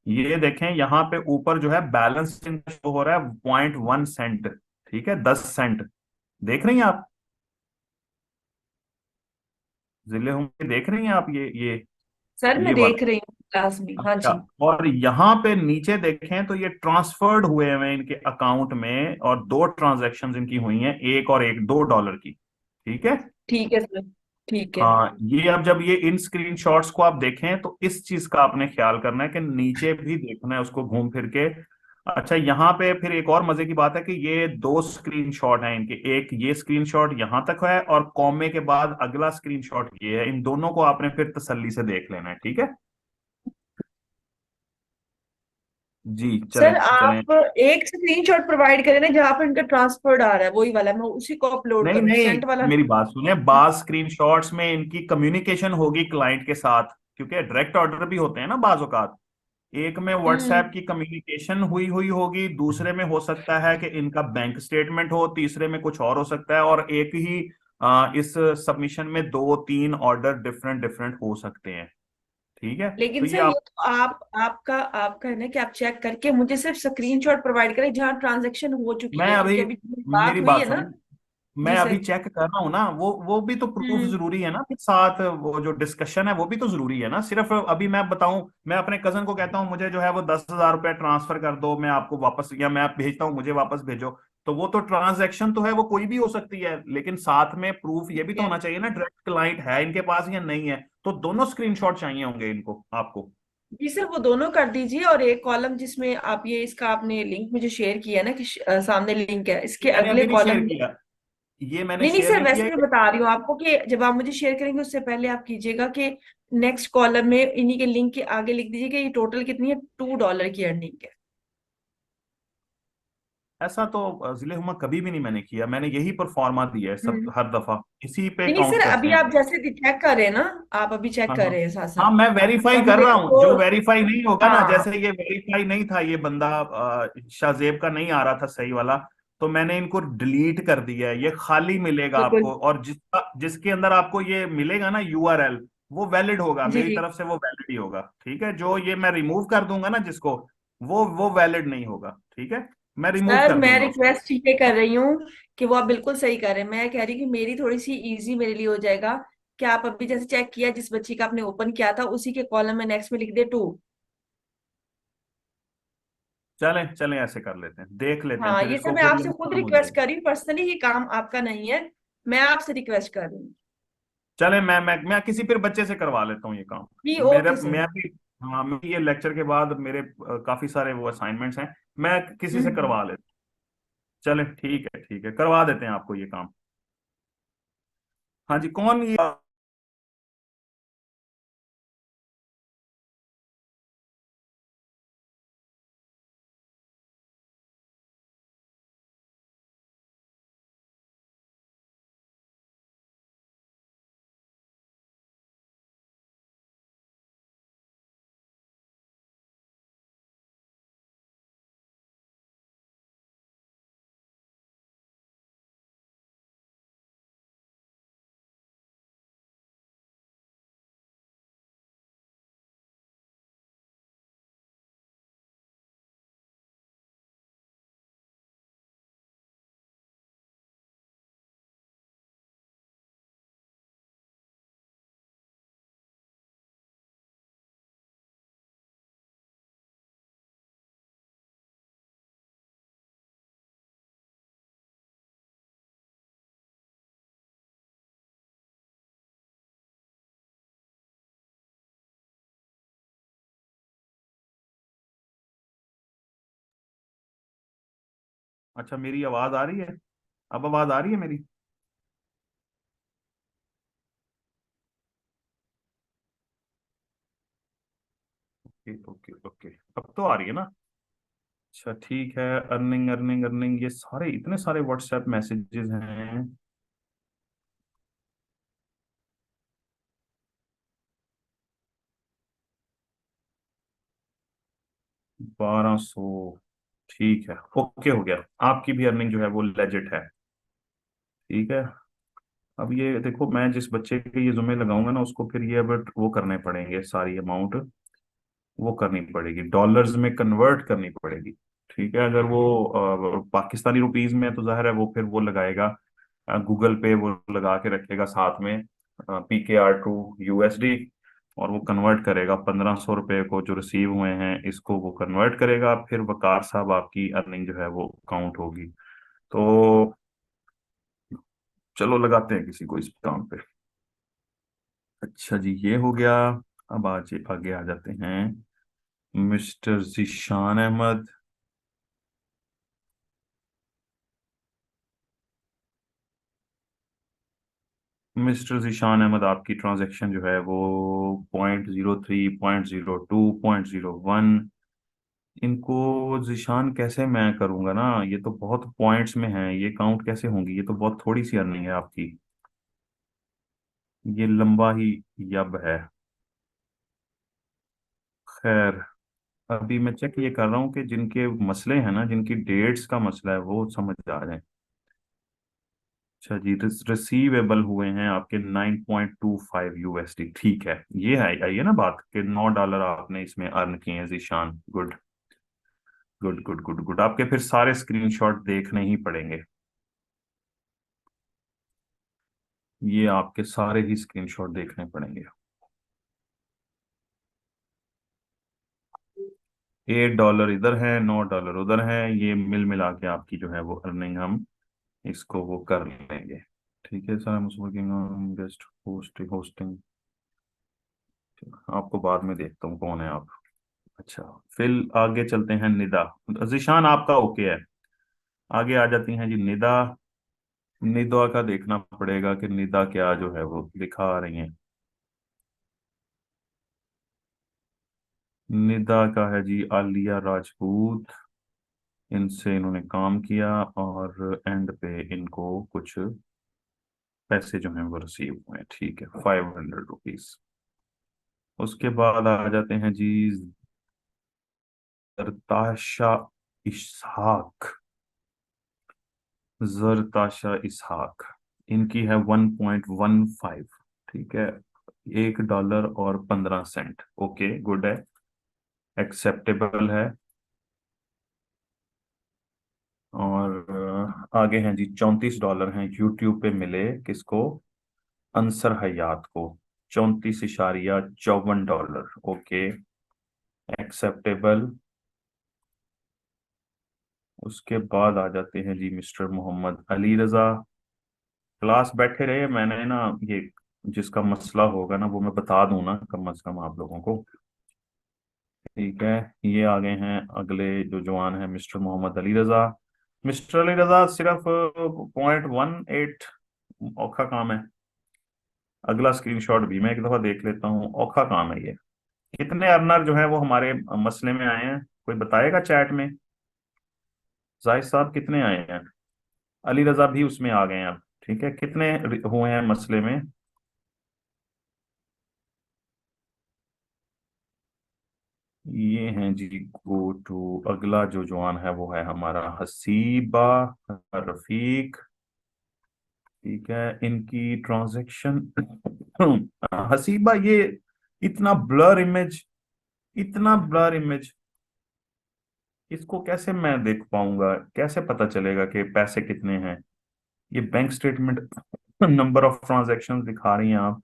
ये देखें यहाँ पे ऊपर जो है बैलेंस इनका शो हो रहा है 0.1 सेंट, ठीक है, 10 सेंट। देख रही हैं आप जिले होंगे, देख रही हैं आप ये सर मैं ये वाला? देख रही हूँ क्लास में, हाँ अच्छा, जी। और यहाँ पे नीचे देखें तो ये ट्रांसफर्ड हुए हैं इनके अकाउंट में, और 2 ट्रांजैक्शंस इनकी हुई हैं, एक और एक $2 की, ठीक है। ठीक है सर, ठीक है। हाँ, ये अब जब ये इन स्क्रीनशॉट्स को आप देखें तो इस चीज का आपने ख्याल करना है कि नीचे भी देखना है उसको घूम फिर के। अच्छा, यहाँ पे फिर एक और मजे की बात है कि ये 2 स्क्रीनशॉट हैं इनके, एक ये स्क्रीनशॉट यहाँ तक है, और कॉमे के बाद अगला स्क्रीनशॉट ये है, इन दोनों को आपने फिर तसल्ली से देख लेना है, ठीक है। जी, चलें सर चलें। आप एक स्क्रीनशॉट प्रोवाइड करें ना जहाँ पर इनका ट्रांसफर्ड आ रहा है, वही वाला मैं उसी को अपलोड नहीं करूँ, नहीं, सेंट वाला मेरी नहीं। बात सुने, बाज स्क्रीनशॉट्स में इनकी कम्युनिकेशन होगी क्लाइंट के साथ, क्योंकि डायरेक्ट ऑर्डर भी होते हैं ना बाज औकात। एक में व्हाट्सएप हम्म। की कम्युनिकेशन हुई हुई होगी, दूसरे में हो सकता है कि इनका बैंक स्टेटमेंट हो, तीसरे में कुछ और हो सकता है, और एक ही इस सबमिशन में 2-3 ऑर्डर डिफरेंट डिफरेंट हो सकते हैं, ठीक है। तो लेकिन ये सर ये आप, तो आपका आपका है ना कि आप चेक करके मुझे सिर्फ स्क्रीनशॉट प्रोवाइड करें जहाँ ट्रांजैक्शन हो चुकी मैं है, क्योंकि अभी, अभी मेरी बात हुई बात है सुने, ना। मैं जी अभी सर। चेक कर रहा हूँ ना, वो भी तो प्रूफ हम्म। जरूरी है ना, फिर साथ वो जो डिस्कशन है वो भी तो जरूरी है ना। सिर्फ अभी मैं बताऊं, मैं अपने कजन को कहता हूँ मुझे जो है वो 10,000 रुपये ट्रांसफर कर दो, मैं आपको वापस, या मैं भेजता हूँ मुझे वापस भेजो, तो वो तो ट्रांजैक्शन तो है, वो कोई भी हो सकती है, लेकिन साथ में प्रूफ ये ठीक भी तो है। होना चाहिए ना, डायरेक्ट क्लाइंट है इनके पास या नहीं है। तो दोनों स्क्रीनशॉट चाहिए होंगे इनको, आपको। जी सर, वो दोनों कर दीजिए, और एक कॉलम जिसमें आप ये इसका आपने लिंक मुझे शेयर किया ना कि सामने लिंक है, ये इसके मैंने अगले अभी नहीं कॉलम शेयर में। किया, ये मैंने नहीं नहीं शेयर सर, नहीं किया। वैसे मैं बता रही हूँ आपको कि जब आप मुझे शेयर करेंगे उससे पहले आप कीजिएगा कि नेक्स्ट कॉलम में इन्हीं के लिंक के आगे लिख दीजिए कि ये टोटल कितनी है, $2 की अर्निंग है। ऐसा तो जिले हुमा कभी भी नहीं मैंने किया, मैंने यही परफॉर्मा दिया है सब हम्म। हर दफा, इसी पे नहीं नहीं काउंट सर, करते अभी हैं। आप जैसे चेक कर रहे हैं ना, आप अभी चेक हाँ कर हाँ। रहे हैं साथ साथ। हाँ मैं वेरीफाई तब कर रहा मेरे हूँ, को, जो वेरीफाई नहीं होगा ना, हाँ जैसे ये वेरीफाई नहीं था ये बंदा, शाहजेब का नहीं आ रहा था सही वाला, तो मैंने इनको डिलीट कर दिया है, ये खाली मिलेगा बिल्कुल। आपको, और जिसका जिसके अंदर आपको ये मिलेगा ना यूआरएल, वो वैलिड होगा, जी मेरी जी। तरफ से वो वैलिड ही होगा, ठीक है। जो ये मैं रिमूव कर दूंगा ना जिसको, वो वैलिड नहीं होगा, ठीक है, मैं रिमूव सर कर मैं दूंगा उसको। रिक्वेस्ट ये कर रही हूँ कि वो आप बिल्कुल सही कर रहे हैं, मैं कह रही हूँ कि मेरी थोड़ी सी इजी मेरे लिए हो जाएगा कि आप अभी जैसे चेक किया, जिस बच्ची का आपने ओपन किया था उसी के कॉलम में नेक्स्ट में लिख दे 2। चलें चलें, ऐसे कर लेते हैं, देख लेते हैं, हाँ, फिर ये सर इसको मैं फिर आपसे लिंक खुद खत्म हो रिक्वेस्ट जाएगी। कर रही हूँ पर्सनली, ये काम आपका नहीं है, मैं आपसे रिक्वेस्ट कर रही हूँ। चले, मैं किसी फिर बच्चे से करवा लेता हूँ ये काम। जी मेरा ओके सर। मैं भी, हाँ मैं ये लेक्चर के बाद मेरे काफी सारे वो असाइनमेंट्स हैं, मैं किसी से हम्म। करवा लेता हूँ। चले ठीक है, करवा देते हैं आपको ये काम। हाँ जी, कौन ये? अच्छा, मेरी आवाज आ रही है? अब आवाज आ रही है मेरी? ओके ओके ओके, अब तो आ रही है ना? अच्छा ठीक है। अर्निंग अर्निंग अर्निंग, ये सारे इतने सारे व्हाट्सएप मैसेजेस हैं। 1200, ठीक है, ओके हो गया, आपकी भी अर्निंग जो है वो लेजिट है, ठीक है। अब ये देखो, मैं जिस बच्चे के ये जुम्मे लगाऊंगा ना, उसको फिर ये अब वो करने पड़ेंगे, सारी अमाउंट वो करनी पड़ेगी, डॉलर्स में कन्वर्ट करनी पड़ेगी, ठीक है। अगर वो पाकिस्तानी रुपीज में है, तो जाहिर है वो फिर वो लगाएगा, गूगल पे वो लगा के रखेगा साथ में, PKR to USD, और वो कन्वर्ट करेगा 1,500 रुपये को जो रिसीव हुए हैं, इसको वो कन्वर्ट करेगा, फिर वकार साहब आपकी अर्निंग जो है वो काउंट होगी। तो चलो लगाते हैं किसी को इस काम पे। अच्छा जी, ये हो गया। अब आज आगे आ जाते हैं, मिस्टर जीशान अहमद। मिस्टर जीशान अहमद, आपकी ट्रांजैक्शन जो है वो 0.03, 0.02, 0.01, इनको जीशान कैसे मैं करूंगा ना, ये तो बहुत पॉइंट्स में है, ये काउंट कैसे होंगी, ये तो बहुत थोड़ी सी अर्निंग है आपकी, ये लंबा ही यब है। खैर, अभी मैं चेक ये कर रहा हूँ कि जिनके मसले हैं ना, जिनकी डेट्स का मसला है, वो समझ आ जाए। अच्छा जी, रिसीवेबल हुए हैं आपके 9.25 USD, ठीक है। ये है, आई है ना बात, कि $9 आपने इसमें अर्न किए हैं Zeeshan, good good good good good, आपके फिर सारे स्क्रीनशॉट देखने ही पड़ेंगे। ये आपके सारे ही स्क्रीनशॉट देखने पड़ेंगे। $8 इधर है, $9 उधर है, ये मिल मिला के आपकी जो है वो अर्निंग हम इसको वो कर लेंगे। ठीक है sir, I am working on guest hosting. आपको बाद में देखता हूँ कौन है आप। अच्छा, फिर आगे चलते हैं निदा। जिशान आपका ओके है। आगे आ जाती हैं जी निदा। निदा का देखना पड़ेगा कि निदा क्या जो है वो दिखा रही है। निदा का है जी आलिया राजपूत। इनसे इन्होंने काम किया और एंड पे इनको कुछ पैसे जो हैं वो रिसीव हुए। ठीक है, ₹500। उसके बाद आ जाते हैं जी जरताशा इसहाक। जरताशा इसहाक, इनकी है 1.15। ठीक है, $1 और 15। ओके, गुड है, एक्सेप्टेबल है। और आगे हैं जी $34 हैं यूट्यूब पे मिले किसको, अंसर हयात को। 34.54। Okay, acceptable. उसके बाद आ जाते हैं जी मिस्टर मोहम्मद अली रजा। क्लास बैठे रहे, मैंने ना ये जिसका मसला होगा ना वो मैं बता दूं ना कम से कम आप लोगों को। ठीक है, ये आ गए हैं अगले जो जवान है मिस्टर मोहम्मद अली रजा। मिस्टर अली रजा सिर्फ 0.18। औखा काम है। अगला स्क्रीनशॉट भी मैं एक दफा देख लेता हूँ, औखा काम है ये। कितने अर्नर जो है वो हमारे मसले में आए हैं, कोई बताएगा चैट में। जाहिद साहब कितने आए हैं, अली रजा भी उसमें आ गए हैं अब। ठीक है, कितने हुए हैं मसले में। ये हैं जी गो टू। अगला जो जवान है वो है हमारा हसीबा रफीक। ठीक है, इनकी ट्रांजैक्शन हसीबा ये इतना ब्लर इमेज, इतना ब्लर इमेज, इसको कैसे मैं देख पाऊंगा, कैसे पता चलेगा कि पैसे कितने हैं। ये bank statement number of transaction दिखा रही हैं आप।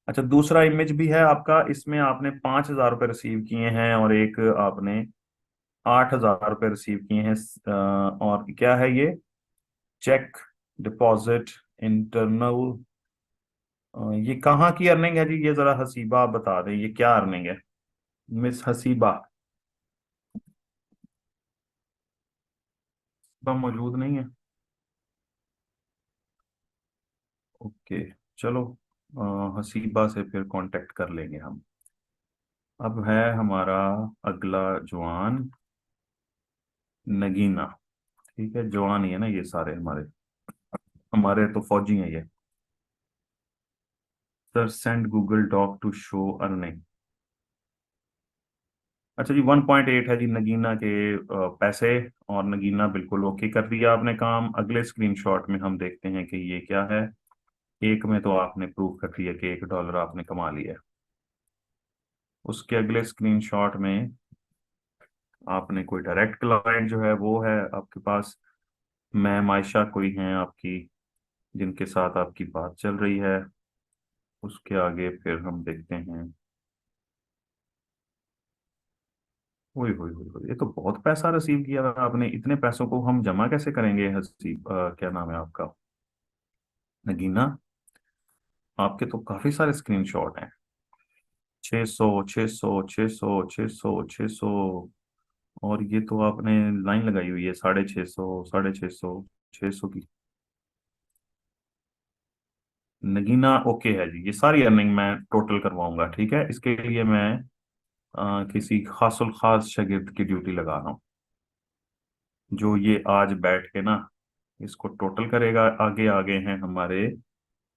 अच्छा, दूसरा इमेज भी है आपका, इसमें आपने ₹5,000 रिसीव किए हैं और एक आपने ₹8,000 रिसीव किए हैं। और क्या है ये, चेक डिपॉजिट इंटरनल। ये कहाँ की अर्निंग है जी, ये जरा हसीबा आप बता दें, ये क्या अर्निंग है मिस हसीबा। तो मौजूद नहीं है। ओके, चलो हसीबा से फिर कांटेक्ट कर लेंगे हम। अब है हमारा अगला जवान नगीना। ठीक है, जवान ही है ना ये सारे हमारे, हमारे तो फौजी हैं ये। Sir send Google doc to show earning. अच्छा जी, 1.8 है जी नगीना के पैसे। और नगीना बिल्कुल ओके कर दिया आपने काम। अगले स्क्रीनशॉट में हम देखते हैं कि ये क्या है। एक में तो आपने प्रूव कर दिया कि $1 आपने कमा लिया है। उसके अगले स्क्रीनशॉट में आपने कोई डायरेक्ट क्लाइंट जो है वो है आपके पास, मैम आयशा कोई हैं आपकी जिनके साथ आपकी बात चल रही है। उसके आगे फिर हम देखते हैं, ओए होए होए होए, ये तो बहुत पैसा रिसीव किया था आपने। इतने पैसों को हम जमा कैसे करेंगे हसीब, क्या नाम है आपका, नगीना। आपके तो काफी सारे स्क्रीनशॉट हैं। 600, 600, 600, 600, 600। और ये तो आपने लाइन लगाई हुई है 650, 650, 600 की। नगीना ओके है जी, ये सारी अर्निंग मैं टोटल करवाऊंगा। ठीक है, इसके लिए मैं किसी खासुल खास शागिर्द की ड्यूटी लगा रहा हूँ जो ये आज बैठ के ना इसको टोटल करेगा। आगे आगे हैं हमारे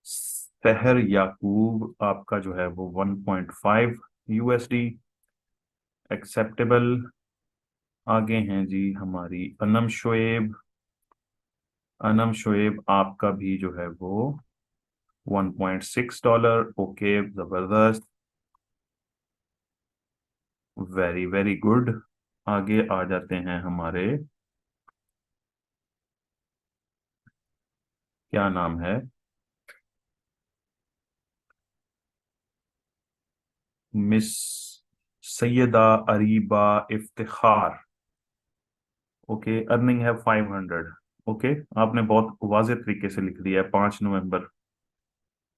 सहर याकूब, आपका जो है वो 1.5 USD, एक्सेप्टेबल। आगे हैं जी हमारी अनम शोएब। अनम शोएब आपका भी जो है वो $1.6। ओके, जबरदस्त, वेरी वेरी गुड। आगे आ जाते हैं हमारे, क्या नाम है, miss Syeda Areeba Iftikhar. Okay, earning है 500। ओके, आपने बहुत वाज़ेह तरीके से लिख दिया है, 5 नवंबर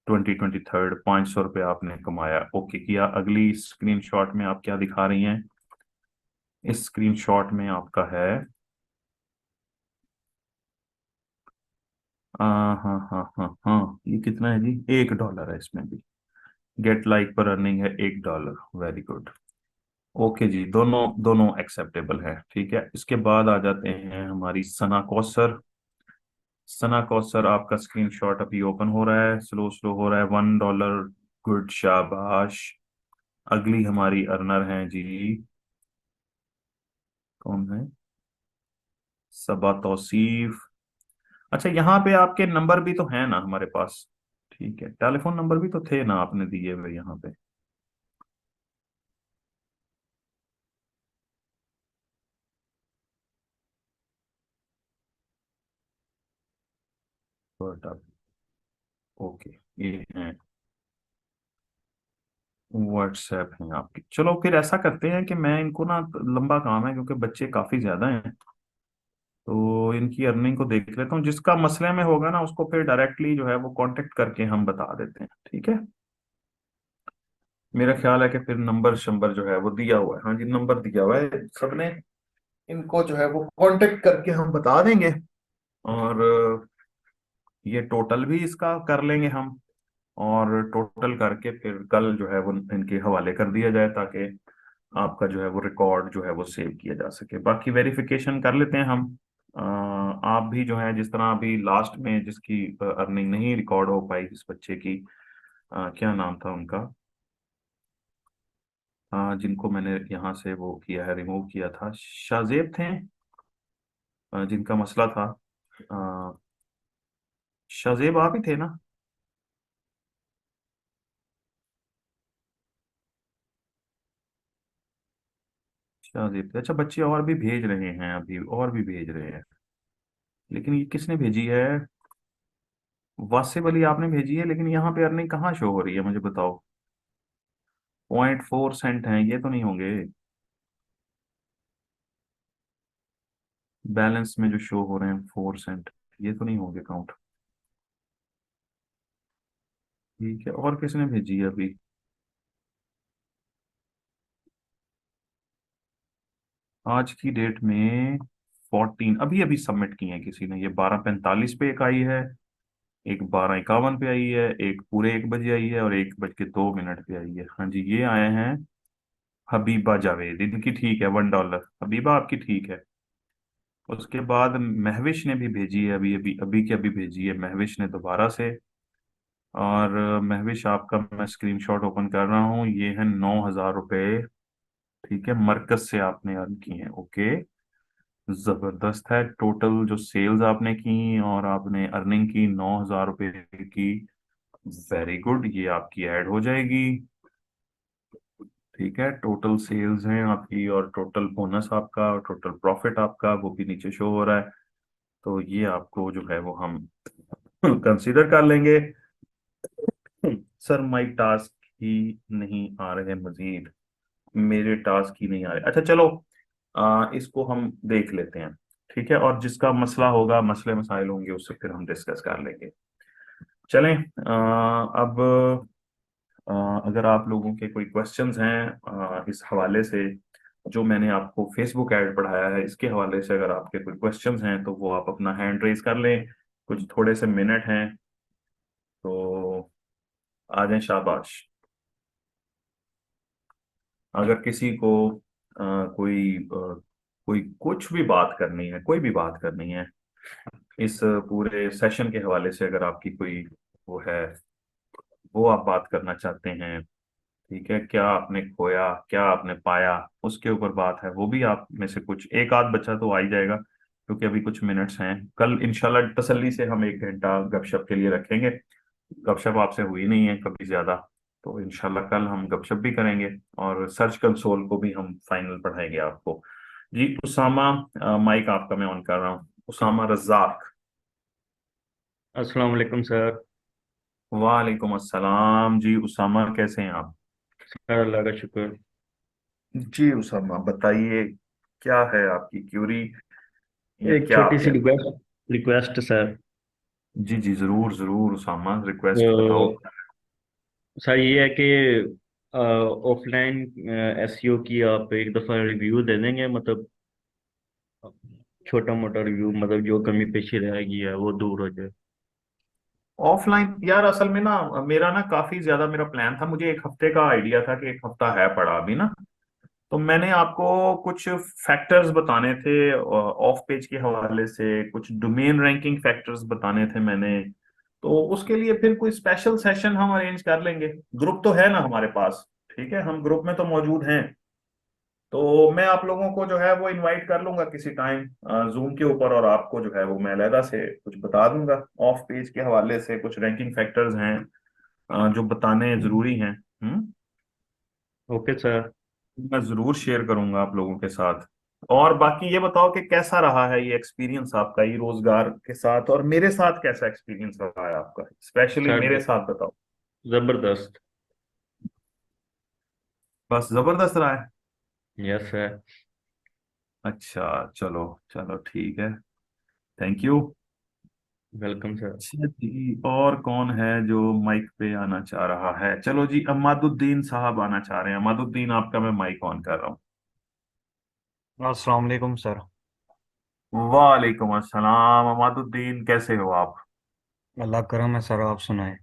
2023, 500 रुपये आपने कमाया। ओके किया। अगली स्क्रीनशॉट में आप क्या दिखा रही हैं? इस स्क्रीनशॉट में आपका है हाँ हाँ हाँ हाँ हाँ, ये कितना है जी? $1 है इसमें भी। गेट लाइक पर अर्निंग है $1। Very good. ओके जी, दोनों दोनों एक्सेप्टेबल है। ठीक है, इसके बाद आ जाते हैं हमारी सना कौसर। सना कौसर, आपका स्क्रीनशॉट अभी ओपन हो रहा है, स्लो स्लो हो रहा है। $1। गुड, शाबाश। अगली हमारी अर्नर हैं जी, कौन है? सबा तौसीफ। अच्छा, यहाँ पे आपके नंबर भी तो है ना हमारे पास? ठीक है, टेलीफोन नंबर भी तो थे ना आपने दिए हुए यहाँ पे? ओके, ये है, व्हाट्सएप है आपकी। चलो फिर ऐसा करते हैं कि मैं इनको ना, लंबा काम है क्योंकि बच्चे काफी ज्यादा हैं, तो इनकी अर्निंग को देख लेता हूँ। जिसका मसले में होगा ना उसको फिर डायरेक्टली जो है वो कांटेक्ट करके हम बता देते हैं। ठीक है, मेरा ख्याल है कि फिर नंबर शंबर जो है वो दिया हुआ है। हाँ जी, नंबर दिया हुआ है सबने। इनको जो है वो कांटेक्ट करके हम बता देंगे। और ये टोटल भी इसका कर लेंगे हम। और टोटल करके फिर कल जो है वो इनके हवाले कर दिया जाए, ताकि आपका जो है वो रिकॉर्ड जो है वो सेव किया जा सके। बाकी वेरिफिकेशन कर लेते हैं हम। आप भी जो है, जिस तरह अभी लास्ट में जिसकी अर्निंग नहीं रिकॉर्ड हो पाई, जिस बच्चे की क्या नाम था उनका, जिनको मैंने यहाँ से वो किया है, रिमूव किया था, शाहजेब थे, जिनका मसला था। अ, शाहजेब आप ही थे ना? शाहजेब थे। अच्छा, बच्चे और भी भेज रहे हैं, अभी और भी भेज रहे हैं। लेकिन ये किसने भेजी है? वासिफ अली आपने भेजी है, लेकिन यहाँ पे अर्निंग कहाँ शो हो रही है मुझे बताओ? 0.4 सेंट है, ये तो नहीं होंगे। बैलेंस में जो शो हो रहे हैं 4 सेंट, ये तो नहीं होंगे काउंट। ठीक है, और किसने भेजी है अभी? आज की डेट में 14 अभी अभी सबमिट की है किसी ने। ये 12:45 पे एक आई है, एक 12:51 पे आई है, एक पूरे 1 बजे आई है, और 1 बज के 2 मिनट पे आई है। हाँ जी, ये आए हैं हबीबा जावेद, इनकी ठीक है $1। हबीबा आपकी ठीक है। उसके बाद महविश ने भी भेजी है, अभी अभी अभी की अभी भेजी है महविश ने दोबारा से। और महविश आपका मैं स्क्रीनशॉट ओपन कर रहा हूँ, ये है $9,000। ठीक है, मरकज से आपने अर्न की है। ओके, जबरदस्त है। टोटल जो सेल्स आपने की और आपने अर्निंग की $9,000 की। वेरी गुड, ये आपकी ऐड हो जाएगी। ठीक है, टोटल सेल्स हैं आपकी, और टोटल बोनस आपका, और टोटल प्रॉफिट आपका वो भी नीचे शो हो रहा है। तो ये आपको जो है वो हम कंसीडर कर लेंगे। सर, माई टास्क ही नहीं आ रहे मजीद, मेरे टास्क ही नहीं आ रहे। अच्छा चलो, इसको हम देख लेते हैं। ठीक है, और जिसका मसला होगा, मसले मसाइल होंगे, उससे फिर हम डिस्कस कर लेंगे। चलें, अब अ, अगर आप लोगों के कोई क्वेश्चंस हैं इस हवाले से, जो मैंने आपको फेसबुक ऐड पढ़ाया है इसके हवाले से, अगर आपके कोई क्वेश्चंस हैं तो वो आप अपना हैंड रेज कर लें। कुछ थोड़े से मिनट हैं, तो आ जाएं, शाबाश। अगर किसी को कोई कुछ भी बात करनी है, कोई भी बात करनी है इस पूरे सेशन के हवाले से, अगर आपकी कोई वो है, वो आप बात करना चाहते हैं, ठीक है, क्या आपने खोया, क्या आपने पाया, उसके ऊपर बात है, वो भी आप में से कुछ एक आध बच्चा तो आ ही जाएगा, क्योंकि अभी कुछ मिनट्स हैं। कल इंशाल्लाह तसल्ली से हम 1 घंटा गपशप के लिए रखेंगे। गपशप आपसे हुई नहीं है कभी ज्यादा, तो इंशाल्लाह कल हम गपशप भी करेंगे, और सर्च कंसोल को भी हम फाइनल पढ़ाएंगे आपको। जी उसामा, माइक आपका मैं ऑन कर रहा हूँ। उसामा रज्जाक। अस्सलाम वालेकुम सर। वालेकुम अस्सलाम जी, उसामा कैसे हैं आप? सर अल्लाह का शुक्र। जी उसामा बताइए, क्या है आपकी क्यूरी या एक क्या छोटी आप सी कह। Request request sir. जी जी, जरूर जरूर उसामा, रिक्वेस्ट बताओ। तो सर ये है कि ऑफलाइन एसईओ की आप एक दफ़ा रिव्यू दे देंगे, मतलब छोटा मोटा रिव्यू, मतलब जो कमी पेशी रहेगी है वो दूर हो जाए। ऑफलाइन यार, असल में ना मेरा ना काफी ज्यादा मेरा प्लान था, मुझे एक हफ्ते का आइडिया था कि एक हफ्ता है पड़ा अभी ना। तो मैंने आपको कुछ फैक्टर्स बताने थे ऑफ पेज के हवाले से, कुछ डोमेन रैंकिंग फैक्टर्स बताने थे मैंने। तो उसके लिए फिर कोई स्पेशल सेशन हम अरेंज कर लेंगे। ग्रुप तो है ना हमारे पास, ठीक है, हम ग्रुप में तो मौजूद हैं। तो मैं आप लोगों को जो है वो इनवाइट कर लूंगा किसी टाइम जूम के ऊपर, और आपको जो है वो मैं अलहदा से कुछ बता दूंगा ऑफ पेज के हवाले से, कुछ रैंकिंग फैक्टर्स हैं जो बताने जरूरी हैं। Okay sir. मैं जरूर शेयर करूंगा आप लोगों के साथ। और बाकी ये बताओ कि कैसा रहा है ये एक्सपीरियंस आपका, ये रोजगार के साथ, और मेरे साथ कैसा एक्सपीरियंस रहा है आपका, स्पेशली सर मेरे साथ बताओ। जबरदस्त। बस जबरदस्त रहा है। Yes sir. अच्छा, चलो चलो ठीक है, थैंक यू। Welcome sir. अच्छा जी, और कौन है जो माइक पे आना चाह रहा है? चलो जी, अमादुद्दीन साहब आना चाह रहे हैं। अमादुद्दीन, आपका मैं माइक ऑन कर रहा हूँ। अस्सलाम वालेकुम सर। वालेकुम अस्सलाम। अमादुद्दीन, कैसे हो आप? अल्लाह करम है सर, आप सुनाएं।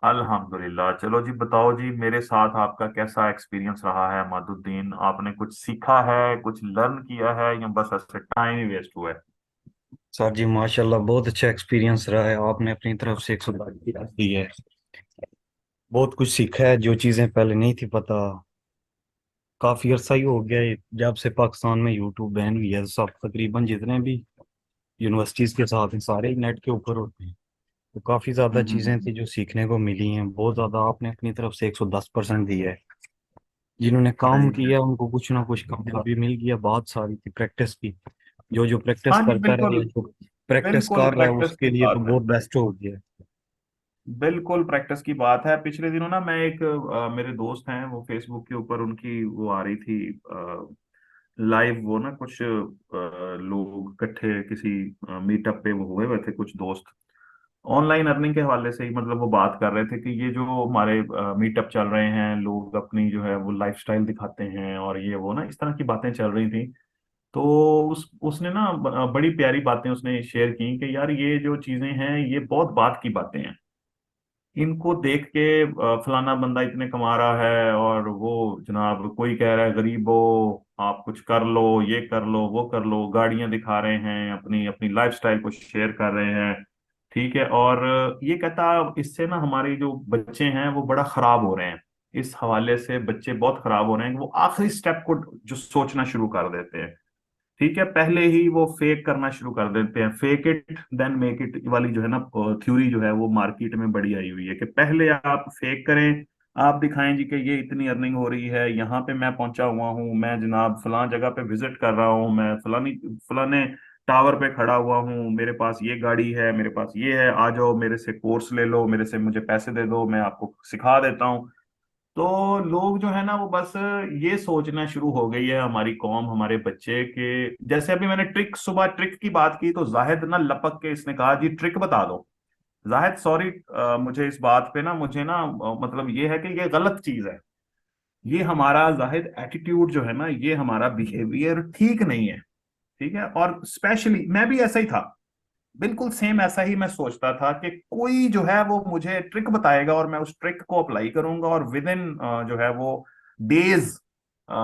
अल्हम्दुलिल्लाह। चलो जी, बताओ जी, मेरे साथ आपका कैसा एक्सपीरियंस रहा है अमादुद्दीन? आपने कुछ सीखा है, कुछ लर्न किया है, या बस ऐसे टाइम ही वेस्ट हुआ है? सर जी माशाल्लाह बहुत अच्छा एक्सपीरियंस रहा है, आपने अपनी तरफ से 110 दी है। बहुत कुछ सीखा है, जो चीज़ें पहले नहीं थी पता। काफ़ी अरसा ही हो गया है जब से पाकिस्तान में यूट्यूब बैन हुई है, सब तकरीबन जितने भी यूनिवर्सिटीज़ के साथ हैं सारे ही नेट के ऊपर होते हैं। तो काफ़ी ज़्यादा चीज़ें हम्म। थी जो सीखने को मिली हैं, बहुत ज़्यादा आपने अपनी तरफ से 110% दी है। जिन्होंने काम सही है। किया उनको कुछ ना कुछ कामयाबी मिल गया, बहुत सारी थी प्रैक्टिस की। जो प्रैक्टिस हाँ जी, करता रहे, बिल्कुल। जो प्रैक्टिस बिल्कुल कर रहा है प्रैक्टिस उसके की लिए तो बात है। बहुत बेस्ट हो गया। बिल्कुल प्रैक्टिस की बात है। पिछले दिनों ना मैं एक मेरे दोस्त हैं, वो फेसबुक के ऊपर उनकी वो आ रही थी लाइव, वो ना कुछ लोग इकट्ठे किसी मीटअप पे वो हुए हुए थे, कुछ दोस्त ऑनलाइन अर्निंग के हवाले से ही, मतलब वो बात कर रहे थे कि ये जो हमारे मीटअप चल रहे हैं, लोग अपनी जो है वो लाइफस्टाइल दिखाते हैं, और ये वो ना इस तरह की बातें चल रही थी। तो उसने ना बड़ी प्यारी बातें उसने शेयर की कि यार ये जो चीजें हैं ये बहुत बात की बातें हैं। इनको देख के फलाना बंदा इतने कमा रहा है, और वो जनाब कोई कह रहा है गरीब हो, आप कुछ कर लो, ये कर लो, वो कर लो, गाड़ियां दिखा रहे हैं, अपनी अपनी लाइफस्टाइल को शेयर कर रहे हैं। ठीक है, और ये कहता इससे ना हमारे जो बच्चे हैं वो बड़ा खराब हो रहे हैं। इस हवाले से बच्चे बहुत खराब हो रहे हैं कि वो आखिरी स्टेप को जो सोचना शुरू कर देते हैं। ठीक है, पहले ही वो फेक करना शुरू कर देते हैं, fake it then make it वाली जो है ना थ्योरी जो है वो मार्केट में बड़ी आई हुई है, कि पहले आप फेक करें, आप दिखाएं जी कि ये इतनी अर्निंग हो रही है, यहाँ पे मैं पहुंचा हुआ हूँ, मैं जनाब फलां जगह पे विजिट कर रहा हूँ, मैं फलानी फलाने टावर पे खड़ा हुआ हूँ, मेरे पास ये गाड़ी है, मेरे पास ये है, आ जाओ मेरे से कोर्स ले लो, मेरे से मुझे पैसे दे दो, मैं आपको सिखा देता हूँ। तो लोग जो है ना वो बस ये सोचना शुरू हो गई है, हमारी कौम, हमारे बच्चे के। जैसे अभी मैंने सुबह ट्रिक की बात की, तो जाहिद ना लपक के इसने कहा जी ट्रिक बता दो। जाहिद सॉरी, मुझे इस बात पे ना, मुझे ना मतलब ये है कि ये गलत चीज है। ये हमारा जाहिद एटीट्यूड जो है ना, ये हमारा बिहेवियर ठीक नहीं है। ठीक है, और स्पेशली मैं भी ऐसा ही था, बिल्कुल सेम ऐसा ही मैं सोचता था कि कोई जो है वो मुझे ट्रिक बताएगा और मैं उस ट्रिक को अप्लाई करूंगा, और विद इन जो है वो डेज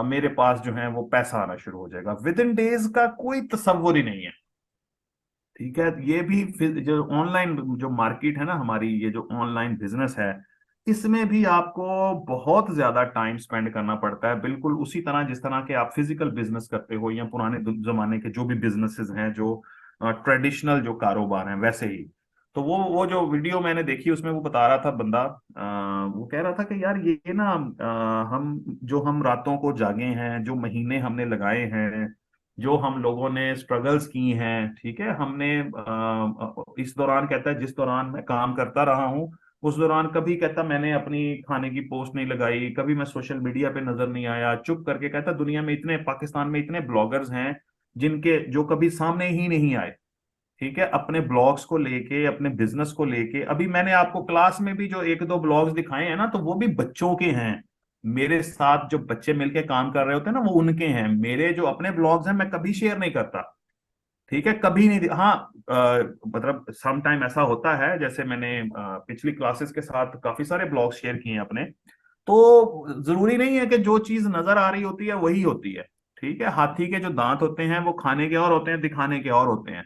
मेरे पास जो है वो पैसा आना शुरू हो जाएगा। विद इन डेज का कोई तस्वुर ही नहीं है। ठीक है, ये भी फिर जो ऑनलाइन जो मार्केट है ना हमारी, ये जो ऑनलाइन बिजनेस है, इसमें भी आपको बहुत ज्यादा टाइम स्पेंड करना पड़ता है, बिल्कुल उसी तरह जिस तरह के आप फिजिकल बिजनेस करते हो, या पुराने जमाने के जो भी बिजनेसेस हैं, जो ट्रेडिशनल जो कारोबार हैं, वैसे ही। तो वो जो वीडियो मैंने देखी उसमें वो बता रहा था बंदा, वो कह रहा था कि यार ये ना हम रातों को जागे हैं, जो महीने हमने लगाए हैं, जो हम लोगों ने स्ट्रगल्स की हैं, ठीक है, हमने इस दौरान कहता है जिस दौरान मैं काम करता रहा हूं, उस दौरान कभी कहता मैंने अपनी खाने की पोस्ट नहीं लगाई, कभी मैं सोशल मीडिया पे नजर नहीं आया, चुप करके कहता दुनिया में इतने, पाकिस्तान में इतने ब्लॉगर्स हैं जिनके जो कभी सामने ही नहीं आए। ठीक है, अपने ब्लॉग्स को लेके, अपने बिजनेस को लेके, अभी मैंने आपको क्लास में भी जो एक दो ब्लॉग्स दिखाए हैं ना, तो वो भी बच्चों के हैं। मेरे साथ जो बच्चे मिलके काम कर रहे होते हैं ना, वो उनके हैं। मेरे जो अपने ब्लॉग्स हैं मैं कभी शेयर नहीं करता। ठीक है, कभी नहीं। हाँ, मतलब सम टाइम ऐसा होता है, जैसे मैंने पिछली क्लासेस के साथ काफी सारे ब्लॉग्स शेयर किए हैं अपने। तो जरूरी नहीं है कि जो चीज नजर आ रही होती है वही होती है। ठीक है, हाथी के जो दांत होते हैं वो खाने के और होते हैं, दिखाने के और होते हैं।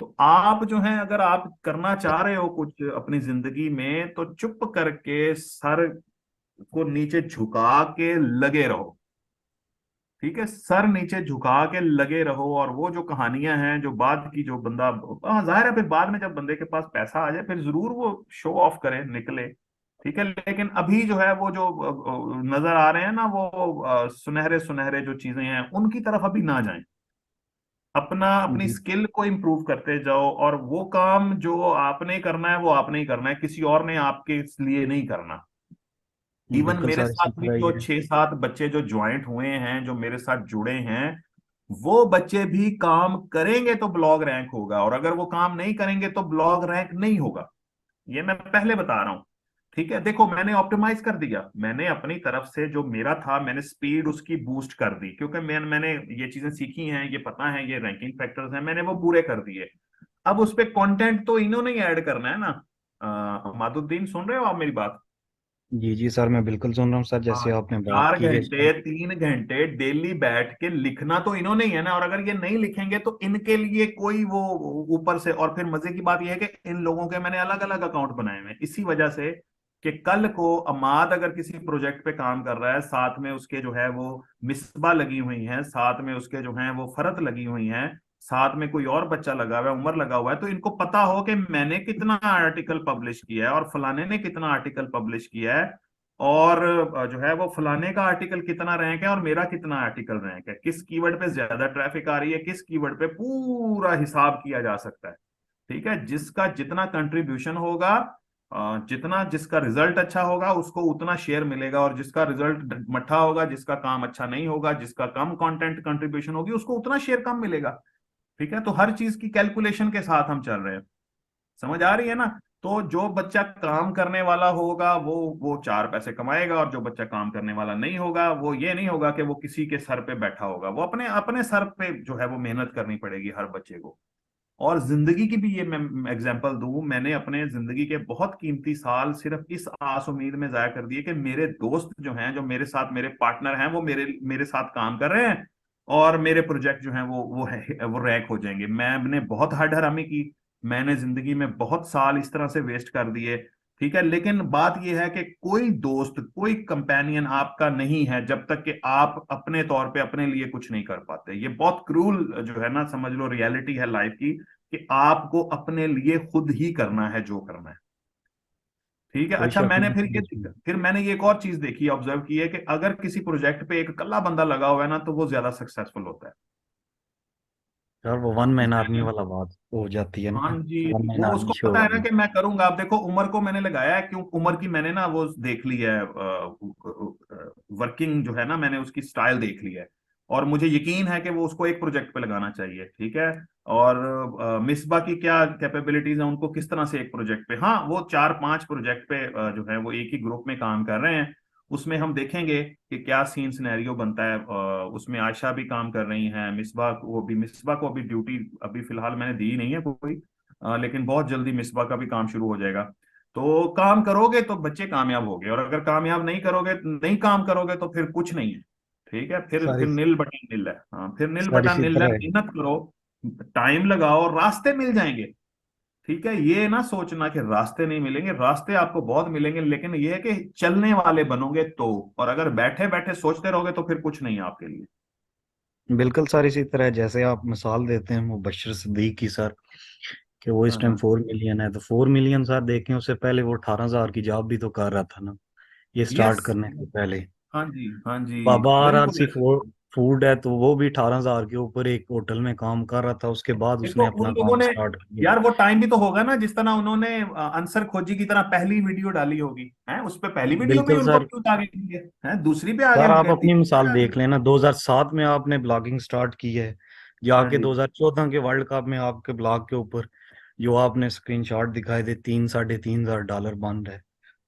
तो आप जो है, अगर आप करना चाह रहे हो कुछ अपनी जिंदगी में, तो चुप करके सर को नीचे झुका के लगे रहो। ठीक है, सर नीचे झुका के लगे रहो। और वो जो कहानियां हैं जो बाद की, जो बंदा, हाँ जाहिर है फिर बाद में जब बंदे के पास पैसा आ जाए फिर जरूर वो शो ऑफ करे, निकले। ठीक है, लेकिन अभी जो है वो जो नजर आ रहे हैं ना, वो सुनहरे सुनहरे जो चीजें हैं उनकी तरफ अभी ना जाएं। अपना, अपनी जी स्किल को इम्प्रूव करते जाओ, और वो काम जो आपने करना है वो आपने ही करना है, किसी और ने आपके लिए नहीं करना। इवन बिल्कुल मेरे सर, इसी साथ भी तरह ही जो है। 6-7 बच्चे जो ज्वाइंट हुए हैं, जो मेरे साथ जुड़े हैं, वो बच्चे भी काम करेंगे तो ब्लॉग रैंक होगा, और अगर वो काम नहीं करेंगे तो ब्लॉग रैंक नहीं होगा। ये मैं पहले बता रहा हूं। ठीक है, देखो मैंने ऑप्टिमाइज कर दिया, मैंने अपनी तरफ से जो मेरा था, मैंने स्पीड उसकी बूस्ट कर दी, क्योंकि मैंने ये चीजें सीखी हैं, ये पता है, ये रैंकिंग फैक्टर्स हैं, मैंने वो पूरे कर दिए। अब उस पे कंटेंट तो इन्होंने ही ऐड करना है ना। मादुद्दीन, सुन रहे हो आप मेरी बात? जी जी सर, मैं बिल्कुल सुन रहा हूँ सर, हाँ, जैसे आपने बात चार की है इसमें। घंटे 3 घंटे डेली बैठ के लिखना तो इन्होंने ही है ना। और अगर ये नहीं लिखेंगे तो इनके लिए कोई वो ऊपर से, और फिर मजे की बात यह है कि इन लोगों के मैंने अलग अलग अकाउंट बनाए हुए हैं इसी वजह से, कि कल को अमाद अगर किसी प्रोजेक्ट पे काम कर रहा है, साथ में उसके जो है वो मिसबा लगी हुई है, साथ में उसके जो है वो फरत लगी हुई है, साथ में कोई और बच्चा लगा हुआ है, उमर लगा हुआ है, तो इनको पता हो कि मैंने कितना आर्टिकल पब्लिश किया है और फलाने ने कितना आर्टिकल पब्लिश किया है, और जो है वो फलाने का आर्टिकल कितना रैंक है और मेरा कितना आर्टिकल रैंक है, किस कीवर्ड पे ज्यादा ट्रैफिक आ रही है, किस कीवर्ड पे, पूरा हिसाब किया जा सकता है। ठीक है, जिसका जितना कंट्रीब्यूशन होगा, जितना जिसका रिजल्ट अच्छा होगा उसको उतना शेयर मिलेगा, और जिसका रिजल्ट मट्ठा होगा, जिसका काम अच्छा नहीं होगा, जिसका कम कंटेंट कंट्रीब्यूशन होगी, उसको उतना शेयर कम मिलेगा। ठीक है, तो हर चीज की कैलकुलेशन के साथ हम चल रहे हैं। समझ आ रही है ना? तो जो बच्चा काम करने वाला होगा वो 4 पैसे कमाएगा, और जो बच्चा काम करने वाला नहीं होगा, वो ये नहीं होगा कि वो किसी के सर पे बैठा होगा, वो अपने अपने सर पे जो है वो मेहनत करनी पड़ेगी हर बच्चे को। और जिंदगी की भी ये मैं एग्जांपल दूं, मैंने अपने जिंदगी के बहुत कीमती साल सिर्फ इस आस उम्मीद में जाया कर दिए कि मेरे दोस्त जो हैं, जो मेरे साथ मेरे पार्टनर हैं, वो मेरे मेरे साथ काम कर रहे हैं, और मेरे प्रोजेक्ट जो हैं वो रैंक हो जाएंगे। मैंने बहुत हड हरामी की, मैंने जिंदगी में बहुत साल इस तरह से वेस्ट कर दिए। ठीक है, लेकिन बात यह है कि कोई दोस्त, कोई कंपेनियन आपका नहीं है जब तक कि आप अपने तौर पे अपने लिए कुछ नहीं कर पाते। ये बहुत क्रूल जो है ना, समझ लो रियलिटी है लाइफ की, कि आपको अपने लिए खुद ही करना है जो करना है। ठीक है, कोई अच्छा, शक मैंने नहीं फिर सर ये, इसमें। फिर मैंने ये एक और चीज देखी, ऑब्जर्व की है, कि अगर किसी प्रोजेक्ट पे एक कल्ला बंदा लगा हुआ है ना, तो वो ज्यादा सक्सेसफुल होता है। सर वो वन मैन आर्मी जैसे, वाला बात हो जाती है हाँ ना, जी, वन मैन वो आर्मी उसको शो पता है ना वाली। कि मैं करूंगा। आप देखो, उमर को मैंने लगाया है, क्यों? उमर की मैंने ना वो देख ली है, वर्किंग जो है ना, मैंने उसकी स्टाइल देख ली है, और मुझे यकीन है कि वो उसको एक प्रोजेक्ट पे लगाना चाहिए। ठीक है, और मिसबा की क्या कैपेबिलिटीज है, उनको किस तरह से एक प्रोजेक्ट पे, हाँ वो 4-5 प्रोजेक्ट पे जो है वो एक ही ग्रुप में काम कर रहे हैं। उसमें हम देखेंगे कि क्या सीन सिनेरियो बनता है। उसमें आयशा भी काम कर रही हैं, मिसबा को अभी ड्यूटी अभी फिलहाल मैंने दी नहीं है कोई, लेकिन बहुत जल्दी मिसबा का भी काम शुरू हो जाएगा। तो काम करोगे तो बच्चे कामयाब होगे, और अगर कामयाब नहीं करोगे, नहीं काम करोगे, तो फिर कुछ नहीं है। ठीक है, सर फिर नील बटा नील है। हाँ, फिर नील सर बटा इसी नील है, तरह है। मेहनत करो, टाइम लगाओ, रास्ते मिल जाएंगे। ठीक है, ये ना सोचना कि रास्ते नहीं मिलेंगे, रास्ते आपको बहुत मिलेंगे, लेकिन ये है कि चलने वाले बनोगे तो। और अगर बैठे बैठे सोचते रहोगे तो फिर कुछ नहीं है आपके लिए। बिल्कुल सर, इसी तरह जैसे आप मिसाल देते हैं मुबश्शिर सिद्दीक की सर, कि वो इस हाँ टाइम हाँ 4 मिलियन है, तो 4 मिलियन सर देखें, उससे पहले वो 18,000 की जॉब भी तो कर रहा था ना, ये स्टार्ट यस, करने से पहले। हाँ जी, हाँ जी, बाबा आर आर बिल्कुल सी ऐसे। फूड है, तो वो भी 18,000 के ऊपर एक होटल में काम कर रहा था, उसके बाद देखो उसने उन अपना लोगों काम ने, स्टार्ट किया। यार वो टाइम भी तो होगा ना जिस तरह उन्होंने आंसर खोजी की तरह पहली वीडियो डाली होगी, है उस पे पहली वीडियो में ही बिल्कुल उनको सर। क्यों आगे किए हैं, दूसरी पे आगे सर आप कहती अपनी मिसाल है। देख लेना, 2007 में आपने ब्लॉगिंग स्टार्ट की है, हाँ जाके जी। 2014 के वर्ल्ड कप में आपके ब्लॉग के ऊपर जो आपने स्क्रीनशॉट दिखाए थे, 3 साढ़े 3 हजार डॉलर बन रहे,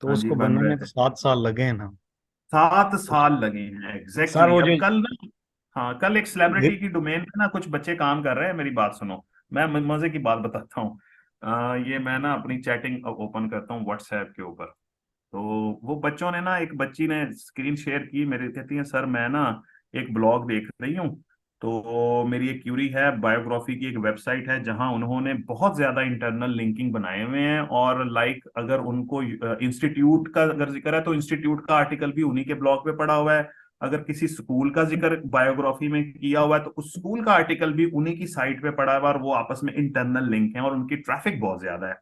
तो हाँ जी, उसको बन बनने रहे में तो थे। 7 साल लगे हैं ना। 7 साल लगे हैं सर एग्जैक्टली। वो अब जो कल ना, हाँ कल एक सेलिब्रिटी की डोमेन पे ना कुछ बच्चे काम कर रहे हैं, मेरी बात सुनो। मैं मजे की बात बताता हूँ। ये मैं ना अपनी चैटिंग ओपन करता हूँ व्हाट्सएप के ऊपर। तो वो बच्चों ने ना, एक बच्ची ने स्क्रीन शेयर की मेरे, कहती है सर मैं ना एक ब्लॉग देख रही हूँ, तो मेरी एक क्यूरी है, बायोग्राफी की एक वेबसाइट है जहां उन्होंने बहुत ज्यादा इंटरनल लिंकिंग बनाए हुए हैं, और लाइक अगर उनको इंस्टीट्यूट का अगर जिक्र है तो इंस्टीट्यूट का आर्टिकल भी उन्हीं के ब्लॉग पे पड़ा हुआ है, अगर किसी स्कूल का जिक्र बायोग्राफी में किया हुआ है तो उस स्कूल का आर्टिकल भी उन्हीं की साइट पे पड़ा हुआ है, और वो आपस में इंटरनल लिंक है और उनकी ट्रैफिक बहुत ज्यादा है।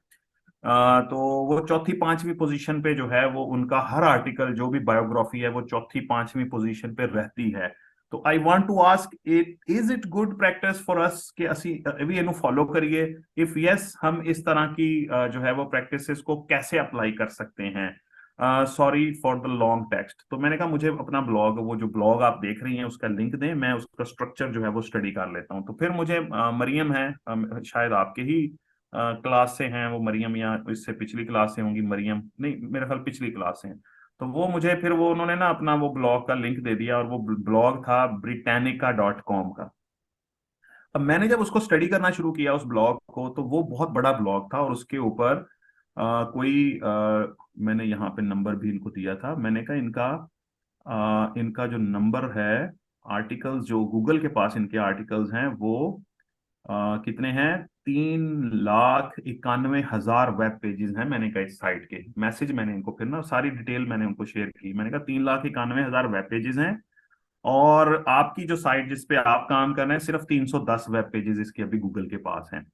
तो वो चौथी पांचवी पोजीशन पे जो है वो उनका हर आर्टिकल जो भी बायोग्राफी है वो चौथी पांचवी पोजीशन पे रहती है। तो I want to ask it, is it good practice for us कि ਅਸੀਂ ਵੀ ਇਹਨੂੰ फॉलो करिए? इफ यस, हम इस तरह की जो है वो प्रैक्टिसेस को कैसे अप्लाई कर सकते हैं? Sorry for the long text. तो मैंने कहा मुझे अपना ब्लॉग, वो जो ब्लॉग आप देख रही हैं उसका लिंक दें, मैं उसका स्ट्रक्चर जो है वो स्टडी कर लेता हूँ। तो फिर मुझे मरियम है, शायद आपके ही क्लास से हैं वो मरियम, या इससे पिछली क्लास से होंगी मरियम, नहीं मेरे ख्याल पिछली क्लास से हैं। तो वो मुझे फिर वो उन्होंने ना अपना वो ब्लॉग का लिंक दे दिया, और वो ब्लॉग था britannica.com का। अब मैंने जब उसको स्टडी करना शुरू किया उस ब्लॉग को, तो वो बहुत बड़ा ब्लॉग था, और उसके ऊपर मैंने यहाँ पे नंबर भी इनको दिया था, मैंने कहा इनका इनका जो नंबर है, आर्टिकल्स जो गूगल के पास इनके आर्टिकल्स हैं वो कितने हैं, 3,91,000 वेब पेजेस हैं। मैंने कहा इस साइट के मैसेज मैंने इनको फिर ना सारी डिटेल मैंने उनको शेयर की, मैंने कहा 3,91,000 वेब पेजेस हैं, और आपकी जो साइट जिस पे आप काम कर रहे हैं सिर्फ 310 वेब पेजेस इसके अभी गूगल के पास हैं।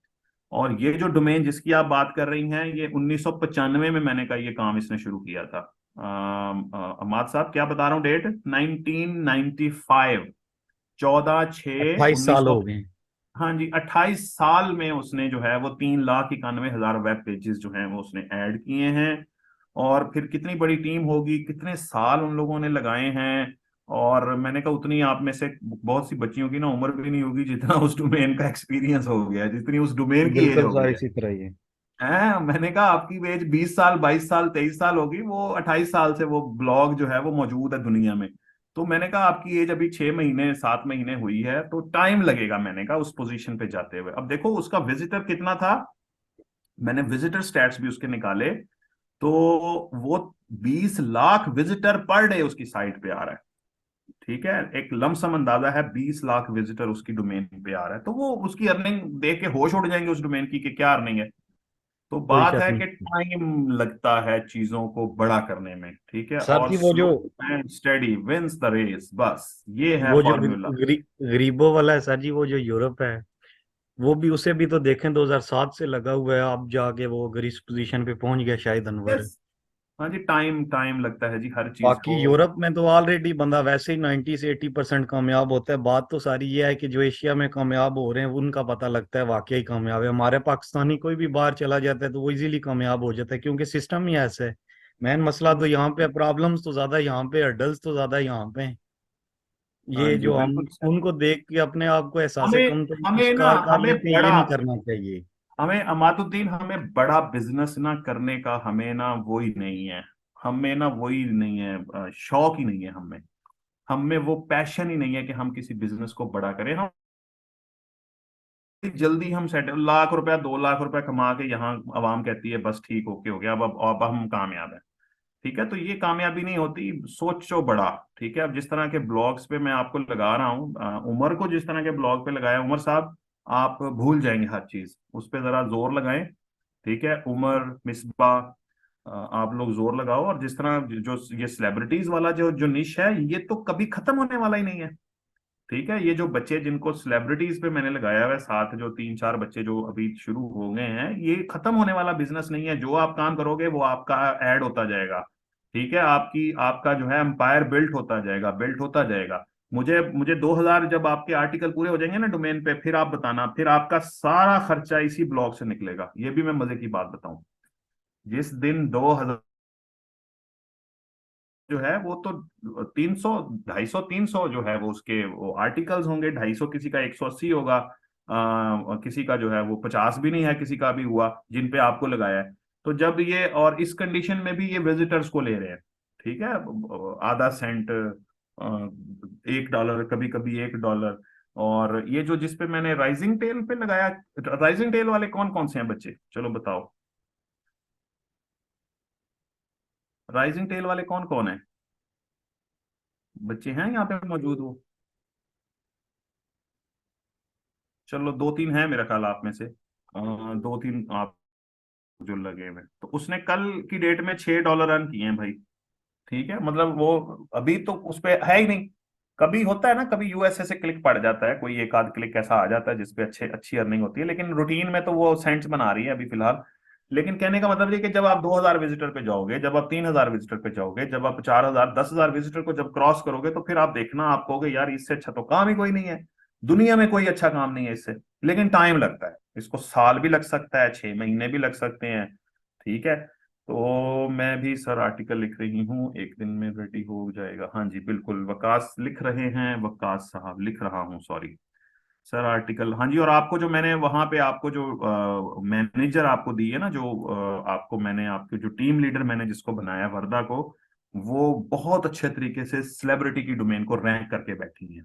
और ये जो डोमेन जिसकी आप बात कर रही हैं, ये 1995 में मैंने कहा ये काम इसने शुरू किया था। अमाद साहब क्या बता रहा हूँ डेट, 1995, 14/6 28 उन्नीस साल सौ हो गए। हाँ जी, 28 साल में उसने जो है वो 3,91,000 वेब पेजेस जो हैं वो उसने ऐड किए हैं। और फिर कितनी बड़ी टीम होगी, कितने साल उन लोगों ने लगाए हैं। और मैंने कहा उतनी आप में से बहुत सी बच्चियों की ना उम्र भी नहीं होगी जितना उस डोमेन का एक्सपीरियंस हो गया है, जितनी उस डोमेन की एज बिल्कुल हो गई सर, है। इसी तरह ही है। मैंने कहा आपकी एज 20 साल, 22 साल, 23 साल होगी, वो 28 साल से वो ब्लॉग जो है वो मौजूद है दुनिया में। तो मैंने कहा आपकी एज अभी 6 महीने 7 महीने हुई है, तो टाइम लगेगा मैंने कहा उस पोजीशन पे जाते हुए। अब देखो उसका विजिटर कितना था, मैंने विजिटर स्टैट्स भी उसके निकाले, तो वो 20 लाख विजिटर पर डे उसकी साइट पे आ रहा है। ठीक है, एक लमसम अंदाजा है 20 लाख विजिटर उसकी डोमेन पे आ रहा है, तो वो उसकी अर्निंग देख के होश उड़ जाएंगे उस डोमेन की कि क्या अर्निंग है। तो कोई बात शक है नहीं। कि टाइम लगता है चीजों को बड़ा करने में, ठीक है, सर और जी वो स्लो जो and steady wins the race, बस ये है वो जो फॉर्मूला। गरीबों वाला है सर जी, वो जो यूरोप है, वो भी, उसे भी तो देखें, 2007 से लगा हुआ है, अब जाके वो अगर इस पोजीशन पे पहुंच गया, शायद अनवर। यस। हाँ जी, टाइम टाइम लगता है जी हर चीज बाकी को। यूरोप में तो ऑलरेडी बंदा वैसे ही 90 से 80% कामयाब होता है। बात तो सारी ये है कि जो एशिया में कामयाब हो रहे हैं उनका पता लगता है वाकई कामयाब है। हमारे पाकिस्तानी कोई भी बाहर चला जाता है तो वो इजीली कामयाब हो जाता है, क्योंकि सिस्टम ही ऐसा है। मेन मसला तो यहाँ पे, प्रॉब्लम्स तो ज्यादा यहाँ पे, हर्डल्स तो ज्यादा यहाँ पे हैं। हाँ ये जी जो हम बिल्कुल सर। उनको देख के अपने आप को एहसास हमें कम तो हमें ना शिकार कर हमें लेते हैं, ये बड़ा, नहीं करना चाहिए। हमें अमातुद्दीन, हमें बड़ा बिजनेस ना करने का हमें ना वही नहीं है, हमें ना वही नहीं है, शौक ही नहीं है हमें, हमें वो पैशन ही नहीं है कि हम किसी बिजनेस को बड़ा करें। हम जल्दी हम सेट, लाख रुपया 2 लाख रुपया कमा के यहाँ आवाम कहती है बस ठीक, ओके हो गया, अब हम कामयाब हैं। ठीक है, तो ये कामयाबी नहीं होती, सोचो बड़ा। ठीक है, अब जिस तरह के ब्लॉग्स पे मैं आपको लगा रहा हूँ, उमर को जिस तरह के ब्लॉग पे लगाया, उमर साहब आप भूल जाएंगे हर चीज, उस पे जरा जोर लगाएं। ठीक है, उमर, मिसबा, आप लोग जोर लगाओ। और जिस तरह जो ये सेलिब्रिटीज वाला जो जो निश है, ये तो कभी खत्म होने वाला ही नहीं है। ठीक है, ये जो बच्चे जिनको सेलिब्रिटीज पे मैंने लगाया हुआ है साथ, जो 3-4 बच्चे जो अभी शुरू हो गए हैं, ये खत्म होने वाला बिजनेस नहीं है। जो आप काम करोगे वो आपका ऐड होता जाएगा। ठीक है, आपकी आपका जो है एम्पायर बिल्ट होता जाएगा, बिल्ट होता जाएगा। मुझे मुझे 2000 जब आपके आर्टिकल पूरे हो जाएंगे ना डोमेन पे, फिर आप बताना, फिर आपका सारा खर्चा इसी ब्लॉग से निकलेगा। ये भी मैं मजे की बात बताऊं, जिस दिन 2000 जो है वो तो 300, 250, 300 जो है वो उसके वो आर्टिकल्स होंगे, 250 किसी का 180 होगा, किसी का जो है वो 50 भी नहीं है, किसी का भी हुआ जिन पे आपको लगाया है। तो जब ये, और इस कंडीशन में भी ये विजिटर्स को ले रहे हैं, ठीक है, आधा सेंट, $1, कभी कभी $1। और ये जो जिस पे मैंने राइजिंग टेल पे लगाया, राइजिंग टेल वाले कौन कौन से हैं बच्चे, चलो बताओ, राइजिंग टेल वाले कौन कौन है बच्चे, हैं यहाँ पे मौजूद वो? चलो दो तीन है मेरा ख्याल आप में से, दो तीन आप जो लगे हुए, तो उसने कल की डेट में $6 अर्न किए हैं भाई। ठीक है, मतलब वो अभी तो उस पे है ही नहीं। कभी होता है ना, कभी यूएसए से क्लिक पड़ जाता है, कोई एक आध क्लिक ऐसा आ जाता है जिसपे अच्छी अर्निंग होती है, लेकिन रूटीन में तो वो सेंट्स बना रही है अभी फिलहाल। लेकिन कहने का मतलब ये कि जब आप 2000 विजिटर पे जाओगे, जब आप 3000 विजिटर पे जाओगे, जब आप 4000, 10,000 विजिटर को जब क्रॉस करोगे, तो फिर आप देखना, आप कहोगे यार इससे अच्छा तो काम ही कोई नहीं है, दुनिया में कोई अच्छा काम नहीं है इससे। लेकिन टाइम लगता है इसको, साल भी लग सकता है, 6 महीने भी लग सकते हैं। ठीक है, तो मैं भी सर आर्टिकल लिख रही हूँ, एक दिन में रेडी हो जाएगा। हाँ जी बिल्कुल, वकास लिख रहे हैं, वकास साहब लिख रहा हूँ, सॉरी सर आर्टिकल। हाँ जी, और आपको जो मैंने वहां पे आपको जो मैनेजर आपको दी है ना, जो आपको मैंने आपके जो टीम लीडर मैंने जिसको बनाया वर्दा को, वो बहुत अच्छे तरीके से सेलिब्रिटी की डोमेन को रैंक करके बैठी है।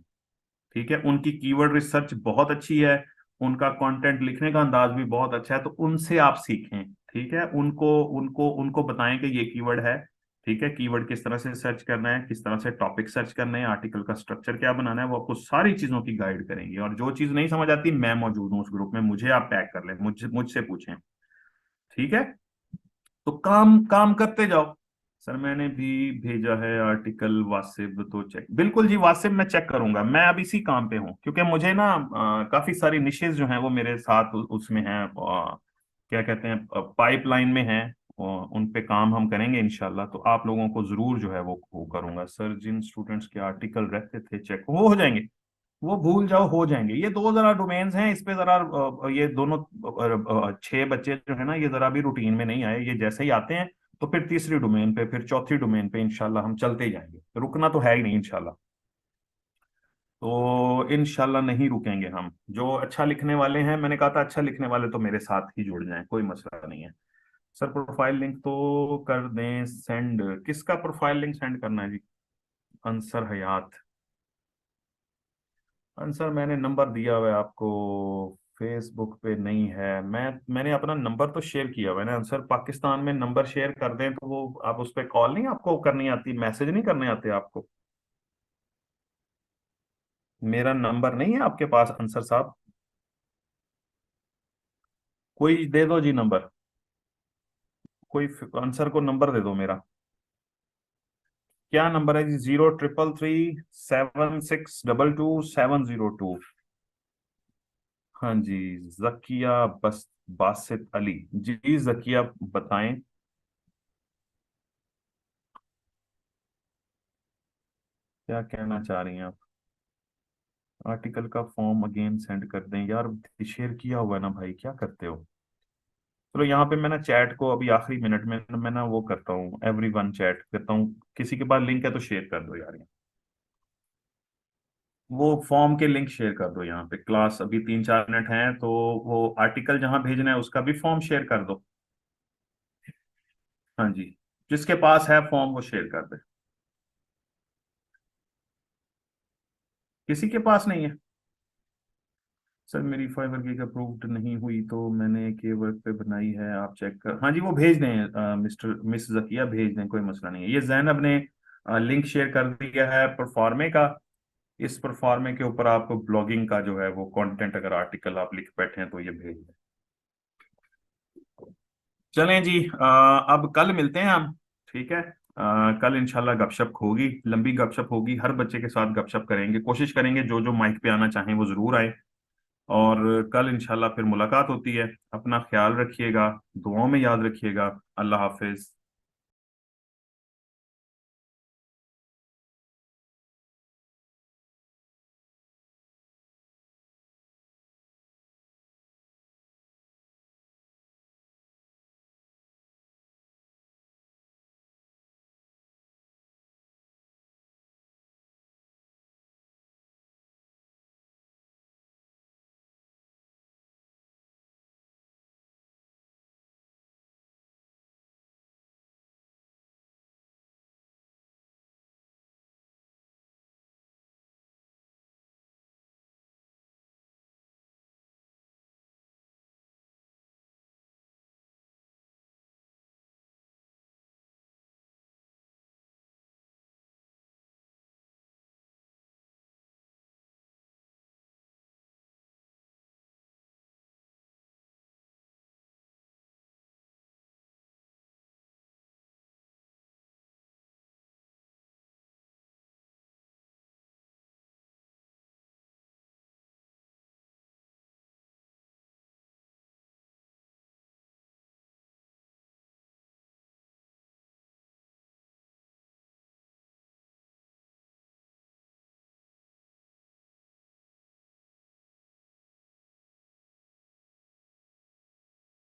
ठीक है, उनकी कीवर्ड रिसर्च बहुत अच्छी है, उनका कंटेंट लिखने का अंदाज भी बहुत अच्छा है, तो उनसे आप सीखें। ठीक है, उनको उनको उनको बताएं कि ये कीवर्ड है। ठीक है, कीवर्ड किस तरह से सर्च करना है, किस तरह से टॉपिक सर्च करना है, आर्टिकल का स्ट्रक्चर क्या बनाना है, वो आपको सारी चीजों की गाइड करेंगे। और जो चीज नहीं समझ आती, मैं मौजूद हूँ उस ग्रुप में, मुझे आप टैग कर लें, मुझसे पूछें। ठीक है, तो काम काम करते जाओ। सर मैंने भी भेजा है आर्टिकल, वासिब तो चेक, बिल्कुल जी वासिब, मैं चेक करूंगा। मैं अब इसी काम पे हूँ, क्योंकि मुझे ना काफी सारी निशेज जो हैं वो मेरे साथ उसमें हैं, क्या कहते हैं, पाइपलाइन में हैं, उन पे काम हम करेंगे इंशाल्लाह। तो आप लोगों को जरूर जो है वो करूंगा। सर जिन स्टूडेंट्स के आर्टिकल रहते थे चेक, वो हो जाएंगे, वो भूल जाओ, हो जाएंगे। ये दो जरा डोमेन्स हैं, इस पे जरा ये दोनों 6 बच्चे जो है ना, ये जरा भी रूटीन में नहीं आए, ये जैसे ही आते हैं तो फिर तीसरी डोमेन पे, फिर चौथी डोमेन पे इंशाल्लाह हम चलते ही जाएंगे, रुकना तो है ही नहीं इंशाल्लाह। तो इंशाल्लाह नहीं रुकेंगे हम। जो अच्छा लिखने वाले हैं, मैंने कहा था अच्छा लिखने वाले तो मेरे साथ ही जुड़ जाएं, कोई मसला नहीं है। सर प्रोफाइल लिंक तो कर दें सेंड, किसका प्रोफाइल लिंक सेंड करना है जी? अंसर हयात, आंसर मैंने नंबर दिया हुआ है आपको, फेसबुक पे नहीं है। मैंने अपना नंबर तो शेयर किया हुआ है ना आंसर, पाकिस्तान में नंबर शेयर कर दें तो वो आप उस पर कॉल नहीं आपको करनी आती, मैसेज नहीं करने आते आपको? मेरा नंबर नहीं है आपके पास आंसर साहब? कोई दे दो जी नंबर, कोई आंसर को नंबर दे दो मेरा। क्या नंबर है जी? 03337622 702। हाँ जी, जकिया बस, बासित अली जी, जकिया बताएं क्या कहना चाह रही हैं आप? आर्टिकल का फॉर्म अगेन सेंड कर दें यार, शेयर किया हुआ है ना भाई, क्या करते हो? चलो यहाँ पे मैं ना चैट को अभी आखिरी मिनट में मैं ना वो करता हूँ, एवरीवन चैट करता हूँ, किसी के पास लिंक है तो शेयर कर दो यार, वो फॉर्म के लिंक शेयर कर दो यहाँ पे। क्लास अभी 3-4 मिनट हैं, तो वो आर्टिकल जहाँ भेजना है उसका भी फॉर्म शेयर कर दो। हाँ जी, जिसके पास है फॉर्म वो शेयर कर दे। किसी के पास नहीं है? सर मेरी 5 वर्क अप्रूव्ड नहीं हुई, तो मैंने के वर्क पे बनाई है, आप चेक कर। हाँ जी, वो भेज दें, मिस्टर मिस जकिया भेज दें, कोई मसला नहीं है। ये जैनब ने लिंक शेयर कर दिया है परफॉर्मे का। इस परफॉर्मे के ऊपर आपको ब्लॉगिंग का जो है वो कंटेंट, अगर आर्टिकल आप लिख बैठे हैं तो ये भेज दें। चलें जी, अब कल मिलते हैं हम। ठीक है, कल इंशाल्लाह गपशप होगी, लंबी गपशप होगी, हर बच्चे के साथ गपशप करेंगे, कोशिश करेंगे जो जो माइक पे आना चाहें वो जरूर आए। और कल इंशाल्लाह फिर मुलाकात होती है। अपना ख्याल रखिएगा, दुआओं में याद रखिएगा। अल्लाह हाफिज।